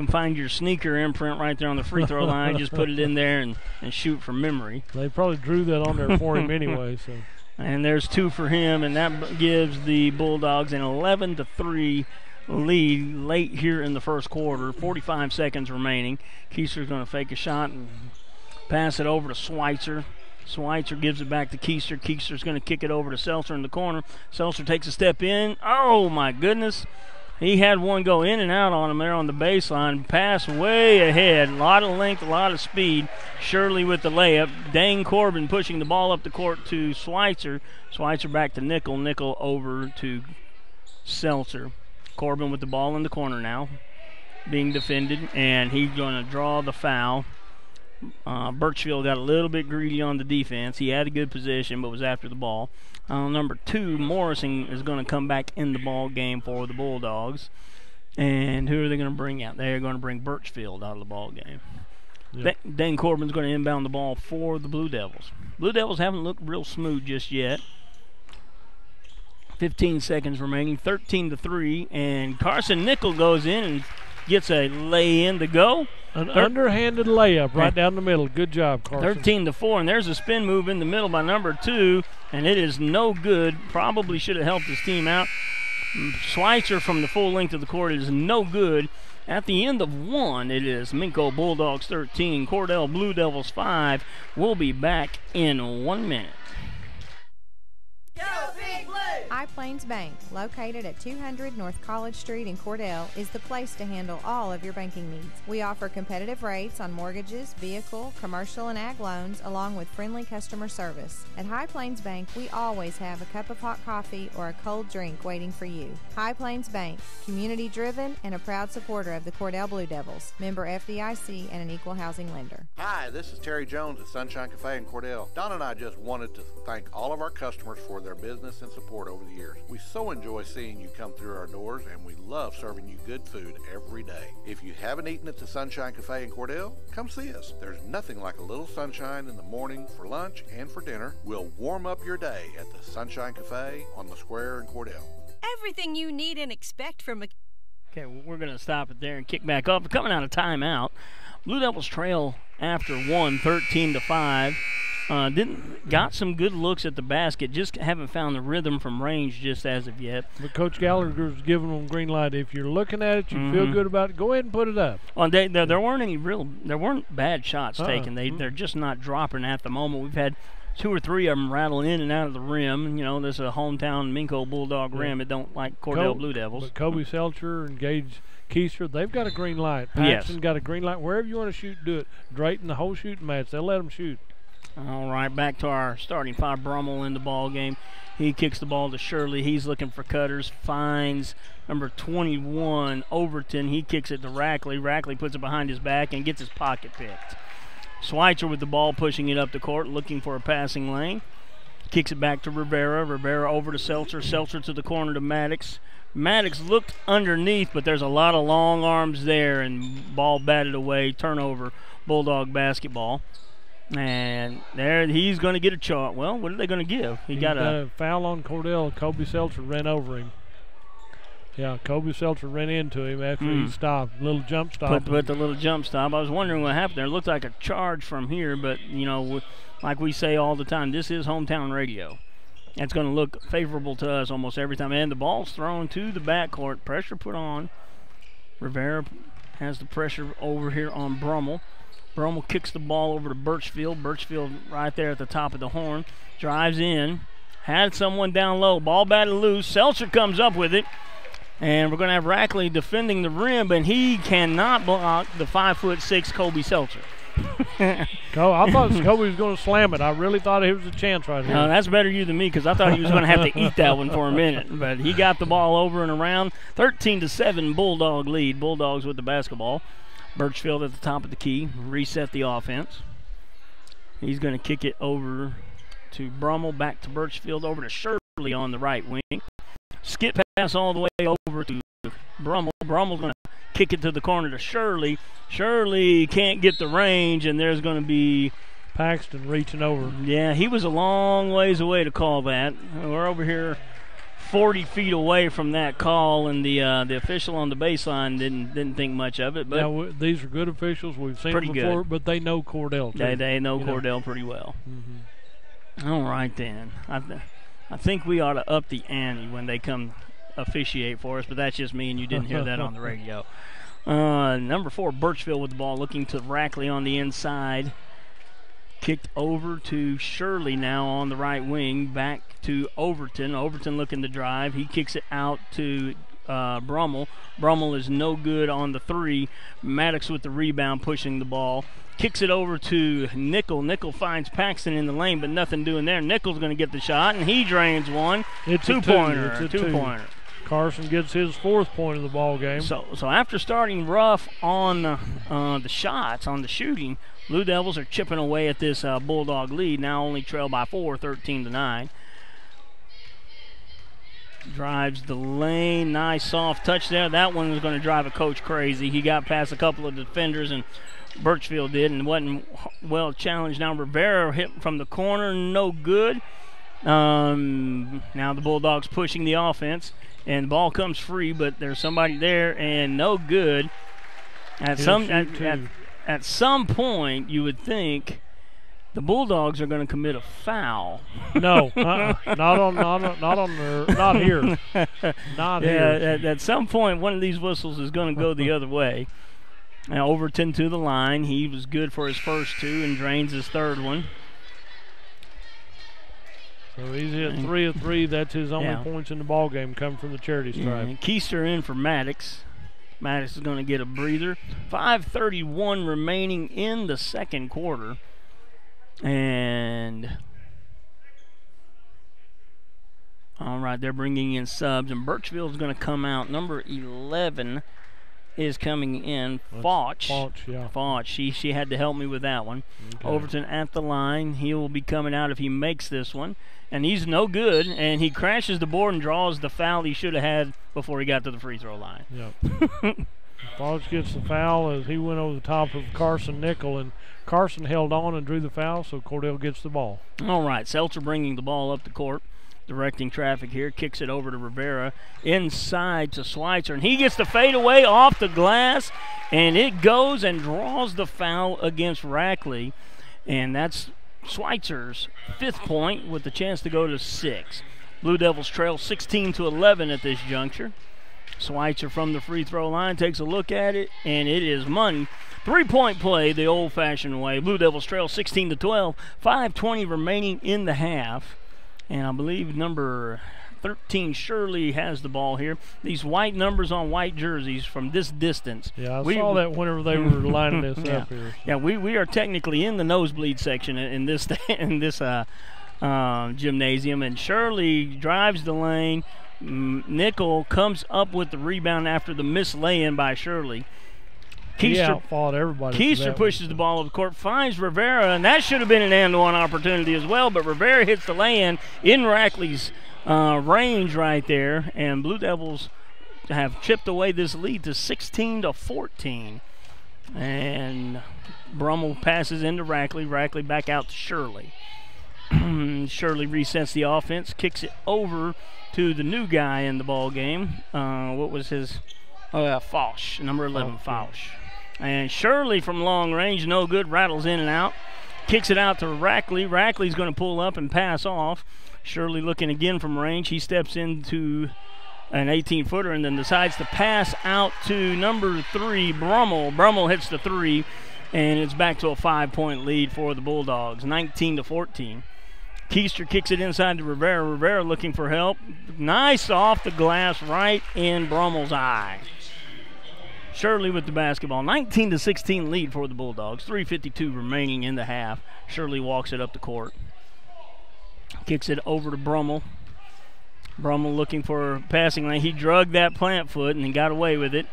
find your sneaker imprint right there on the free throw line. Just put it in there and shoot from memory. They probably drew that on there for him anyway. So. And there's 2 for him, and that gives the Bulldogs an 11-3 lead late here in the first quarter. 45 seconds remaining. Keister's going to fake a shot and pass it over to Schweitzer. Schweitzer gives it back to Keister. Keister's going to kick it over to Seltzer in the corner. Seltzer takes a step in. Oh, my goodness. He had one go in and out on him there on the baseline. Pass way ahead. A lot of length, a lot of speed. Shirley with the layup. Dane Corbin pushing the ball up the court to Schweitzer. Schweitzer back to Nickel. Nickel over to Seltzer. Corbin with the ball in the corner now, being defended, and he's going to draw the foul. Birchfield got a little bit greedy on the defense. He had a good position, but was after the ball. Number 2, Morrison is going to come back in the ball game for the Bulldogs. And who are they going to bring out? They're going to bring Birchfield out of the ball game. Yep. Dane Corbin's going to inbound the ball for the Blue Devils. Blue Devils haven't looked real smooth just yet. 15 seconds remaining, 13-3, and Carson Nickel goes in and gets a lay-in to go. An underhanded layup right down the middle. Good job, Carson. 13-4, and there's a spin move in the middle by number 2, and it is no good. Probably should have helped his team out. Schweitzer from the full length of the court is no good. At the end of 1, it is Minco Bulldogs 13, Cordell Blue Devils 5. We'll be back in 1 minute. High Plains Bank, located at 200 North College Street in Cordell, is the place to handle all of your banking needs. We offer competitive rates on mortgages, vehicle, commercial, and ag loans, along with friendly customer service. At High Plains Bank, we always have a cup of hot coffee or a cold drink waiting for you. High Plains Bank, community-driven and a proud supporter of the Cordell Blue Devils, member FDIC and an equal housing lender. Hi, this is Terry Jones at Sunshine Cafe in Cordell. Don and I just wanted to thank all of our customers for their business and support over the years. We so enjoy seeing you come through our doors, and we love serving you good food every day. If you haven't eaten at the Sunshine Cafe in Cordell, come see us. There's nothing like a little sunshine in the morning for lunch and for dinner. We'll warm up your day at the Sunshine Cafe on the square in Cordell. Everything you need and expect from a... Okay, we're going to stop it there and kick back up. We're coming out of timeout. Blue Devils trail after 1, 13-5. Got some good looks at the basket, just haven't found the rhythm from range just as of yet. But Coach Gallagher's giving them green light. If you're looking at it, you feel good about it, go ahead and put it up. Well, there weren't bad shots taken. They're just not dropping at the moment. We've had 2 or 3 of them rattling in and out of the rim. You know, there's a hometown Minco Bulldog rim. It don't like Cordell Blue Devils. But Kobe Seltzer and Gage Keister, they've got a green light. Paxton got a green light. Wherever you want to shoot, do it. Drayton, the whole shooting match, they'll let them shoot. All right, back to our starting 5. Brummel in the ball game. He kicks the ball to Shirley. He's looking for cutters. Finds number 21, Overton. He kicks it to Rackley. Rackley puts it behind his back and gets his pocket picked. Schweitzer with the ball, pushing it up the court, looking for a passing lane. Kicks it back to Rivera. Rivera over to Seltzer. Seltzer to the corner to Maddox. Maddox looked underneath, but there's a lot of long arms there, and ball batted away. Turnover, Bulldog basketball. And there he's going to get a charge. Well, what are they going to give? He got a foul on Cordell. Kobe Seltzer ran over him. Yeah, Kobe Seltzer ran into him after he stopped. Little jump stop. Put the little jump stop. I was wondering what happened there. It looked like a charge from here, but, you know, like we say all the time, this is hometown radio. That's going to look favorable to us almost every time. And the ball's thrown to the backcourt. Pressure put on. Rivera has the pressure over here on Brummel. Brummel kicks the ball over to Birchfield. Birchfield right there at the top of the horn. Drives in. Had someone down low. Ball batted loose. Seltzer comes up with it. And we're going to have Rackley defending the rim, but he cannot block the 5'6" Kobe Seltzer. I thought Kobe was going to slam it. I really thought it was a chance right here. No, that's better you than me, because I thought he was going to have to eat that one for a minute. But he got the ball over and around. 13-7 Bulldog lead. Bulldogs with the basketball. Birchfield at the top of the key. Reset the offense. He's going to kick it over to Brummel. Back to Birchfield. Over to Shirley on the right wing. Skip pass all the way over to Brummel. Brummel's going to kick it to the corner to Shirley. Shirley can't get the range, and there's going to be Paxton reaching over. Yeah, he was a long ways away to call that. We're over here 40 feet away from that call, and the official on the baseline didn't think much of it. But now, these are good officials. We've seen them before, but they know Cordell too. They know Cordell pretty well. All right, then. I think we ought to up the ante when they come officiate for us, but that's just me, and you didn't hear that on the radio. Number 4, Birchfield with the ball, looking to Rackley on the inside. Kicked over to Shirley now on the right wing. Back to Overton. Overton looking to drive. He kicks it out to Brummel. Brummel is no good on the 3. Maddox with the rebound, pushing the ball. Kicks it over to Nickel. Nickel finds Paxton in the lane, but nothing doing there. Nickel's going to get the shot, and he drains one. It's two-pointer. It's a two-pointer. Carson gets his 4th point of the ball game. So after starting rough on the shots, on the shooting, Blue Devils are chipping away at this Bulldog lead. Now only trail by 4, 13-9. Drives the lane. Nice soft touch there. That one was going to drive a coach crazy. He got past a couple of defenders, and Birchfield did, and wasn't well challenged. Now Rivera hit from the corner, no good. Now the Bulldogs pushing the offense, and the ball comes free, but there's somebody there, and no good. At some point, you would think the Bulldogs are going to commit a foul. No, not here. Not here. At some point, one of these whistles is going to go the other way. Now Overton to the line. He was good for his first 2 and drains his 3rd one. So he's hit 3 of 3. That's his only points in the ball game, come from the charity stripe. And Keister in for Maddox. Maddox is going to get a breather. 5:31 remaining in the second quarter. And all right, they're bringing in subs, and Birchfield's going to come out. Number 11 is coming in. Fauch. Fauch. She had to help me with that one. Okay. Overton at the line. He will be coming out if he makes this one. And he's no good, and he crashes the board and draws the foul he should have had before he got to the free throw line. Yep. Fauch gets the foul as he went over the top of Carson Nickel, and Carson held on and drew the foul, so Cordell gets the ball. All right, Seltzer bringing the ball up the court. Directing traffic here, kicks it over to Rivera, inside to Schweitzer, and he gets the fadeaway off the glass, and it goes and draws the foul against Rackley, and that's Schweitzer's 5th point with the chance to go to 6. Blue Devils trail 16-11 at this juncture. Schweitzer from the free throw line takes a look at it, and it is money. 3-point play the old-fashioned way. Blue Devils trail 16-12. 5:20 remaining in the half. And I believe number 13 Shirley has the ball here. These white numbers on white jerseys from this distance. Yeah, I saw that whenever they were lining this up here. Yeah, we are technically in the nosebleed section in this gymnasium. And Shirley drives the lane. Nickel comes up with the rebound after the missed lay-in by Shirley. Keister fought everybody. Keister pushes the ball over the court, finds Rivera, and that should have been an and-one opportunity as well, but Rivera hits the lay-in in Rackley's range right there, and Blue Devils have chipped away this lead to 16-14. And Brummel passes into Rackley. Rackley back out to Shirley. Shirley resets the offense, kicks it over to the new guy in the ball game. What was his? Fausch, number 11, Fausch. And Shirley from long range, no good, rattles in and out. Kicks it out to Rackley. Rackley's going to pull up and pass off. Shirley looking again from range. He steps into an 18-footer and then decides to pass out to number 3, Brummel. Brummel hits the 3, and it's back to a 5-point lead for the Bulldogs, 19-14. Keister kicks it inside to Rivera. Rivera looking for help. Nice off the glass right in Brummel's eye. Shirley with the basketball. 19-16 lead for the Bulldogs. 3:52 remaining in the half. Shirley walks it up the court. Kicks it over to Brummel. Brummel looking for passing lane. He drugged that plant foot and got away with it.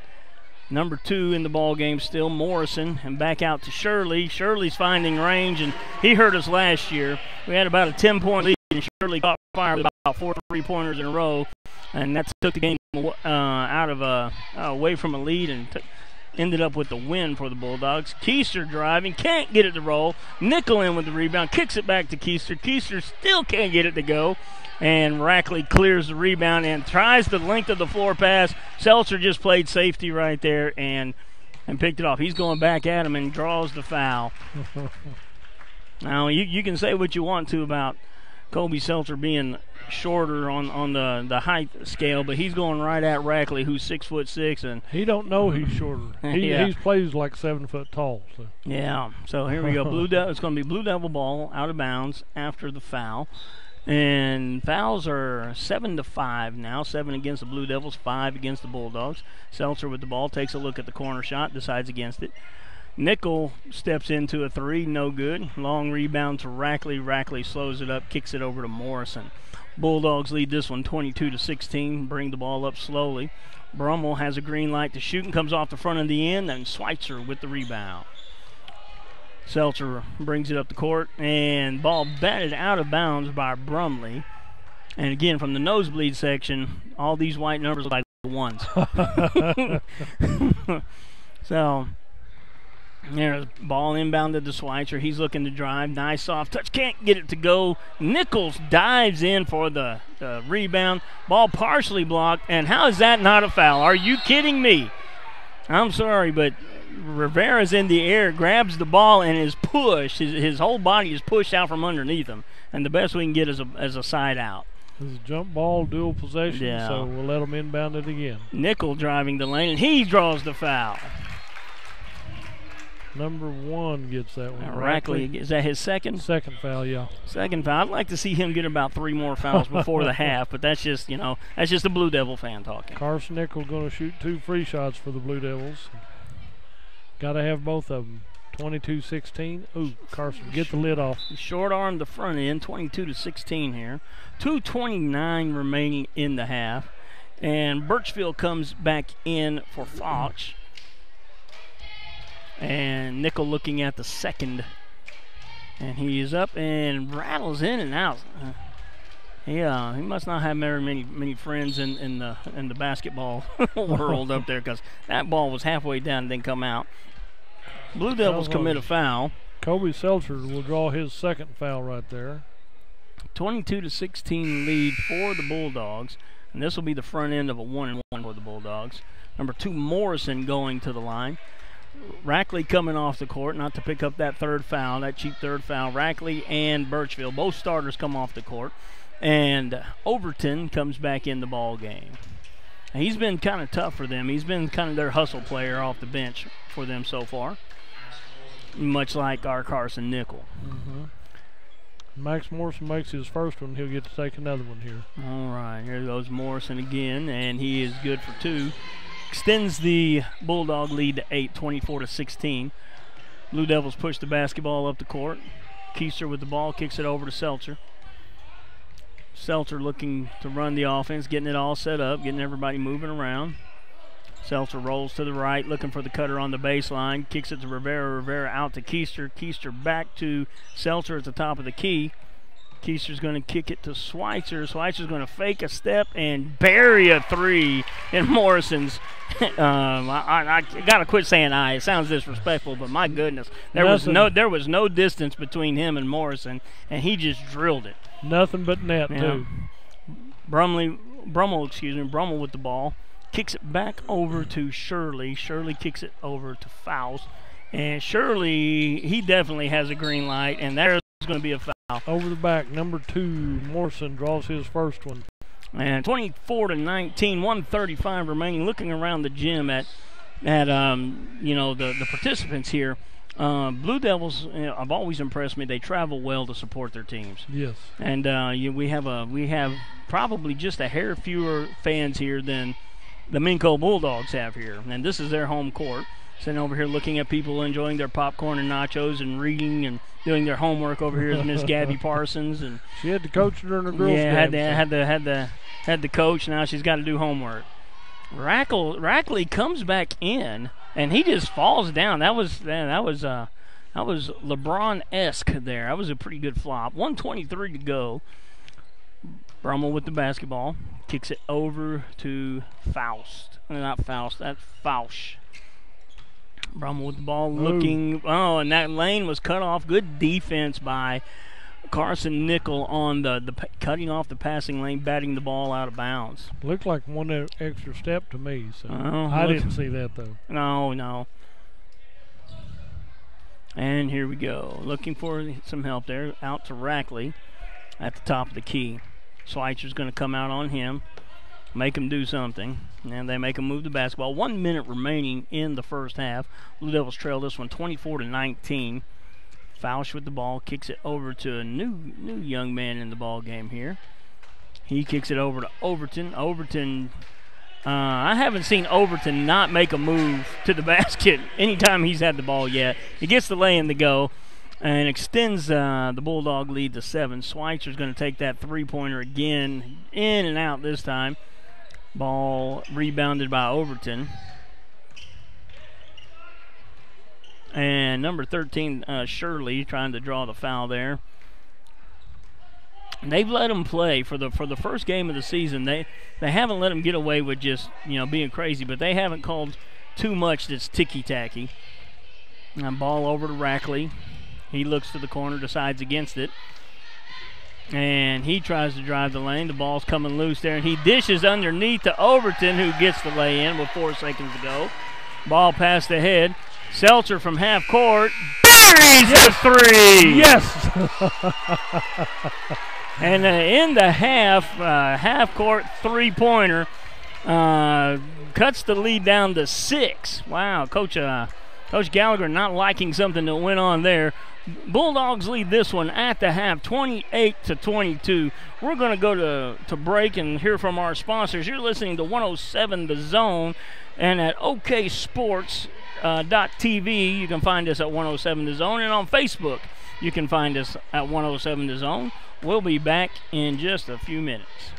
Number 2 in the ball game still, Morrison, and back out to Shirley. Shirley's finding range, and he hurt us last year. We had about a 10-point lead, and Shirley caught fire with about 4 3-pointers in a row, and that took the game away from a lead and ended up with the win for the Bulldogs. Keister driving, can't get it to roll. Nickel in with the rebound, kicks it back to Keister. Keister still can't get it to go. And Rackley clears the rebound and tries the length of the floor pass. Seltzer just played safety right there and picked it off. He's going back at him and draws the foul. Now, you can say what you want to about Kobe Seltzer being shorter on the height scale, but he's going right at Rackley, who's 6'6", and he don't know he's shorter. He plays like 7 foot tall. So. Yeah. So here we go. It's going to be Blue Devil ball out of bounds after the foul. And fouls are 7-5 now. 7 against the Blue Devils, 5 against the Bulldogs. Seltzer with the ball, takes a look at the corner shot, decides against it. Nickel steps into a 3, no good. Long rebound to Rackley. Rackley slows it up, kicks it over to Morrison. Bulldogs lead this one 22-16, bring the ball up slowly. Brummel has a green light to shoot and comes off the front of the end, and Schweitzer with the rebound. Seltzer brings it up the court, and ball batted out of bounds by Brumley. And again, from the nosebleed section, all these white numbers look like the ones. So, there's ball inbounded to Schweitzer. He's looking to drive. Nice soft touch. Can't get it to go. Nichols dives in for the rebound. Ball partially blocked. And how is that not a foul? Are you kidding me? I'm sorry, but Rivera's in the air, grabs the ball, and is pushed. His whole body is pushed out from underneath him. And the best we can get is a side out. This is a jump ball, dual possession, so we'll let them inbound it again. Nickel driving the lane, and he draws the foul. Number 1 gets that one. Rackley, is that his second? Second foul, yeah. Second foul. I'd like to see him get about 3 more fouls before the half, but that's just, that's just a Blue Devil fan talking. Carson Nickel going to shoot 2 free shots for the Blue Devils. Got to have both of them. 22-16. Ooh, Carson, get the lid off. Short arm the front end, 22-16 here. 2:29 remaining in the half. And Birchfield comes back in for Fox. And Nickel looking at the second. And he is up and rattles in and out. He must not have very many friends in the basketball world up there, because that ball was halfway down and didn't come out. Blue Devils commit a foul. Kobe Seltzer will draw his second foul right there. 22-16 lead for the Bulldogs, and this will be the front end of a 1-and-1 for the Bulldogs. Number 2 Morrison going to the line. Rackley coming off the court, not to pick up that third foul, that cheap third foul. Rackley and Birchfield, both starters come off the court. And Overton comes back in the ball game. He's been kind of tough for them. He's been kind of their hustle player off the bench for them so far, much like our Carson Nickel. Max Morrison makes his first one. He'll get to take another one here. All right, here goes Morrison again, and he is good for 2. Extends the Bulldog lead to 8, 24-16. Blue Devils push the basketball up the court. Keister with the ball, kicks it over to Seltzer. Seltzer looking to run the offense, getting it all set up, getting everybody moving around. Seltzer rolls to the right, looking for the cutter on the baseline, kicks it to Rivera. Rivera out to Keister. Keister back to Seltzer at the top of the key. Keister's going to kick it to Schweitzer. Schweitzer's going to fake a step and bury a 3 in Morrison's. I got to quit saying It sounds disrespectful, but my goodness, there was no distance between him and Morrison, and he just drilled it. Nothing but net, too. Brummel with the ball. Kicks it back over to Shirley. Shirley kicks it over to Faust. And Shirley, he definitely has a green light, and there's going to be a foul. Over the back, number 2, Morrison draws his first one. And 24-19, 1:35 remaining. Looking around the gym at the participants here. Blue Devils have always impressed me. They travel well to support their teams. Yes. And we have probably just a hair fewer fans here than the Minco Bulldogs have here. And this is their home court. Sitting over here looking at people enjoying their popcorn and nachos and reading and doing their homework over here is Miss Gabby Parsons. And she had to coach during the girls' game. Had the coach. Now she's got to do homework. Rackley comes back in and he just falls down. That was LeBron-esque there. That was a pretty good flop. 1:23 to go. Brummel with the basketball. Kicks it over to Faust. Not Faust, that's Fausch. Brummel with the ball looking. Oh, and that lane was cut off. Good defense by Carson Nickel on the cutting off the passing lane, batting the ball out of bounds. Looked like one extra step to me, so I didn't see that, though. No. And here we go. Looking for some help there. Out to Rackley at the top of the key. Schweitzer's going to come out on him, make him do something, and they make him move the basketball. 1 minute remaining in the first half. Blue Devils trail this one 24-19. Fausch with the ball, kicks it over to a new young man in the ball game here. He kicks it over to Overton. I haven't seen Overton not make a move to the basket anytime he's had the ball yet. He gets the lay in the go and extends the Bulldog lead to 7. Schweitzer's going to take that three-pointer again, in and out this time. Ball rebounded by Overton. And number 13, Shirley, trying to draw the foul there. They've let him play for the first game of the season. They haven't let him get away with just being crazy, but they haven't called too much that's ticky-tacky. And ball over to Rackley. He looks to the corner, decides against it. And he tries to drive the lane. The ball's coming loose there, and he dishes underneath to Overton, who gets the lay-in with 4 seconds to go. Ball past the head. Seltzer from half court buries the 3. Yes. And in the half court three-pointer cuts the lead down to 6. Wow, Coach Gallagher not liking something that went on there. Bulldogs lead this one at the half, 28-22. We're going to go to break and hear from our sponsors. You're listening to 107 The Zone, and at oksports.tv you can find us at 107 The Zone, and on Facebook you can find us at 107 The Zone. We'll be back in just a few minutes.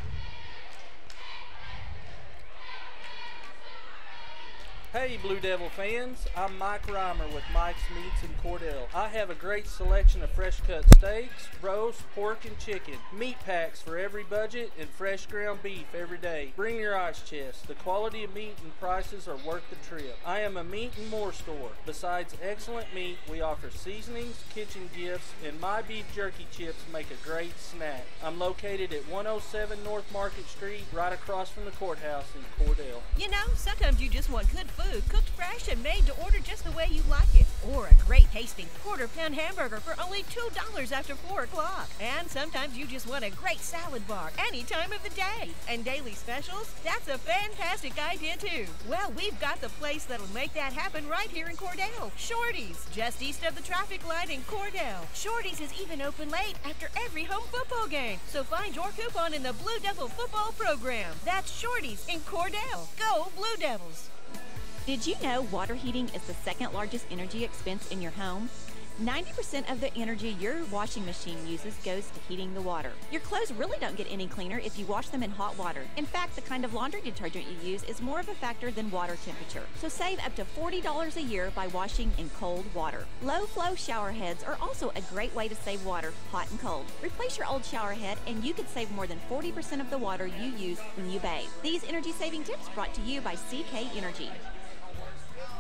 Hey Blue Devil fans, I'm Mike Reimer with Mike's Meats in Cordell. I have a great selection of fresh cut steaks, roast, pork, and chicken, meat packs for every budget, and fresh ground beef every day. Bring your ice chest. The quality of meat and prices are worth the trip. I am a meat and more store. Besides excellent meat, we offer seasonings, kitchen gifts, and my beef jerky chips make a great snack. I'm located at 107 North Market Street, right across from the courthouse in Cordell. You know, sometimes you just want good food food, cooked fresh and made to order just the way you like it. Or a great tasting quarter-pound hamburger for only $2 after 4 o'clock. And sometimes you just want a great salad bar any time of the day. And daily specials? That's a fantastic idea too. Well, we've got the place that'll make that happen right here in Cordell. Shorty's, just east of the traffic light in Cordell. Shorty's is even open late after every home football game. So find your coupon in the Blue Devil football program. That's Shorty's in Cordell. Go Blue Devils! Did you know water heating is the second largest energy expense in your home? 90% of the energy your washing machine uses goes to heating the water. Your clothes really don't get any cleaner if you wash them in hot water. In fact, the kind of laundry detergent you use is more of a factor than water temperature. So save up to $40 a year by washing in cold water. Low-flow shower heads are also a great way to save water, hot and cold. Replace your old shower head and you could save more than 40% of the water you use when you bathe. These energy-saving tips brought to you by CK Energy.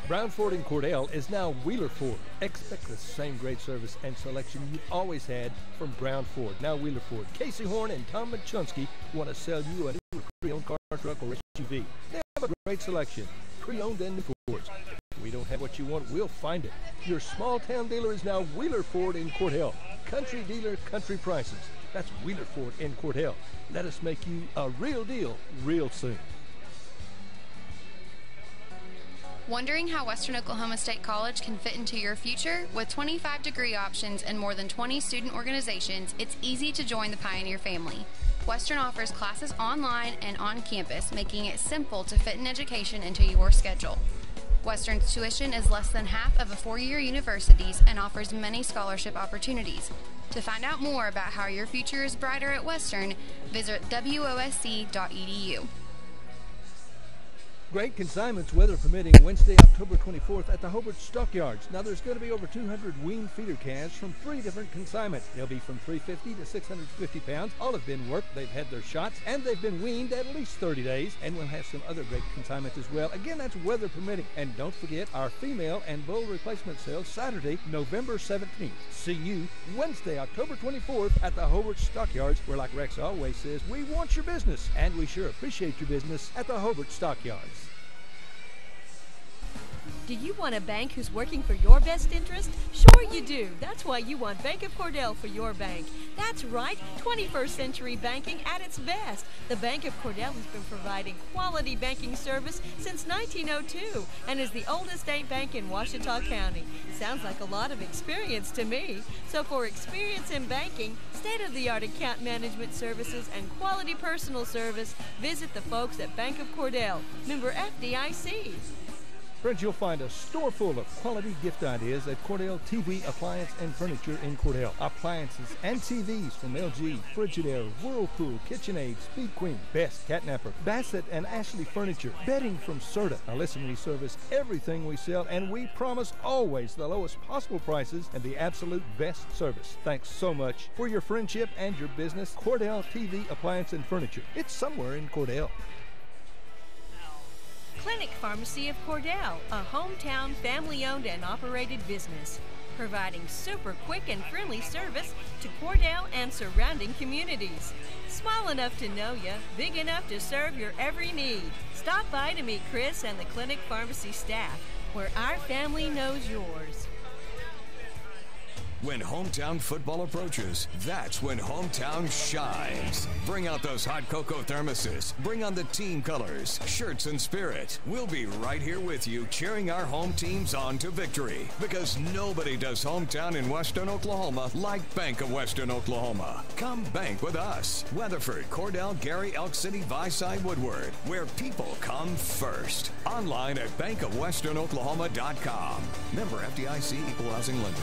Brown Ford in Cordell is now Wheeler Ford. Expect the same great service and selection you've always had from Brown Ford, now Wheeler Ford. Casey Horn and Tom Machunsky want to sell you a new pre-owned car, truck, or SUV. They have a great selection, pre-owned and new Fords. If we don't have what you want, we'll find it. Your small-town dealer is now Wheeler Ford in Cordell. Country dealer, country prices. That's Wheeler Ford in Cordell. Let us make you a real deal real soon. Wondering how Western Oklahoma State College can fit into your future? With 25 degree options and more than 20 student organizations, it's easy to join the Pioneer family. Western offers classes online and on campus, making it simple to fit an education into your schedule. Western's tuition is less than half of a four-year university's and offers many scholarship opportunities. To find out more about how your future is brighter at Western, visit wosc.edu. Great consignments, weather permitting, Wednesday, October 24th at the Hobart Stockyards. Now, there's going to be over 200 weaned feeder calves from 3 different consignments. They'll be from 350 to 650 pounds. All have been worked, they've had their shots, and they've been weaned at least 30 days. And we'll have some other great consignments as well. Again, that's weather permitting. And don't forget our female and bull replacement sale Saturday, November 17th. See you Wednesday, October 24th at the Hobart Stockyards, where, like Rex always says, we want your business. And we sure appreciate your business at the Hobart Stockyards. Do you want a bank who's working for your best interest? Sure you do. That's why you want Bank of Cordell for your bank. That's right, 21st century banking at its best. The Bank of Cordell has been providing quality banking service since 1902 and is the oldest state bank in Ouachita County. Sounds like a lot of experience to me. So for experience in banking, state-of-the-art account management services, and quality personal service, visit the folks at Bank of Cordell, member FDIC. Friends, you'll find a store full of quality gift ideas at Cordell TV Appliance and Furniture in Cordell. Appliances and TVs from LG, Frigidaire, Whirlpool, KitchenAid, Speed Queen, Best, Catnapper, Bassett and Ashley Furniture, bedding from Serta. Now listen, we service everything we sell, and we promise always the lowest possible prices and the absolute best service. Thanks so much for your friendship and your business. Cordell TV Appliance and Furniture. It's somewhere in Cordell. Clinic Pharmacy of Cordell, a hometown family-owned and operated business, providing super quick and friendly service to Cordell and surrounding communities. Small enough to know you, big enough to serve your every need. Stop by to meet Chris and the Clinic Pharmacy staff, where our family knows yours. When hometown football approaches, that's when hometown shines. Bring out those hot cocoa thermoses. Bring on the team colors, shirts, and spirit. We'll be right here with you, cheering our home teams on to victory. Because nobody does hometown in Western Oklahoma like Bank of Western Oklahoma. Come bank with us. Weatherford, Cordell, Gary, Elk City, Viside, Woodward, where people come first. Online at bankofwesternoklahoma.com. Member FDIC, Equal Housing Lender.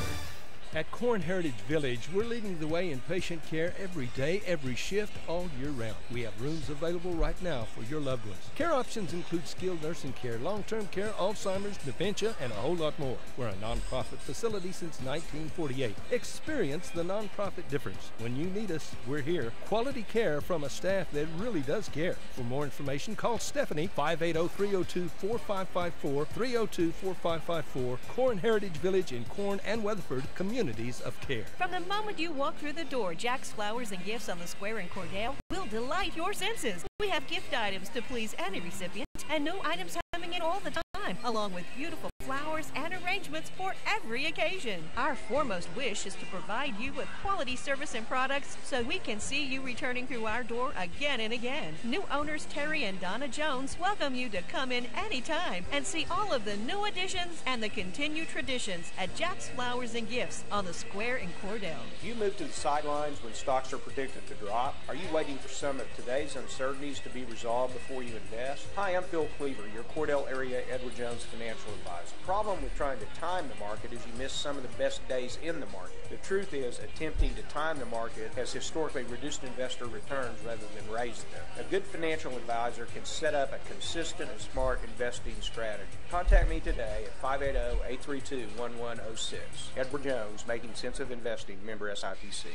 At Corn Heritage Village, we're leading the way in patient care every day, every shift, all year round. We have rooms available right now for your loved ones. Care options include skilled nursing care, long-term care, Alzheimer's, dementia, and a whole lot more. We're a nonprofit facility since 1948. Experience the nonprofit difference. When you need us, we're here. Quality care from a staff that really does care. For more information, call Stephanie, 580-302-4554, 302-4554. Corn Heritage Village in Corn and Weatherford, communities of care. From the moment you walk through the door, Jack's Flowers and Gifts on the Square in Cordell will delight your senses. We have gift items to please any recipient and new items coming in all the time. time, along with beautiful flowers and arrangements for every occasion. Our foremost wish is to provide you with quality service and products so we can see you returning through our door again and again. New owners Terry and Donna Jones welcome you to come in anytime and see all of the new additions and the continued traditions at Jack's Flowers and Gifts on the Square in Cordell. Do you move to the sidelines when stocks are predicted to drop? Are you waiting for some of today's uncertainties to be resolved before you invest? Hi, I'm Phil Cleaver, your Cordell area Edward Jones financial advisor. The problem with trying to time the market is you miss some of the best days in the market. The truth is, attempting to time the market has historically reduced investor returns rather than raised them. A good financial advisor can set up a consistent and smart investing strategy. Contact me today at 580-832-1106. Edward Jones, Making Sense of Investing, member SIPC.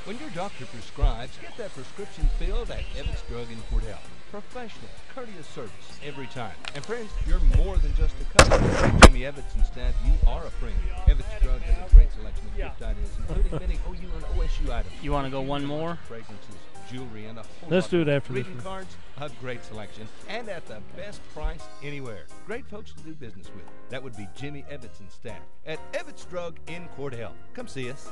When your doctor prescribes, get that prescription filled at Evetts Drug in Cordell. Professional, courteous service every time. And friends, you're more than just a customer. Jimmy Evetts and staff, you are a friend. Evetts Drug has a great selection of gift ideas, including many OU and OSU items. You want to go one more? Fragrances, jewelry, and a whole Let's lot do it more. after this Greeting one. cards, a great selection, and at the best price anywhere. Great folks to do business with. That would be Jimmy Evetts and staff at Evetts Drug in Cordell. Come see us.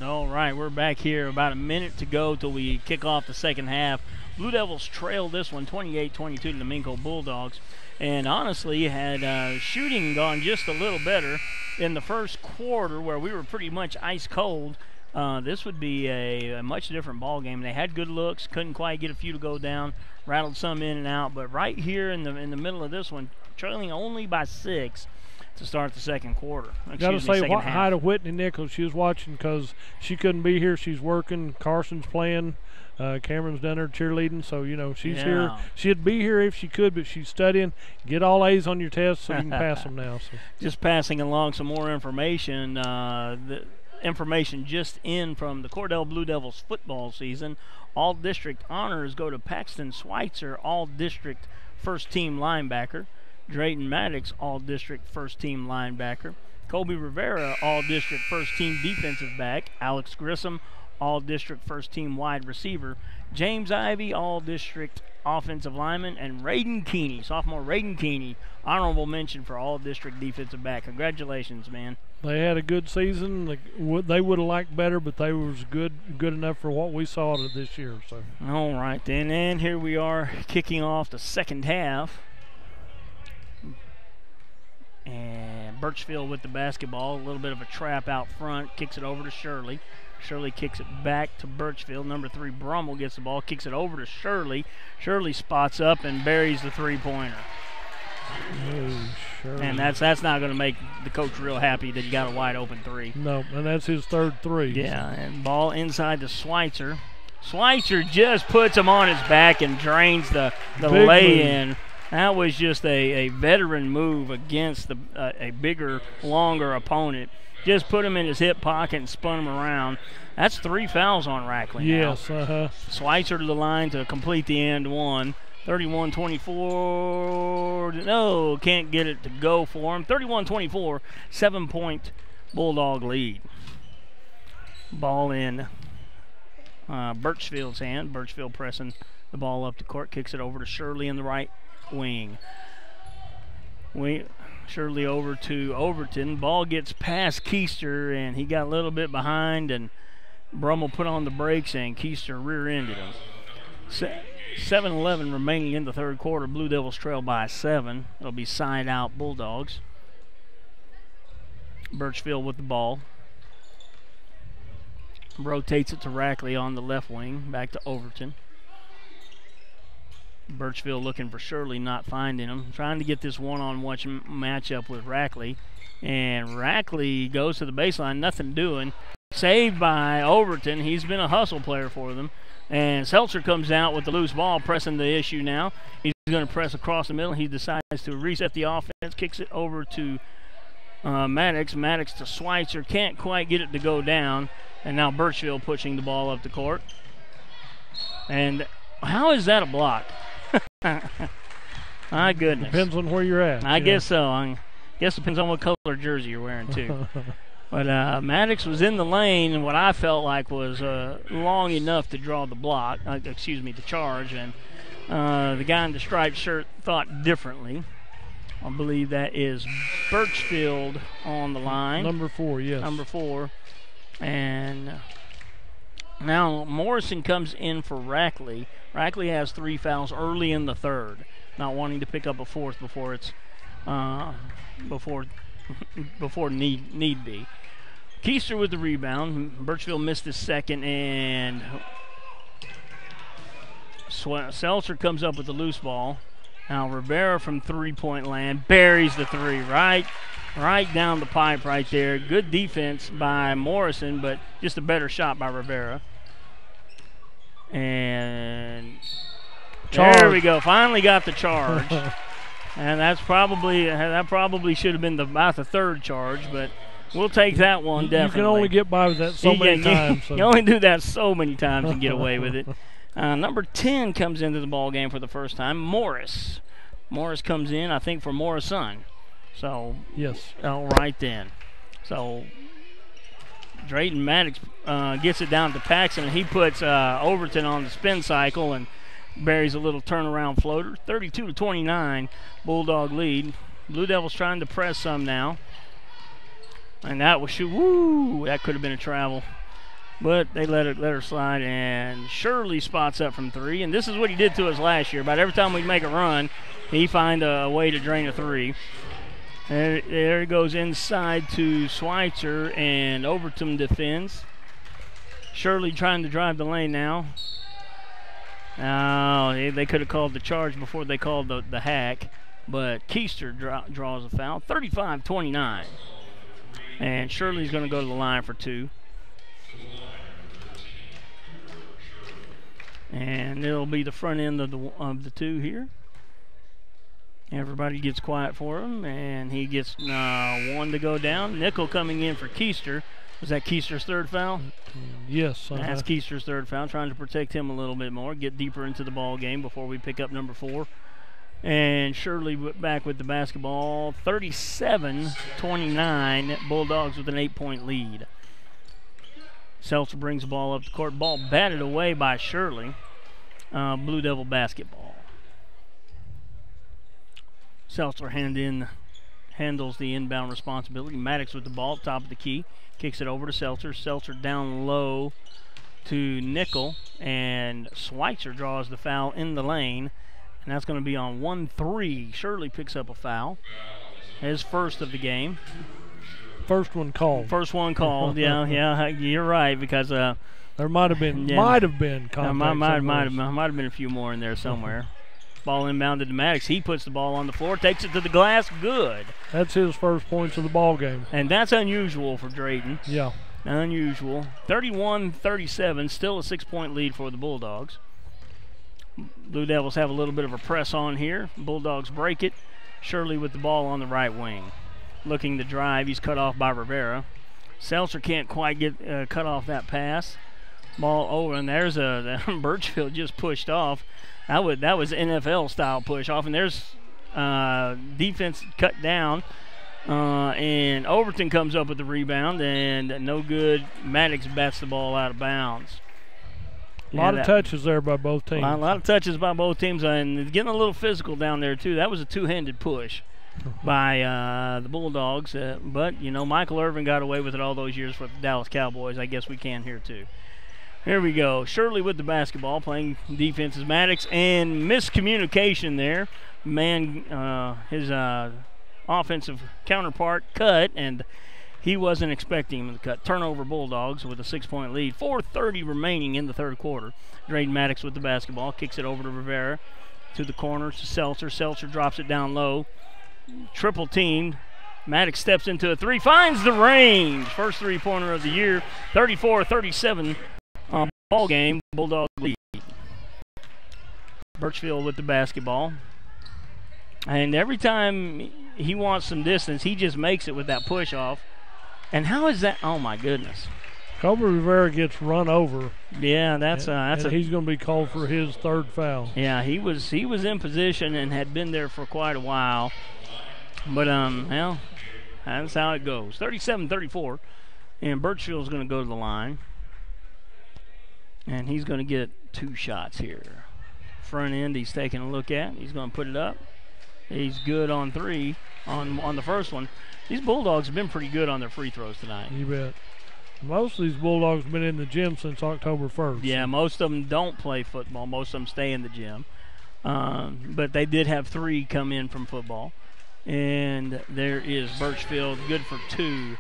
All right, we're back here. About a minute to go till we kick off the second half. Blue Devils trail this one 28-22 to the Minco Bulldogs. And honestly, had shooting gone just a little better in the first quarter where we were pretty much ice cold, this would be a much different ball game. They had good looks, couldn't quite get a few to go down, rattled some in and out. But right here in the middle of this one, trailing only by 6 to start the second quarter. Got to say hi to Whitney Nichols. She was watching because she couldn't be here. She's working. Carson's playing. Cameron's done her cheerleading, so, you know, she's here. She'd be here if she could, but she's studying. Get all A's on your tests so you can pass them now. So. Just passing along some more information. The information just in from the Cordell Blue Devils football season. All district honors go to Paxton Schweitzer, all district first team linebacker. Drayton Maddox, all-district first-team linebacker. Kobe Rivera, all-district first-team defensive back. Alex Grissom, all-district first-team wide receiver. James Ivey, all-district offensive lineman. And Raiden Keeney, sophomore Raiden Keeney, honorable mention for all-district defensive back. Congratulations, man. They had a good season. They would have liked better, but they was good enough for what we saw this year. So. All right, then. And here we are kicking off the second half. And Birchfield with the basketball, a little bit of a trap out front, kicks it over to Shirley. Shirley kicks it back to Birchfield. Number 3, Brummel gets the ball, kicks it over to Shirley. Shirley spots up and buries the three-pointer. Oh, and that's not going to make the coach real happy that he got a wide-open 3. No, and that's his third 3. Yeah, and ball inside to Schweitzer. Schweitzer just puts him on his back and drains the lay-in. That was just a veteran move against a bigger, longer opponent. Just put him in his hip pocket and spun him around. That's 3 fouls on Rackley now. Yes, Schweitzer to the line to complete the end one. 31-24. No, can't get it to go for him. 31-24, 7-point Bulldog lead. Ball in Birchfield's hand. Birchfield pressing the ball up the court, kicks it over to Shirley in the right wing. Shirley over to Overton. Ball gets past Keister, and he got a little bit behind, and Brummel put on the brakes, and Keister rear-ended him. 7-11 remaining in the third quarter. Blue Devils trail by 7. It'll be side out Bulldogs. Birchfield with the ball. Rotates it to Rackley on the left wing. Back to Overton. Birchfield looking for Shirley, not finding him. Trying to get this one-on-one matchup with Rackley. And Rackley goes to the baseline, nothing doing. Saved by Overton. He's been a hustle player for them. And Seltzer comes out with the loose ball, pressing the issue now. He's going to press across the middle. He decides to reset the offense, kicks it over to Maddox. Maddox to Schweitzer. Can't quite get it to go down. And now Birchfield pushing the ball up the court. And how is that a block? My goodness. Depends on where you're at. I guess so. I guess it depends on what color jersey you're wearing, too. But Maddox was in the lane, and what I felt like was long enough to draw the block, the charge, and The guy in the striped shirt thought differently. I believe that is Birchfield on the line. Number 4, yes. Number 4. And now Morrison comes in for Rackley. Rackley has 3 fouls early in the third, not wanting to pick up a fourth before it's before need be. Keister with the rebound. Birchfield missed his second, and Seltzer comes up with the loose ball. Now Rivera from three-point land buries the three right down the pipe right there. Good defense by Morrison, but just a better shot by Rivera. And there we go. Finally got the charge. And that probably should have been about the third charge, but we'll take that one definitely. You can only get by with that so many times. So. You only do that so many times and get away with it. Number 10 comes into the ball game for the first time. Morris comes in, I think, for Morrison. So yes. All right then. So Drayton Maddox gets it down to Paxson, and he puts Overton on the spin cycle and buries a little turnaround floater. 32-29, Bulldog lead. Blue Devils trying to press some now. And that was that could have been a travel. But they let her slide, and Shirley spots up from 3. And this is what he did to us last year. About every time we'd make a run, he'd find a way to drain a 3. There he goes inside to Schweitzer, and Overton defends. Shirley trying to drive the lane now. They could have called the charge before they called the hack, but Keister draws a foul. 35-29. And Shirley's going to go to the line for 2. And it'll be the front end of the 2 here. Everybody gets quiet for him, and he gets 1 to go down. Nickel coming in for Keister. Was that Keister's third foul? Yes. That's Keister's third foul, trying to protect him a little bit more, get deeper into the ball game before we pick up number 4. And Shirley back with the basketball. 37-29, Bulldogs with an 8-point lead. Seltzer brings the ball up the court. Ball batted away by Shirley. Blue Devil basketball. Seltzer handles the inbound responsibility. Maddox with the ball, top of the key. Kicks it over to Seltzer. Seltzer down low to Nickel. And Schweitzer draws the foul in the lane. And that's going to be on 1-3. Shirley picks up a foul. His first of the game. First one called. Yeah, you're right, because there might have been contact. Might have been a few more in there somewhere. Ball inbounded to Maddox. He puts the ball on the floor, takes it to the glass. Good. That's his first points of the ball game. And that's unusual for Drayton. Yeah. Unusual. 31-37, still a 6-point lead for the Bulldogs. Blue Devils have a little bit of a press on here. Bulldogs break it. Shirley with the ball on the right wing. Looking to drive. He's cut off by Rivera. Seltzer can't quite get cut off that pass. Ball over, and there's Birchfield just pushed off. That was NFL style push off, and there's defense cut down. And Overton comes up with the rebound, and no good. Maddox bats the ball out of bounds. A lot of touches there by both teams. A lot of touches by both teams, and getting a little physical down there too. That was a two-handed push by the Bulldogs, but Michael Irvin got away with it all those years for the Dallas Cowboys. I guess we can here too. Here we go. Shirley with the basketball, playing defense is Maddox, and miscommunication there. His offensive counterpart cut, and he wasn't expecting him to cut. Turnover Bulldogs with a 6-point lead. 4:30 remaining in the third quarter. Drayton Maddox with the basketball, kicks it over to Rivera, to the corner to Seltzer. Seltzer drops it down low. Triple teamed. Maddox steps into a 3, finds the range. First three-pointer of the year. 34-37. Ball game, Bulldog lead. Birchfield with the basketball. And every time he wants some distance, he just makes it with that push off. And how is that? Oh, my goodness. Kobe Rivera gets run over. Yeah, that's he's going to be called for his third foul. Yeah, he was in position and had been there for quite a while. But, that's how it goes. 37-34. And Birchfield's going to go to the line. And he's going to get 2 shots here. front end he's taking a look at. He's going to put it up. He's good on 3 on the first one. These Bulldogs have been pretty good on their free throws tonight. You bet. Most of these Bulldogs have been in the gym since October 1st. Yeah, most of them don't play football. Most of them stay in the gym. But they did have 3 come in from football. And there is Birchfield, good for 2.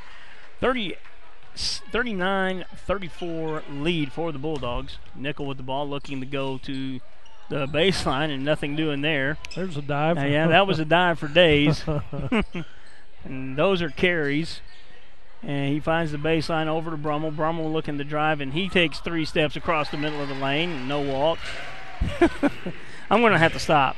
39-34 lead for the Bulldogs. Nickel with the ball, looking to go to the baseline, and nothing doing there. There's a dive. Yeah, that was a dive for days. And those are carries. And he finds the baseline over to Brummel. Brummel looking to drive, and he takes 3 steps across the middle of the lane, and no walk. I'm going to have to stop.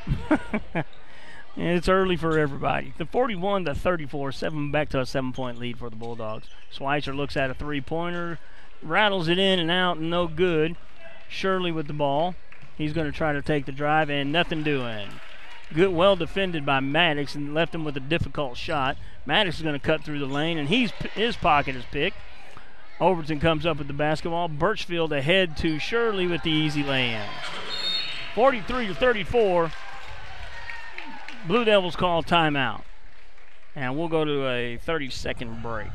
And it's early for everybody. The 41-34, back to a 7-point lead for the Bulldogs. Schweitzer looks at a 3-pointer, rattles it in and out, and no good. Shirley with the ball. He's going to try to take the drive, and nothing doing. Good, well defended by Maddox, and left him with a difficult shot. Maddox is going to cut through the lane, and his pocket is picked. Overton comes up with the basketball. Birchfield ahead to Shirley with the easy lay-in. 43-34. Blue Devils call timeout. And we'll go to a 30-second break.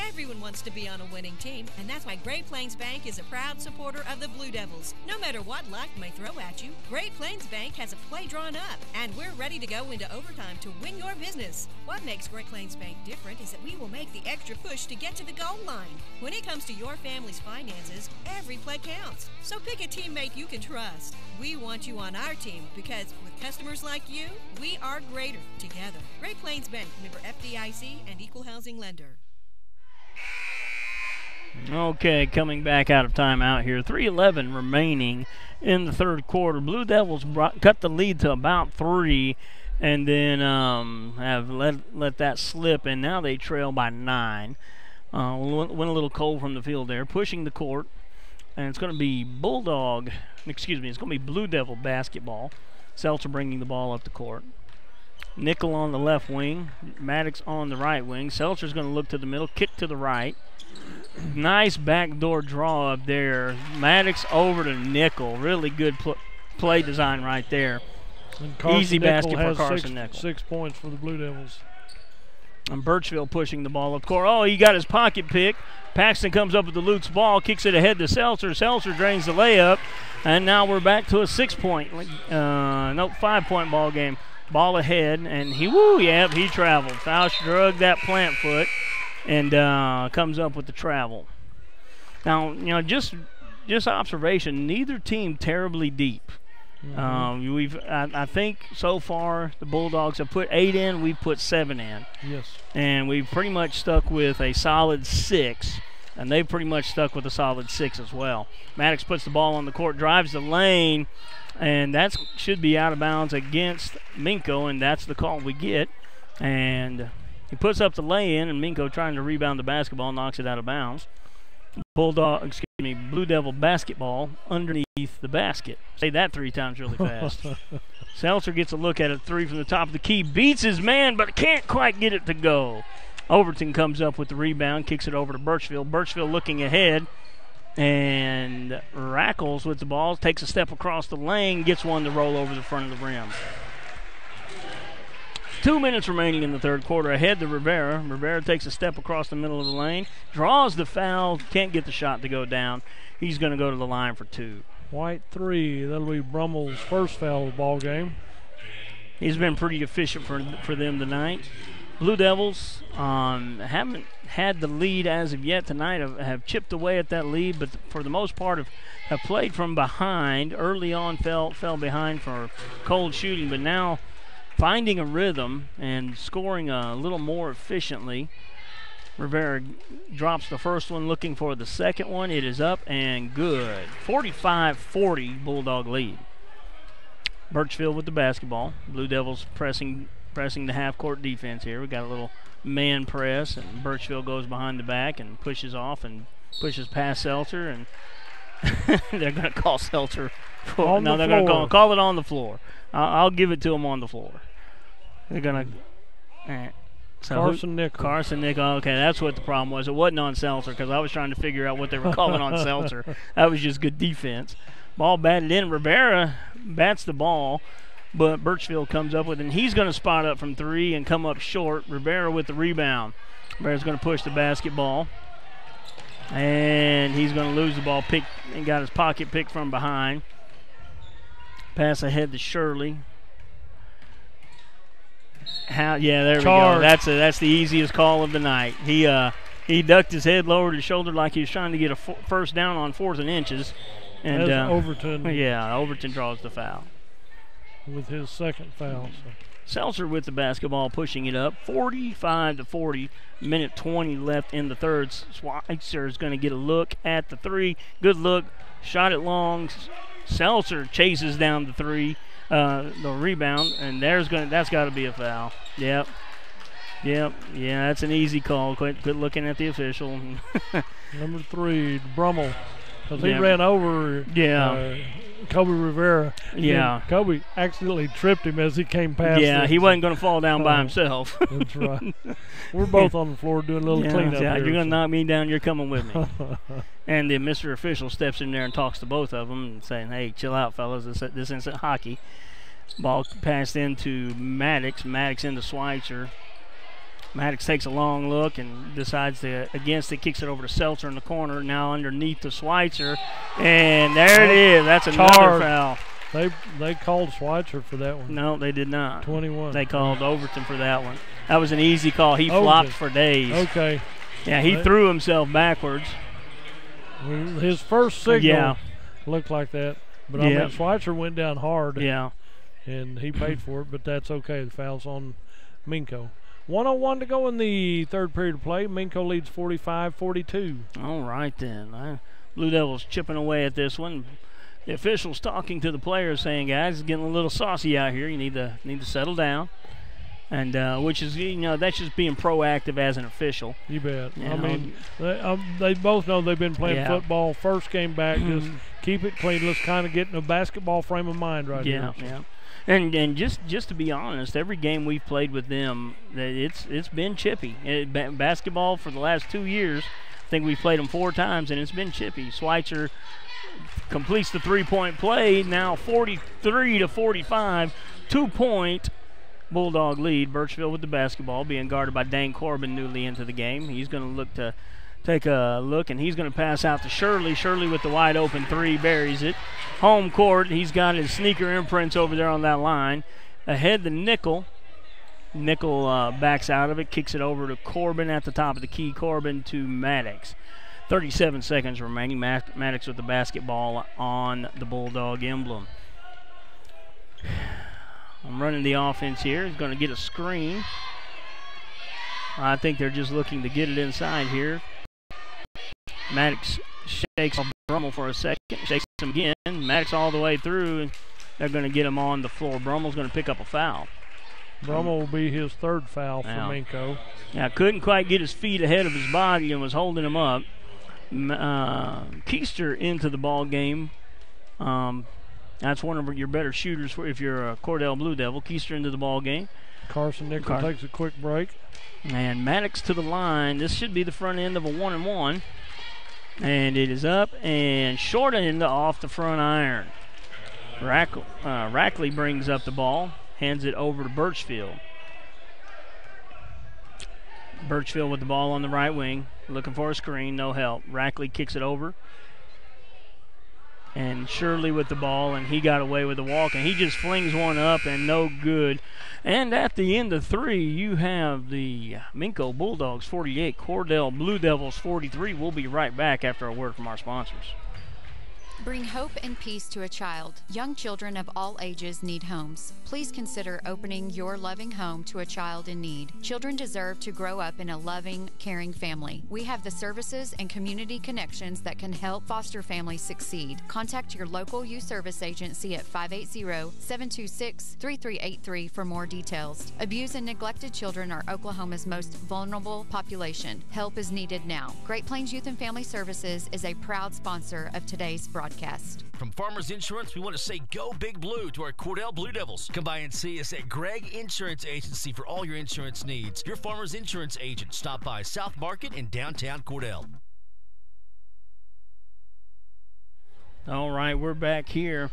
Everyone wants to be on a winning team, and that's why Great Plains Bank is a proud supporter of the Blue Devils. No matter what life may throw at you, Great Plains Bank has a play drawn up, and we're ready to go into overtime to win your business. What makes Great Plains Bank different is that we will make the extra push to get to the goal line. When it comes to your family's finances, every play counts. So pick a teammate you can trust. We want you on our team because with customers like you, we are greater together. Great Plains Bank, member FDIC and equal housing lender. Okay, coming back out of timeout here. 3:11 remaining in the third quarter. Blue Devils cut the lead to about 3 and then have let that slip, and now they trail by 9. Went a little cold from the field there. Pushing the court, and it's going to be it's going to be Blue Devil basketball. Seltzer bringing the ball up the court. Nickel on the left wing, Maddox on the right wing. Seltzer's going to look to the middle, kick to the right. Nice backdoor draw up there. Maddox over to Nickel. Really good play design right there. Easy basket for Carson Nickel. 6 points for the Blue Devils. And Birchfield pushing the ball up court. Oh, he got his pocket pick. Paxton comes up with the loose ball, kicks it ahead to Seltzer. Seltzer drains the layup, and now we're back to a 5-point ball game. Ball ahead, and he traveled. Fausch drug that plant foot and comes up with the travel. Now, just observation, neither team terribly deep. Mm-hmm. I think so far the Bulldogs have put 8 in, we've put 7 in. Yes. And we've pretty much stuck with a solid 6, and they've pretty much stuck with a solid 6 as well. Maddox puts the ball on the court, drives the lane, and that should be out of bounds against Minco, and that's the call we get. And he puts up the lay-in, and Minco, trying to rebound the basketball, knocks it out of bounds. Blue Devil basketball underneath the basket. Say that 3 times really fast. Seltzer gets a look at a 3 from the top of the key, beats his man, but can't quite get it to go. Overton comes up with the rebound, kicks it over to Birchfield. Birchfield looking ahead. And Rackles with the ball, takes a step across the lane, gets one to roll over the front of the rim. 2 minutes remaining in the third quarter. Ahead to Rivera. Rivera takes a step across the middle of the lane, draws the foul, can't get the shot to go down. He's going to go to the line for 2. White 3. That'll be Brummel's first foul of the ball game. He's been pretty efficient for them tonight. Blue Devils haven't had the lead as of yet tonight, have chipped away at that lead, but for the most part have played from behind. Early on fell behind for cold shooting, but now finding a rhythm and scoring a little more efficiently. Rivera drops the first one, looking for the second one. It is up and good. 45-40 Bulldog lead. Birchfield with the basketball. Blue Devils pressing the half-court defense here. We got a little man press, and Birchfield goes behind the back and pushes off and pushes past Seltzer, and they're going to call Seltzer. They're going to call it on the floor. I'll give it to them on the floor. They're going to. Carson Nickel. Okay, that's what the problem was. It wasn't on Seltzer because I was trying to figure out what they were calling on Seltzer. That was just good defense. Ball batted in. Rivera bats the ball, but Birchfield comes up with it, and he's going to spot up from 3 and come up short. Rivera with the rebound. Rivera's going to push the basketball, and he's going to lose the ball. Picked and got his pocket picked from behind. Pass ahead to Shirley. There we go. That's the easiest call of the night. He ducked his head, lowered his shoulder like he was trying to get a first down on 4th and inches. And Overton. Yeah, Overton draws the foul. With his second foul. Seltzer with the basketball, pushing it up. 45-40. Minute 20 left in the third. Schweitzer is going to get a look at the 3. Good look. Shot it long. Seltzer chases down the 3. The rebound, and that's got to be a foul. Yep. Yeah, that's an easy call. Quit looking at the official. Number 3, Brummel, because he ran over Kobe Rivera. Yeah. Kobe accidentally tripped him as he came past. Yeah, he wasn't going to fall down by himself. That's right. We're both on the floor doing a little cleanup here. You're going to knock me down, you're coming with me. And the Mr. Official steps in there and talks to both of them and saying, hey, chill out, fellas. This isn't hockey. Ball passed into Maddox. Maddox into Schweitzer. Maddox takes a long look and decides against it, kicks it over to Seltzer in the corner, now underneath to Schweitzer. And there it is. That's another foul. They called Schweitzer for that one. No, they did not. 21. They called Overton for that one. That was an easy call. He flopped for days. Okay. Yeah, he threw himself backwards. His first signal looked like that. But I mean, Schweitzer went down hard. Yeah. And he paid for it, but that's okay. The foul's on Minco. 1:01 to go in the third period of play. Minco leads 45-42. All right, then. Blue Devils chipping away at this one. The officials talking to the players saying, guys, it's getting a little saucy out here. You need to settle down. And which is, that's just being proactive as an official. You bet. I mean, they both know they've been playing football. First game back, just keep it clean. Let's kind of get in a basketball frame of mind here. Yeah. And just to be honest, every game we've played with them, it's been chippy. Basketball for the last 2 years, I think we've played them 4 times, and it's been chippy. Schweitzer completes the 3-point play, now 43-45, 2-point Bulldog lead. Birchfield with the basketball, being guarded by Dane Corbin, newly into the game. He's going to look to take a look, and he's going to pass out to Shirley. Shirley with the wide open 3, buries it. Home court, he's got his sneaker imprints over there on that line. Ahead to Nickel. Nickel backs out of it, kicks it over to Corbin at the top of the key. Corbin to Maddox. 37 seconds remaining. Maddox with the basketball on the Bulldog emblem. I'm running the offense here. He's going to get a screen. I think they're just looking to get it inside here. Maddox shakes Brummel for a second, shakes him again. Maddox all the way through, and they're going to get him on the floor. Brummel's going to pick up a foul. Brummel will be his 3rd foul for Minco. Yeah, couldn't quite get his feet ahead of his body and was holding him up. Keister into the ball game. That's one of your better shooters if you're a Cordell Blue Devil. Keister into the ball game. Carson Nickel takes a quick break. And Maddox to the line. This should be the front end of a 1-and-1. And it is up and short end off the front iron. Rackley brings up the ball, hands it over to Birchfield. Birchfield with the ball on the right wing, looking for a screen, no help. Rackley kicks it over. And Shirley with the ball, and he got away with the walk, and he just flings one up and no good. And at the end of 3, you have the Minco Bulldogs 48, Cordell Blue Devils 43. We'll be right back after a word from our sponsors. Bring hope and peace to a child. Young children of all ages need homes. Please consider opening your loving home to a child in need. Children deserve to grow up in a loving, caring family. We have the services and community connections that can help foster families succeed. Contact your local youth service agency at 580-726-3383 for more details. Abused and neglected children are Oklahoma's most vulnerable population. Help is needed now. Great Plains Youth and Family Services is a proud sponsor of today's broadcast. From Farmers Insurance, we want to say go Big Blue to our Cordell Blue Devils. Come by and see us at Gregg Insurance Agency for all your insurance needs. Your Farmers Insurance agent. Stop by South Market in downtown Cordell. All right, we're back here.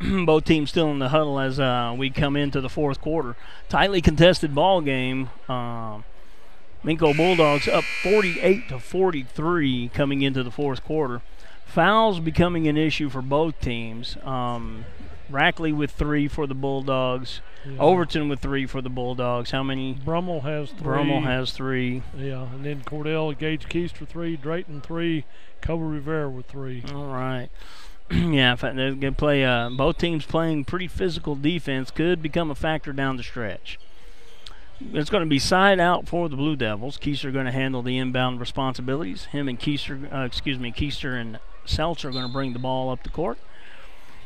Both teams still in the huddle as we come into the fourth quarter. Tightly contested ball game. Minco Bulldogs up 48-43 coming into the fourth quarter. Fouls becoming an issue for both teams. Rackley with 3 for the Bulldogs. Yeah. Overton with 3 for the Bulldogs. How many? Brummel has 3. Brummel has 3. Yeah, and then Cordell, Gage Keister 3, Drayton 3, Kobe Rivera with 3. All right. Yeah, they're going to play. Both teams playing pretty physical defense could become a factor down the stretch. It's going to be side out for the Blue Devils. Keister going to handle the inbound responsibilities. Him and Keister and Seltzer are going to bring the ball up the court.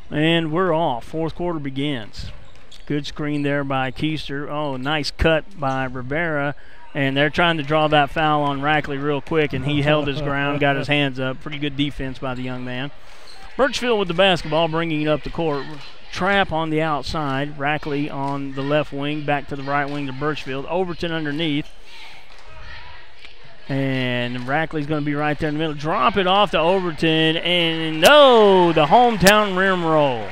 And we're off. Fourth quarter begins. Good screen there by Keister. Oh, nice cut by Rivera. And they're trying to draw that foul on Rackley real quick, and he held his ground, got his hands up. Pretty good defense by the young man. Birchfield with the basketball, bringing it up the court. Trap on the outside. Rackley on the left wing, back to the right wing to Birchfield. Overton underneath. And Rackley's going to be right there in the middle. Drop it off to Overton, and no, the hometown rim roll.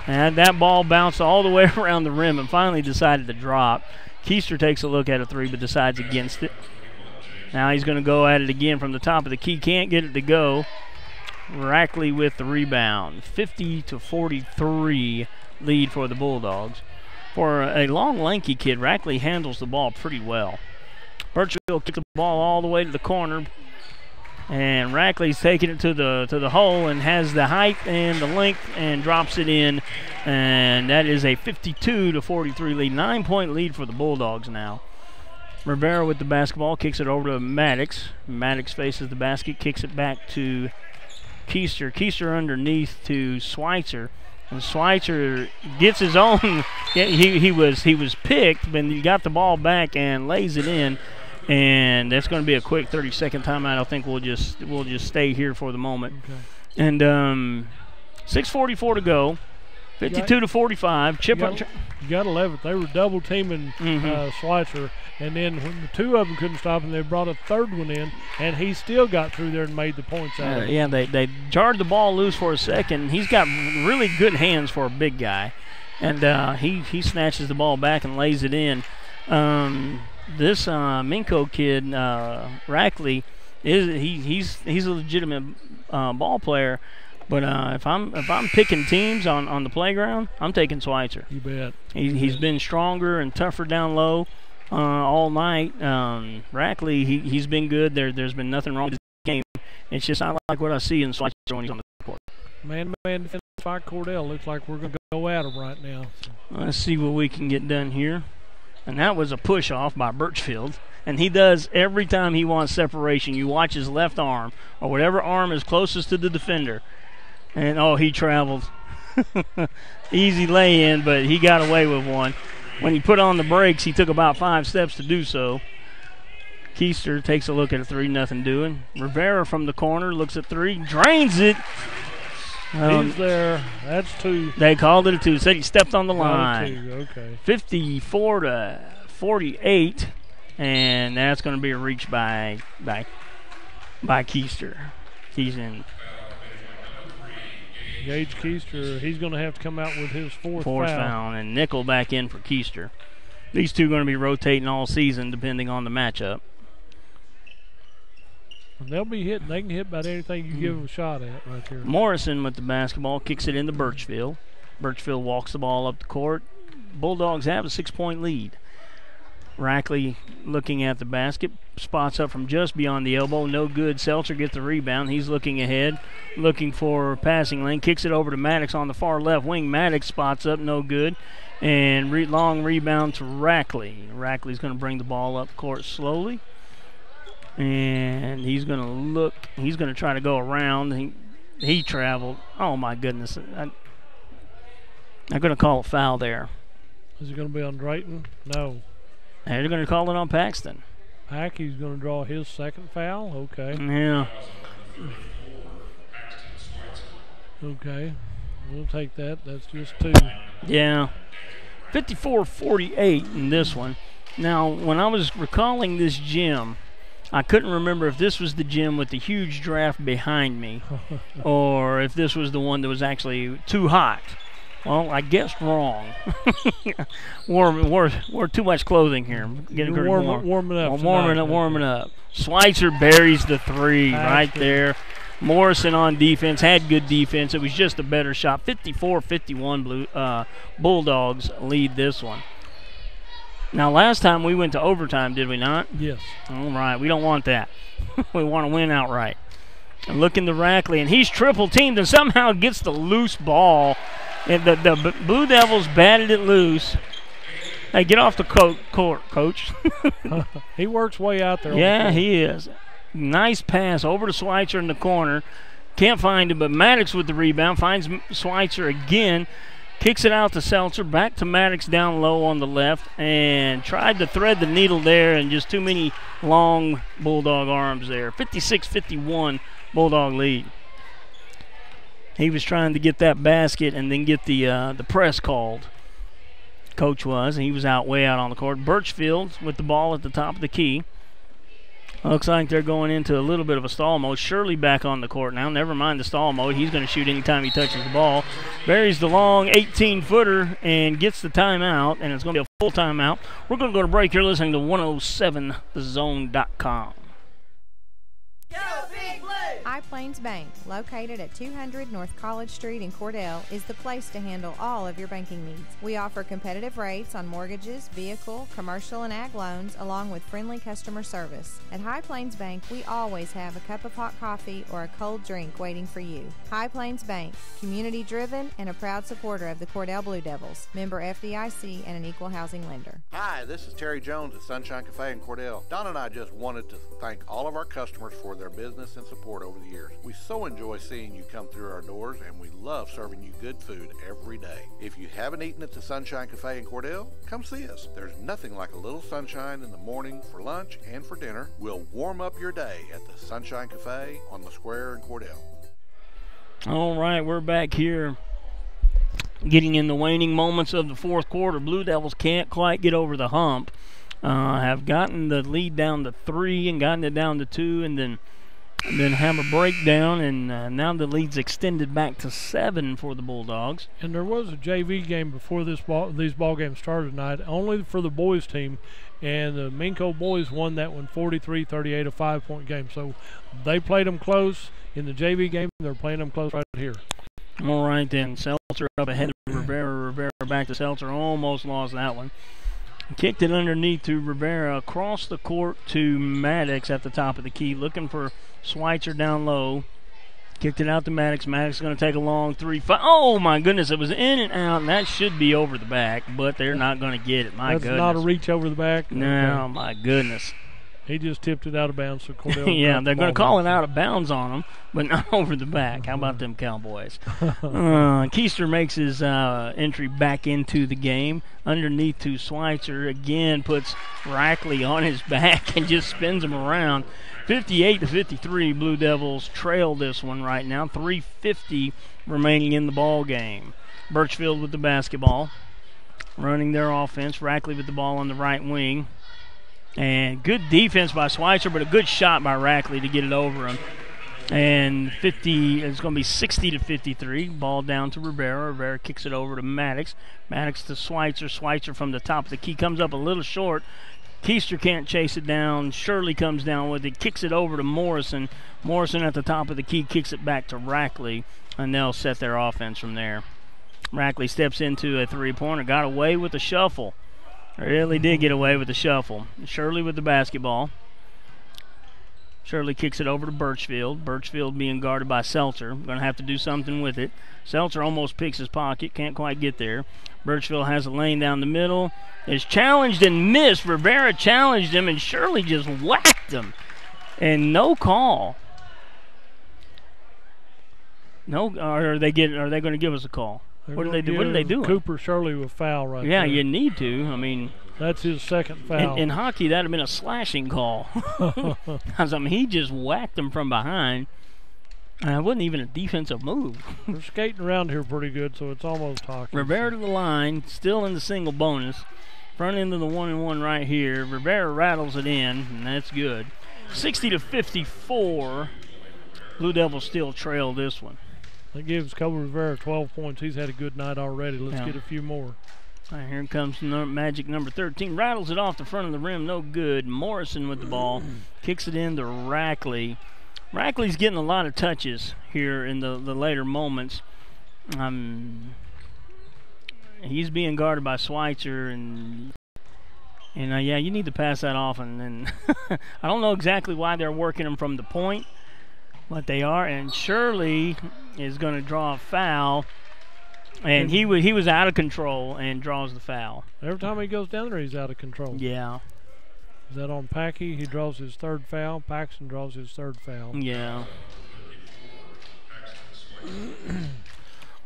And that ball bounced all the way around the rim and finally decided to drop. Keister takes a look at a 3 but decides against it. Now he's going to go at it again from the top of the key. Can't get it to go. Rackley with the rebound. 50-43 lead for the Bulldogs. For a long, lanky kid, Rackley handles the ball pretty well. Birchfield kicks the ball all the way to the corner. And Rackley's taking it to the hole and has the height and the length and drops it in. And that is a 52-43 lead. 9-point lead for the Bulldogs now. Rivera with the basketball, kicks it over to Maddox. Maddox faces the basket, kicks it back to Keister. Keister underneath to Schweitzer. And Schweitzer gets his own. He was picked, but he got the ball back and lays it in. And that's going to be a quick 30-second timeout. I think we'll just stay here for the moment. Okay. And 6:44 to go. 52-45. Chip you got to love it. They were double teaming Schweitzer, and then when the two of them couldn't stop him, they brought a third one in, and he still got through there and made the points out of it. Yeah, they jarred the ball loose for a second. He's got really good hands for a big guy, and he snatches the ball back and lays it in. This Minco kid, Rackley, he's a legitimate ball player. But if I'm picking teams on the playground, I'm taking Schweitzer. You bet. He's been stronger and tougher down low all night. Rackley, he's been good. There's been nothing wrong with his game. It's just I like what I see in Schweitzer when he's on the court. Man-to-man defense by Cordell. Looks like we're going to go at him right now. Let's see what we can get done here. And that was a push-off by Birchfield. And he does every time he wants separation. You watch his left arm or whatever arm is closest to the defender. And, he traveled. Easy lay-in, but he got away with one. When he put on the brakes, he took about 5 steps to do so. Keister takes a look at a 3, nothing doing. Rivera from the corner looks at 3, drains it. He's there. That's 2. They called it a 2. Said he stepped on the line. 2. Okay. 54-48, and that's going to be a reach by Keister. He's in. Gage Keister, he's going to have to come out with his fourth foul. And nickel back in for Keister. These two are going to be rotating all season depending on the matchup. They'll be hitting. They can hit about anything you give them a shot at right here. Morrison with the basketball, kicks it into Birchfield. Birchfield walks the ball up the court. Bulldogs have a 6-point lead. Rackley looking at the basket, spots up from just beyond the elbow, no good. Seltzer gets the rebound. He's looking ahead, looking for passing lane, kicks it over to Maddox on the far left wing. Maddox spots up, no good, and long rebound to Rackley. Rackley's going to bring the ball up court slowly, and he's going to look. He's going to try to go around. He traveled. Oh my goodness! I'm going to call a foul there. Is it going to be on Drayton? No. They're going to call it on Paxton. He's going to draw his second foul? Okay. Yeah. Okay. We'll take that. That's just 2. Yeah. 54-48 in this one. Now, when I was recalling this gym, I couldn't remember if this was the gym with the huge draft behind me or if this was the one that was actually too hot. Well, I guessed wrong. wore too much clothing here. I'm getting warm. Warming up. Warming up. Schweitzer buries the three right there. Morrison on defense, had good defense. It was just a better shot. 54-51 Bulldogs lead this one. Now, last time we went to overtime, did we not? Yes. All right, we don't want that. We want to win outright. And looking to Rackley, and he's triple teamed and somehow gets the loose ball. And the Blue Devils batted it loose. Hey, get off the court, Coach. He works way out there. Yeah, he is. Nice pass over to Schweitzer in the corner. Can't find him, but Maddox with the rebound. Finds Schweitzer again. Kicks it out to Seltzer. Back to Maddox down low on the left. And tried to thread the needle there, and just too many long Bulldog arms there. 56-51 Bulldog lead. He was trying to get that basket and then get the press called. Coach was, and he was way out on the court. Birchfield with the ball at the top of the key. Looks like they're going into a little bit of a stall mode. Shirley back on the court now. Never mind the stall mode. He's going to shoot anytime he touches the ball. Buries the long 18-footer and gets the timeout, and it's going to be a full timeout. We're going to go to break. You're listening to 107thezone.com. High Plains Bank, located at 200 North College Street in Cordell, is the place to handle all of your banking needs. We offer competitive rates on mortgages, vehicle, commercial, and ag loans, along with friendly customer service. At High Plains Bank, we always have a cup of hot coffee or a cold drink waiting for you. High Plains Bank, community-driven and a proud supporter of the Cordell Blue Devils, member FDIC and an equal housing lender. Hi, this is Terry Jones at Sunshine Cafe in Cordell. Don and I just wanted to thank all of our customers for their business and support over the years. We so enjoy seeing you come through our doors, and we love serving you good food every day. If you haven't eaten at the Sunshine Cafe in Cordell, come see us. There's nothing like a little sunshine in the morning for lunch and for dinner. We'll warm up your day at the Sunshine Cafe on the square in Cordell. All right, we're back here getting in the waning moments of the fourth quarter. Blue Devils can't quite get over the hump. Have gotten the lead down to 3 and gotten it down to 2, and then have a breakdown, and now the lead's extended back to 7 for the Bulldogs. And there was a JV game before these ball games started tonight, only for the boys team, and the Minco boys won that one 43-38, a 5-point game. So they played them close in the JV game. They're playing them close right here. All right, then. Seltzer up ahead of Rivera. Rivera back to Seltzer. Almost lost that one. Kicked it underneath to Rivera, across the court to Maddox at the top of the key, looking for Schweitzer down low. Kicked it out to Maddox. Maddox is going to take a long 3. Oh, my goodness. It was in and out, and that should be over the back, but they're not going to get it. My goodness. That's not a reach over the back? No, my goodness. He just tipped it out of bounds. So Cordell yeah, they're going to call it out of bounds on him, but not over the back. How about them Cowboys? Keister makes his entry back into the game. Underneath to Schweitzer. Again, puts Rackley on his back and just spins him around. 58-53, Blue Devils trail this one right now. 3:50 remaining in the ball game. Birchfield with the basketball, running their offense. Rackley with the ball on the right wing. And good defense by Schweitzer, but a good shot by Rackley to get it over him. And it's going to be 60-53. Ball down to Rivera. Rivera kicks it over to Maddox. Maddox to Schweitzer. Schweitzer from the top of the key comes up a little short. Keister can't chase it down. Shirley comes down with it. Kicks it over to Morrison. Morrison at the top of the key kicks it back to Rackley. And they'll set their offense from there. Rackley steps into a three-pointer. Got away with the shuffle. Really did get away with the shuffle. Shirley with the basketball. Shirley kicks it over to Birchfield. Birchfield being guarded by Seltzer. Going to have to do something with it. Seltzer almost picks his pocket. Can't quite get there. Birchfield has a lane down the middle. Is challenged and missed. Rivera challenged him, and Shirley just whacked him. And no call. No, are they going to give us a call? What did they do? What did they do? Cooper Shirley with foul right there. Yeah, you need to. I mean, that's his second foul. In hockey, that would have been a slashing call. Because, I mean, he just whacked him from behind. And it wasn't even a defensive move. They're skating around here pretty good, so it's almost hockey. Rivera to the line, still in the single bonus. Front end of the 1-and-1 right here. Rivera rattles it in, and that's good. 60-54. Blue Devils still trail this one. That gives Kobe Rivera 12 points. He's had a good night already. Let's get a few more. All right, here comes Magic number 13. Rattles it off the front of the rim. No good. Morrison with the ball. Kicks it into Rackley. Rackley's getting a lot of touches here in the later moments. He's being guarded by Schweitzer, and yeah, you need to pass that off. And I don't know exactly why they're working him from the point, but they are. And Shirley is going to draw a foul, and he was out of control and draws the foul. Every time he goes down there, he's out of control. Yeah. Is that on Packy? He draws his third foul. Paxton draws his third foul. Yeah.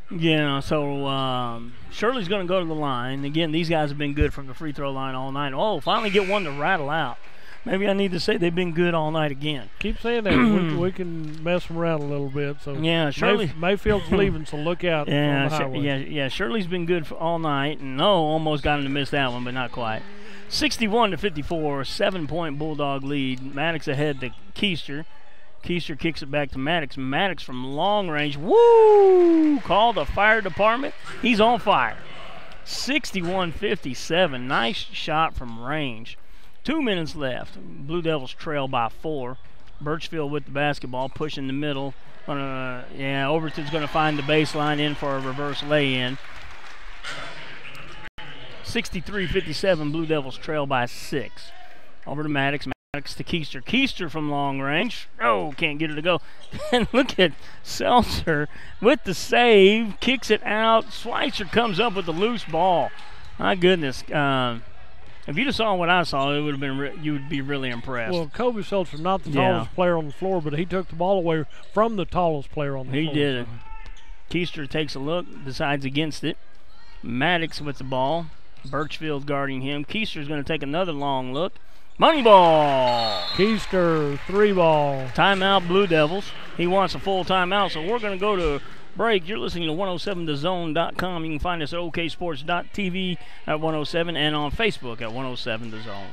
Yeah, so Shirley's going to go to the line. Again, these guys have been good from the free throw line all night. Oh, finally get one to rattle out. Maybe I need to say they've been good all night again. Keep saying that. we can mess them around a little bit. So yeah, Shirley. Mayfield's leaving, so look out on the highway. Yeah, Shirley's been good all night. And almost got him to miss that one, but not quite. 61-54, 7-point Bulldog lead. Maddox ahead to Keister. Keister kicks it back to Maddox. Maddox from long range. Woo! Call the fire department. He's on fire. 61-57. Nice shot from range. 2 minutes left. Blue Devils trail by 4. Birchfield with the basketball, pushing the middle. Overton's going to find the baseline in for a reverse lay-in. 63-57. Blue Devils trail by 6. Over to Maddox. Maddox to Keister. Keister from long range. Oh, can't get it to go. And look at Seltzer with the save. Kicks it out. Schweitzer comes up with the loose ball. My goodness. If you just saw what I saw, it would have been you would be really impressed. Well, Kobe Seltzer, not the tallest player on the floor, but he took the ball away from the tallest player on the floor. He did it. Keister takes a look, decides against it. Maddox with the ball. Birchfield guarding him. Keister's going to take another long look. Money ball. Keister, 3-ball. Timeout, Blue Devils. He wants a full timeout, so we're going to go to break. You're listening to 107thezone.com. You can find us at oksports.tv at 107 and on Facebook at 107 The Zone.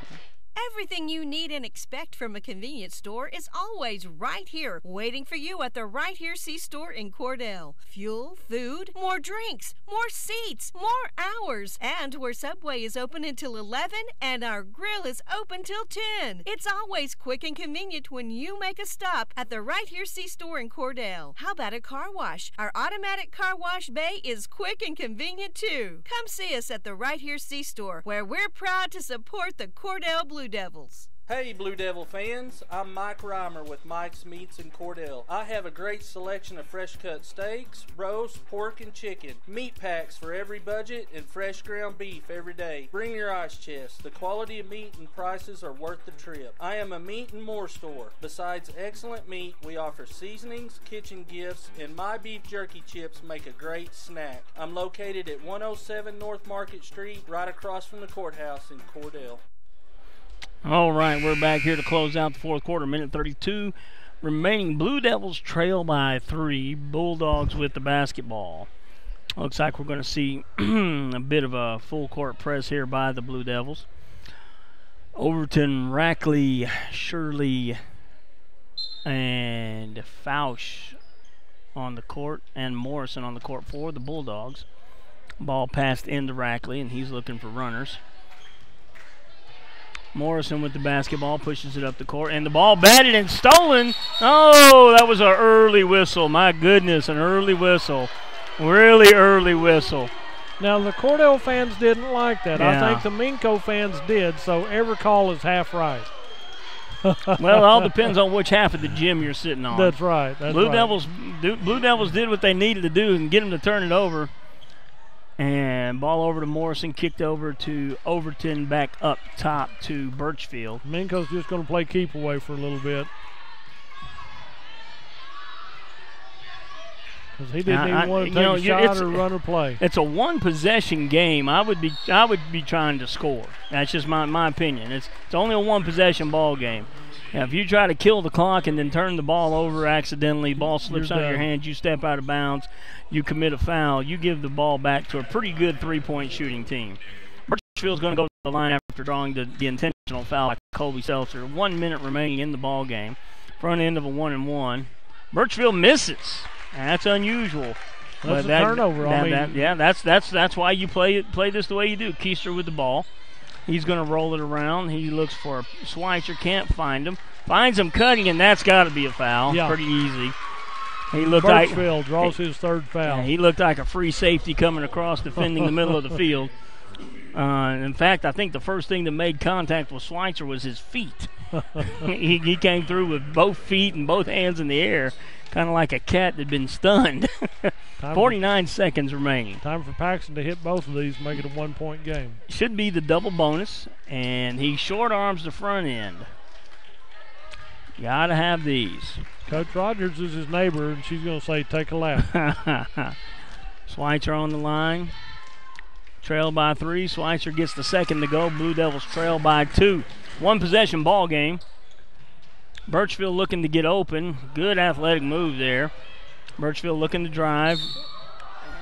Everything you need and expect from a convenience store is always right here, waiting for you at the Right Here C-Store in Cordell. Fuel, food, more drinks, more seats, more hours, and where Subway is open until 11 and our grill is open till 10. It's always quick and convenient when you make a stop at the Right Here C-Store in Cordell. How about a car wash? Our automatic car wash bay is quick and convenient too. Come see us at the Right Here C-Store, where we're proud to support the Cordell Blue Devils. Hey Blue Devil fans, I'm Mike Reimer with Mike's Meats in Cordell. I have a great selection of fresh cut steaks, roast, pork, and chicken. Meat packs for every budget and fresh ground beef every day. Bring your ice chest. The quality of meat and prices are worth the trip. I am a meat and more store. Besides excellent meat, we offer seasonings, kitchen gifts, and my beef jerky chips make a great snack. I'm located at 107 North Market Street, right across from the courthouse in Cordell. All right, we're back here to close out the fourth quarter, minute 32 remaining. Blue Devils trail by 3. Bulldogs with the basketball. Looks like we're going to see a bit of a full court press here by the Blue Devils. Overton, Rackley, Shirley, and Fausch on the court, and Morrison on the court for the Bulldogs. Ball passed into Rackley, and he's looking for runners. Morrison with the basketball, pushes it up the court, and the ball batted and stolen. Oh, that was an early whistle. My goodness, an early whistle. Really early whistle. Now, the Cordell fans didn't like that. Yeah. I think the Minco fans did, so every call is half right. Well, it all depends on which half of the gym you're sitting on. That's right. Blue Devils did what they needed to do and get them to turn it over. And ball over to Morrison, kicked over to Overton, back up top to Birchfield. Minco's just going to play keep away for a little bit. Because he didn't even want to take a shot or run or play. It's a one-possession game. I would be trying to score. That's just my opinion. It's only a one-possession ball game. Now, if you try to kill the clock and then turn the ball over accidentally, ball slips out of your hands, you step out of bounds, you commit a foul, you give the ball back to a pretty good three-point shooting team. Birchfield's going to go to the line after drawing the intentional foul by Colby Seltzer. 1 minute remaining in the ball game. Front end of a 1-and-1. Birchfield misses. That's unusual. That's a turnover. That's why you play this the way you do. Keister with the ball. He's going to roll it around. He looks for Schweitzer. Can't find him. Finds him cutting, and that's got to be a foul. Yeah. Pretty easy. He looked Birchfield draws his third foul. Yeah, he looked like a free safety coming across defending the middle of the field. In fact, I think the first thing that made contact with Schweitzer was his feet. he came through with both feet and both hands in the air, kind of like a cat that had been stunned. 49 seconds remaining. Time for Paxton to hit both of these, make it a 1-point game. Should be the double bonus, and he short arms the front end. Got to have these. Coach Rogers is his neighbor, and she's going to say, take a lap. Schweitzer on the line. Trail by 3. Schweitzer gets the second to go. Blue Devils trail by 2. 1 possession ball game. Birchfield looking to get open. Good athletic move there. Birchfield looking to drive.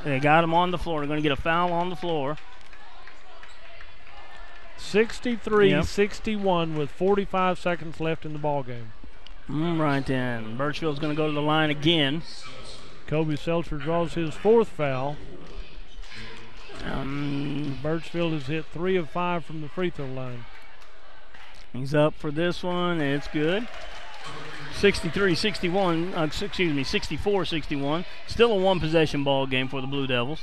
They got him on the floor. They're going to get a foul on the floor. 63-61 with 45 seconds left in the ball game. Right then. Birchfield's going to go to the line again. Kobe Seltzer draws his 4th foul. Birchfield has hit 3 of 5 from the free throw line. He's up for this one. It's good. 64-61. Still a 1-possession ball game for the Blue Devils.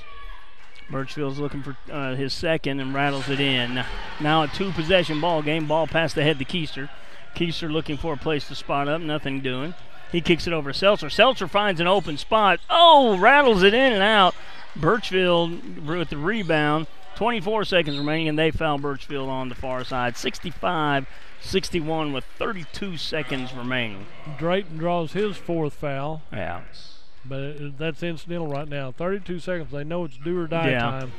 Birchfield's looking for his second and rattles it in. Now a 2-possession ball game. Ball passed ahead to Keister. Keister looking for a place to spot up. Nothing doing. He kicks it over to Seltzer. Seltzer finds an open spot. Oh, rattles it in and out. Birchfield with the rebound. 24 seconds remaining, and they foul Birchfield on the far side. 65-61 with 32 seconds remaining. Drayton draws his 4th foul. Yeah. But that's incidental right now. 32 seconds. They know it's do or die time.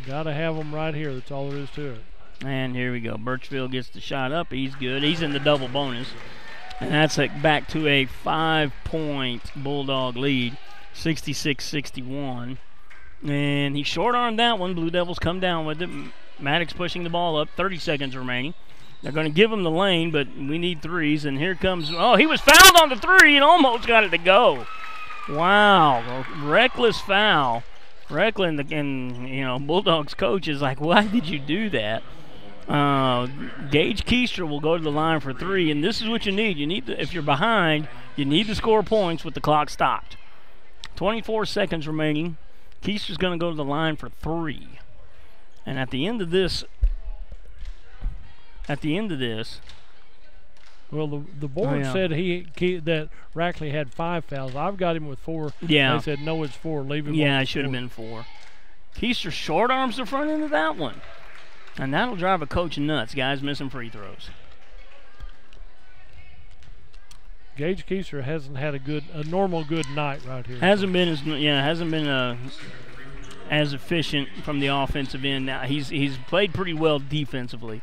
Got to have them right here. That's all there is to it. And here we go. Birchfield gets the shot up. He's good. He's in the double bonus. And that's back to a 5-point Bulldog lead, 66-61. And he short-armed that one. Blue Devils come down with it. Maddox pushing the ball up. 30 seconds remaining. They're going to give him the lane, but we need threes. And here comes, oh, he was fouled on the 3 and almost got it to go. Wow, reckless foul. Reckless, and Bulldogs coach is like, why did you do that? Gage Keister will go to the line for 3, and this is what you need. If you're behind, you need to score points with the clock stopped. 24 seconds remaining. Keister's going to go to the line for 3. And at the end of this, well, the board said that Rackley had 5 fouls. I've got him with 4. Yeah. They said, no, it's 4. Leave him. Yeah, it should have been 4. Keister short arms the front end of that one. And that'll drive a coach nuts. Guys missing free throws. Gage Keister hasn't had a normal good night right here. Hasn't been as efficient from the offensive end. Now he's played pretty well defensively.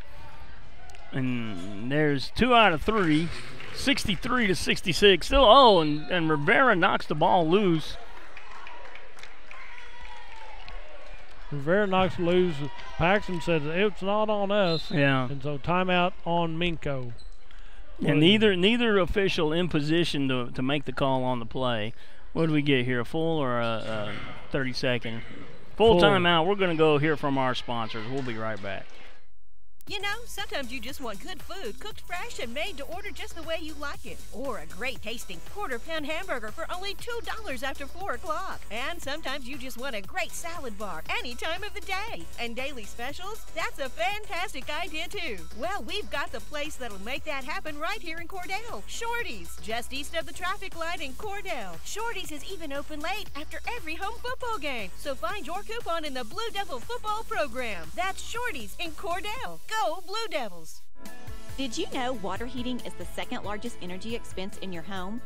And there's 2 out of 3, 63-66. Still, and Rivera knocks the ball loose. Rivera knocks it loose. Paxton said it's not on us. Yeah. And so timeout on Minco. And neither official in position to make the call on the play. What do we get here, a full or a 30-second? Full timeout. We're going to go hear from our sponsors. We'll be right back. You know, sometimes you just want good food, cooked fresh and made to order just the way you like it. Or a great tasting quarter-pound hamburger for only $2 after 4 o'clock. And sometimes you just want a great salad bar any time of the day. And daily specials? That's a fantastic idea too. Well, we've got the place that'll make that happen right here in Cordell. Shorty's, just east of the traffic light in Cordell. Shorty's is even open late after every home football game. So find your coupon in the Blue Devil football program. That's Shorty's in Cordell. Go Blue Devils! Did you know water heating is the second largest energy expense in your home?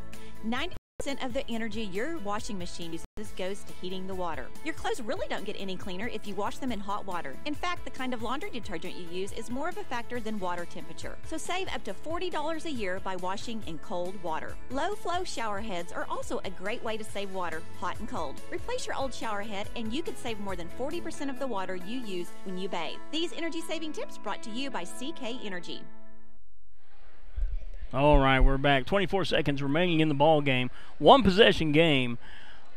90% of the energy your washing machine uses goes to heating the water. Your clothes really don't get any cleaner if you wash them in hot water. In fact, the kind of laundry detergent you use is more of a factor than water temperature. So save up to $40 a year by washing in cold water. Low flow shower heads are also a great way to save water, hot and cold. Replace your old shower head and you could save more than 40% of the water you use when you bathe. These energy saving tips brought to you by CK Energy. All right, we're back. 24 seconds remaining in the ball game. One possession game.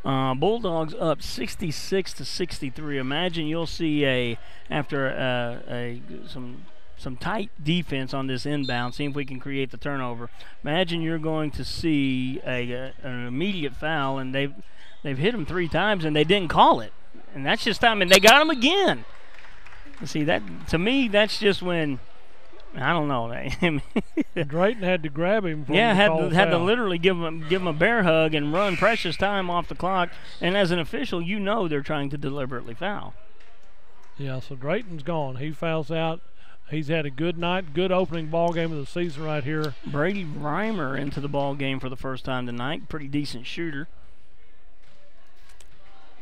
Bulldogs up 66-63. Imagine you'll see after some tight defense on this inbound. See if we can create the turnover. Imagine you're going to see an immediate foul, and they've hit him 3 times and they didn't call it. And that's just time, and they got him again. See that to me, that's just when. I don't know. Drayton had to grab him. Had to literally give him a bear hug and run precious time off the clock. And as an official, you know they're trying to deliberately foul. Yeah, so Drayton's gone. He fouls out. He's had a good night, good opening ball game of the season right here. Brady Reimer into the ball game for the first time tonight. Pretty decent shooter.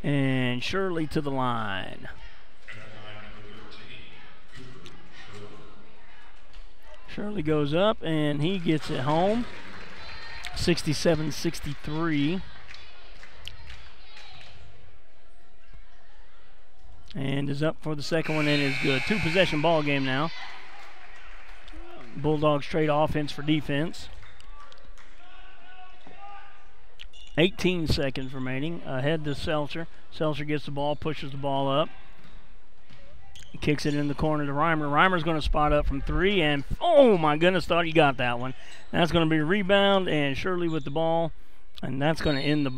And Shirley to the line. Shirley goes up, and he gets it home, 67-63. And is up for the second one, and is good. 2-possession ball game now. Bulldogs trade offense for defense. 18 seconds remaining. Ahead to Seltzer. Seltzer gets the ball, pushes the ball up. Kicks it in the corner to Reimer. Reimer's going to spot up from 3, and oh my goodness, thought he got that one. That's going to be a rebound, and Shirley with the ball, and that's going to end the.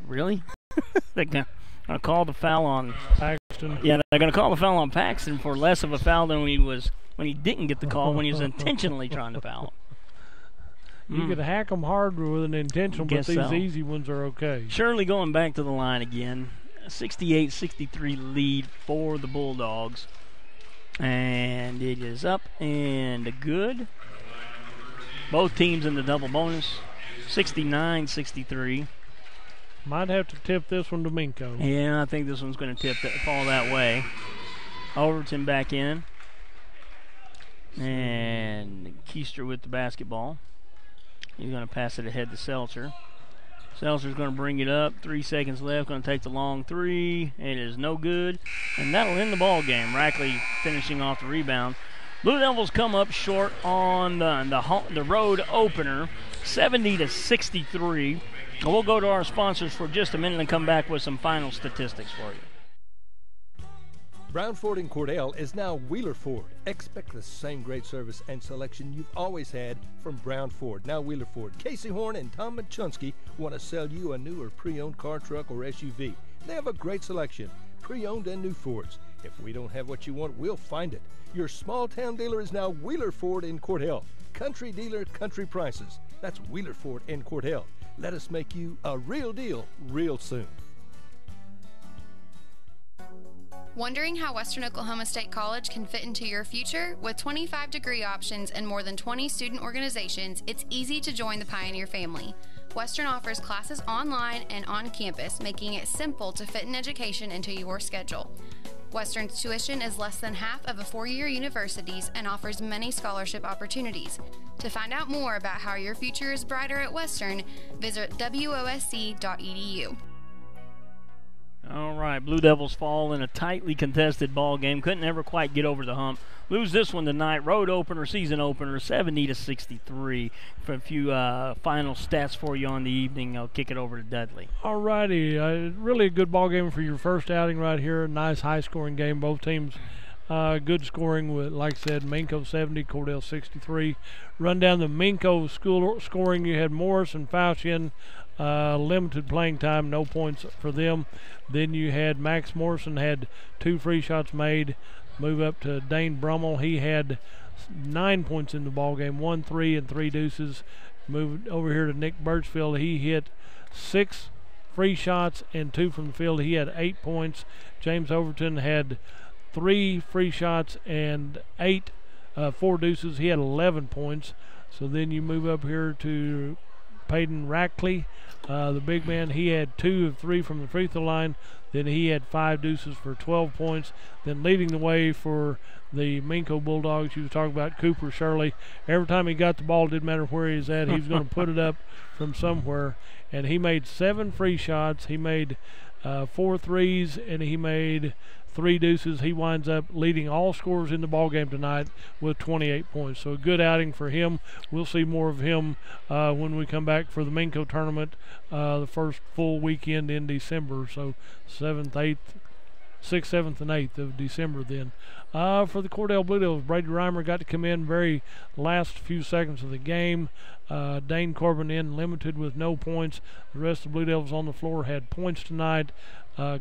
Really? They're going to call the foul on Paxton. Yeah, they're going to call the foul on Paxton for less of a foul than when he didn't get the call when he was intentionally trying to foul. You could hack them hard with an intentional, but these easy ones are okay. Shirley going back to the line again. 68-63 lead for the Bulldogs. And it is up and good. Both teams in the double bonus. 69-63. Might have to tip this one to Minco. Yeah, I think this one's going to fall that way. Overton back in. And Keister with the basketball. He's going to pass it ahead to Seltzer. Seltzer's going to bring it up. 3 seconds left. Going to take the long 3. It is no good. And that'll end the ball game. Rackley finishing off the rebound. Blue Devils come up short on the road opener, 70-63. We'll go to our sponsors for just a minute and come back with some final statistics for you. Brown Ford in Cordell is now Wheeler Ford. Expect the same great service and selection you've always had from Brown Ford, now Wheeler Ford. Casey Horn and Tom Machunsky want to sell you a new or pre-owned car, truck, or SUV. They have a great selection, pre-owned and new Fords. If we don't have what you want, we'll find it. Your small-town dealer is now Wheeler Ford in Cordell. Country dealer, country prices. That's Wheeler Ford in Cordell. Let us make you a real deal real soon. Wondering how Western Oklahoma State College can fit into your future? With 25 degree options and more than 20 student organizations, it's easy to join the Pioneer family. Western offers classes online and on campus, making it simple to fit an education into your schedule. Western's tuition is less than half of a four-year university's and offers many scholarship opportunities. To find out more about how your future is brighter at Western, visit wosc.edu. All right, Blue Devils fall in a tightly contested ball game. Couldn't ever quite get over the hump. Lose this one tonight. Road opener, season opener, 70-63. For a few final stats for you on the evening, I'll kick it over to Dudley. All righty, really a good ball game for your first outing right here. Nice high-scoring game. Both teams good scoring with, like I said, Minco 70, Cordell 63. Run down the Minco scoring. You had Morris and Faucian. Limited playing time, no points for them. Then you had Max Morrison had 2 free shots made. Move up to Dane Brummel. He had 9 points in the ball game, 1 3 and 3 deuces. Moved over here to Nick Birchfield. He hit 6 free shots and 2 from the field. He had 8 points. James Overton had 3 free shots and 4 deuces. He had 11 points. So then you move up here to Peyton Rackley. The big man, he had 2 of 3 from the free throw line. Then he had 5 deuces for 12 points. Then leading the way for the Minco Bulldogs, you was talking about Cooper Shirley. Every time he got the ball, it didn't matter where he was at, he was going to put it up from somewhere. And he made 7 free shots. He made 4 threes, and he made 3 deuces. He winds up leading all scorers in the ball game tonight with 28 points. So a good outing for him. We'll see more of him when we come back for the Minco tournament, the first full weekend in December. So 7th, 8th, 6th, 7th, and 8th of December then. For the Cordell Blue Devils, Brady Reimer got to come in very last few seconds of the game. Dane Corbin in limited with no points. The rest of the Blue Devils on the floor had points tonight.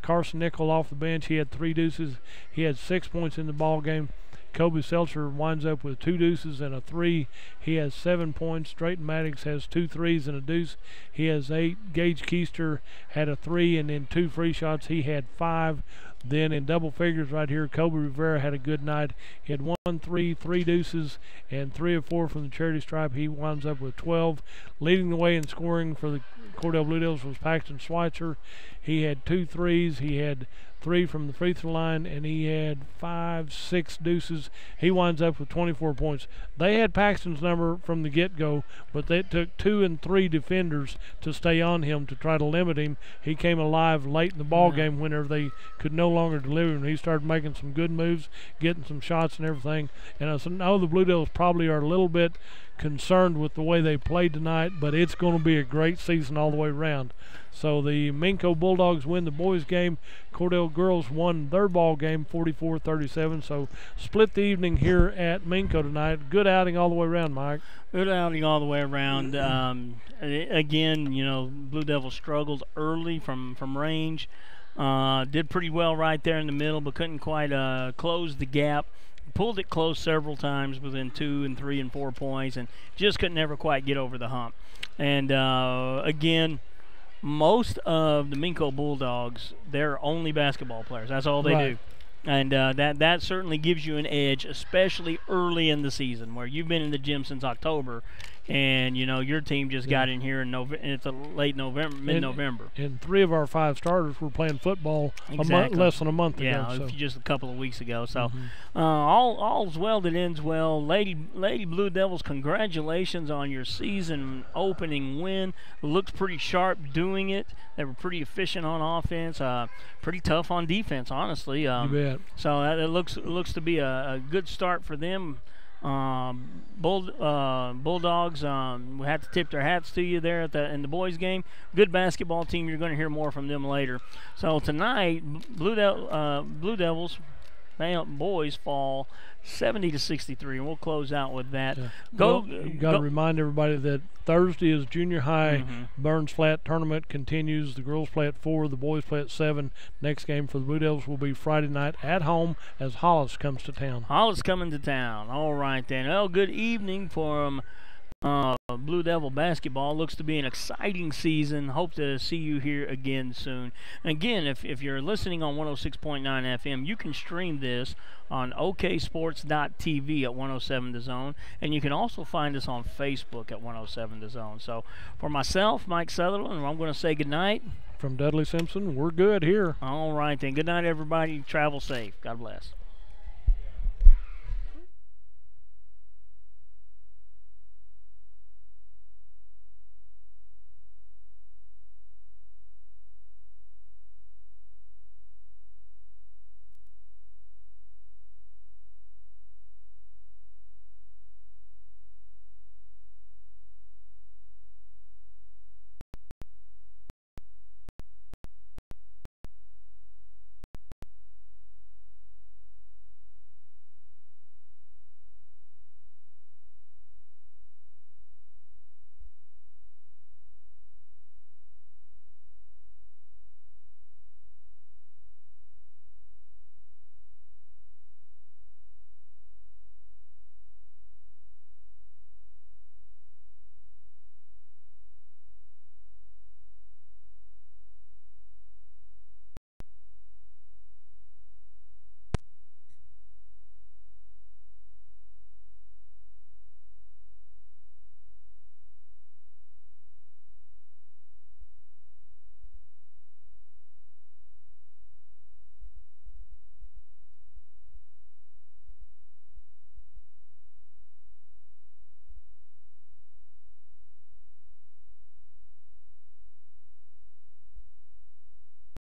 Carson Nickel off the bench, he had 3 deuces. He had 6 points in the ball game. Kobe Seltzer winds up with 2 deuces and a 3. He has 7 points. Drayton Maddox has 2 threes and a deuce. He has 8. Gage Keister had a 3 and then 2 free shots. He had 5. Then in double figures right here, Kobe Rivera had a good night. He had 1 3, 3 deuces, and 3 of 4 from the charity stripe. He winds up with 12. Leading the way in scoring for the Cordell Blue Devils was Paxton Schweitzer. He had 2 threes. He had 3 from the free throw line, and he had 5, 6 deuces. He winds up with 24 points. They had Paxton's number from the get-go, but they took 2 and 3 defenders to stay on him to try to limit him. He came alive late in the ball game whenever they could no longer deliver him. He started making some good moves, getting some shots and everything. And I know the Blue Devils probably are a little bit concerned with the way they played tonight, but it's going to be a great season all the way around. So the Minco Bulldogs win the boys game. Cordell girls won their ball game 44-37. So split the evening here at Minco tonight. Good outing all the way around, Mike. Good outing all the way around. Again, you know, Blue Devils struggled early from range. Did pretty well right there in the middle, but couldn't quite close the gap. Pulled it close several times within 2 and 3 and 4 points, and just could never quite get over the hump. And again, most of the Minco Bulldogs, they're only basketball players. That's all they do. And that certainly gives you an edge, especially early in the season, where you've been in the gym since October, and you know your team just got in here in it's a late November, mid-November. And 3 of our 5 starters were playing football less than a month ago. Yeah, just a couple of weeks ago. So all's well that ends well. Lady Blue Devils, congratulations on your season opening win. Looks pretty sharp doing it. They were pretty efficient on offense, pretty tough on defense, honestly. You bet. So it looks to be a good start for them. Bulldogs, we have to tip their hats to you there in the boys game. Good basketball team. You're going to hear more from them later. So tonight, Blue Devils boys fall 70-63, and we'll close out with that. Yeah. Got to remind everybody that Thursday is junior high. Burns Flat tournament continues. The girls play at 4, the boys play at 7. Next game for the Blue Devils will be Friday night at home as Hollis comes to town. Hollis coming to town. All right then. Well, good evening for Blue Devil basketball. Looks to be an exciting season. Hope to see you here again soon. Again, if you're listening on 106.9 FM, you can stream this on oksports.tv at 107 The Zone, and you can also find us on Facebook at 107 The Zone. So for myself, Mike Sutherland, I'm going to say goodnight. From Dudley Simpson, we're good here. All right then. Good night, everybody. Travel safe. God bless.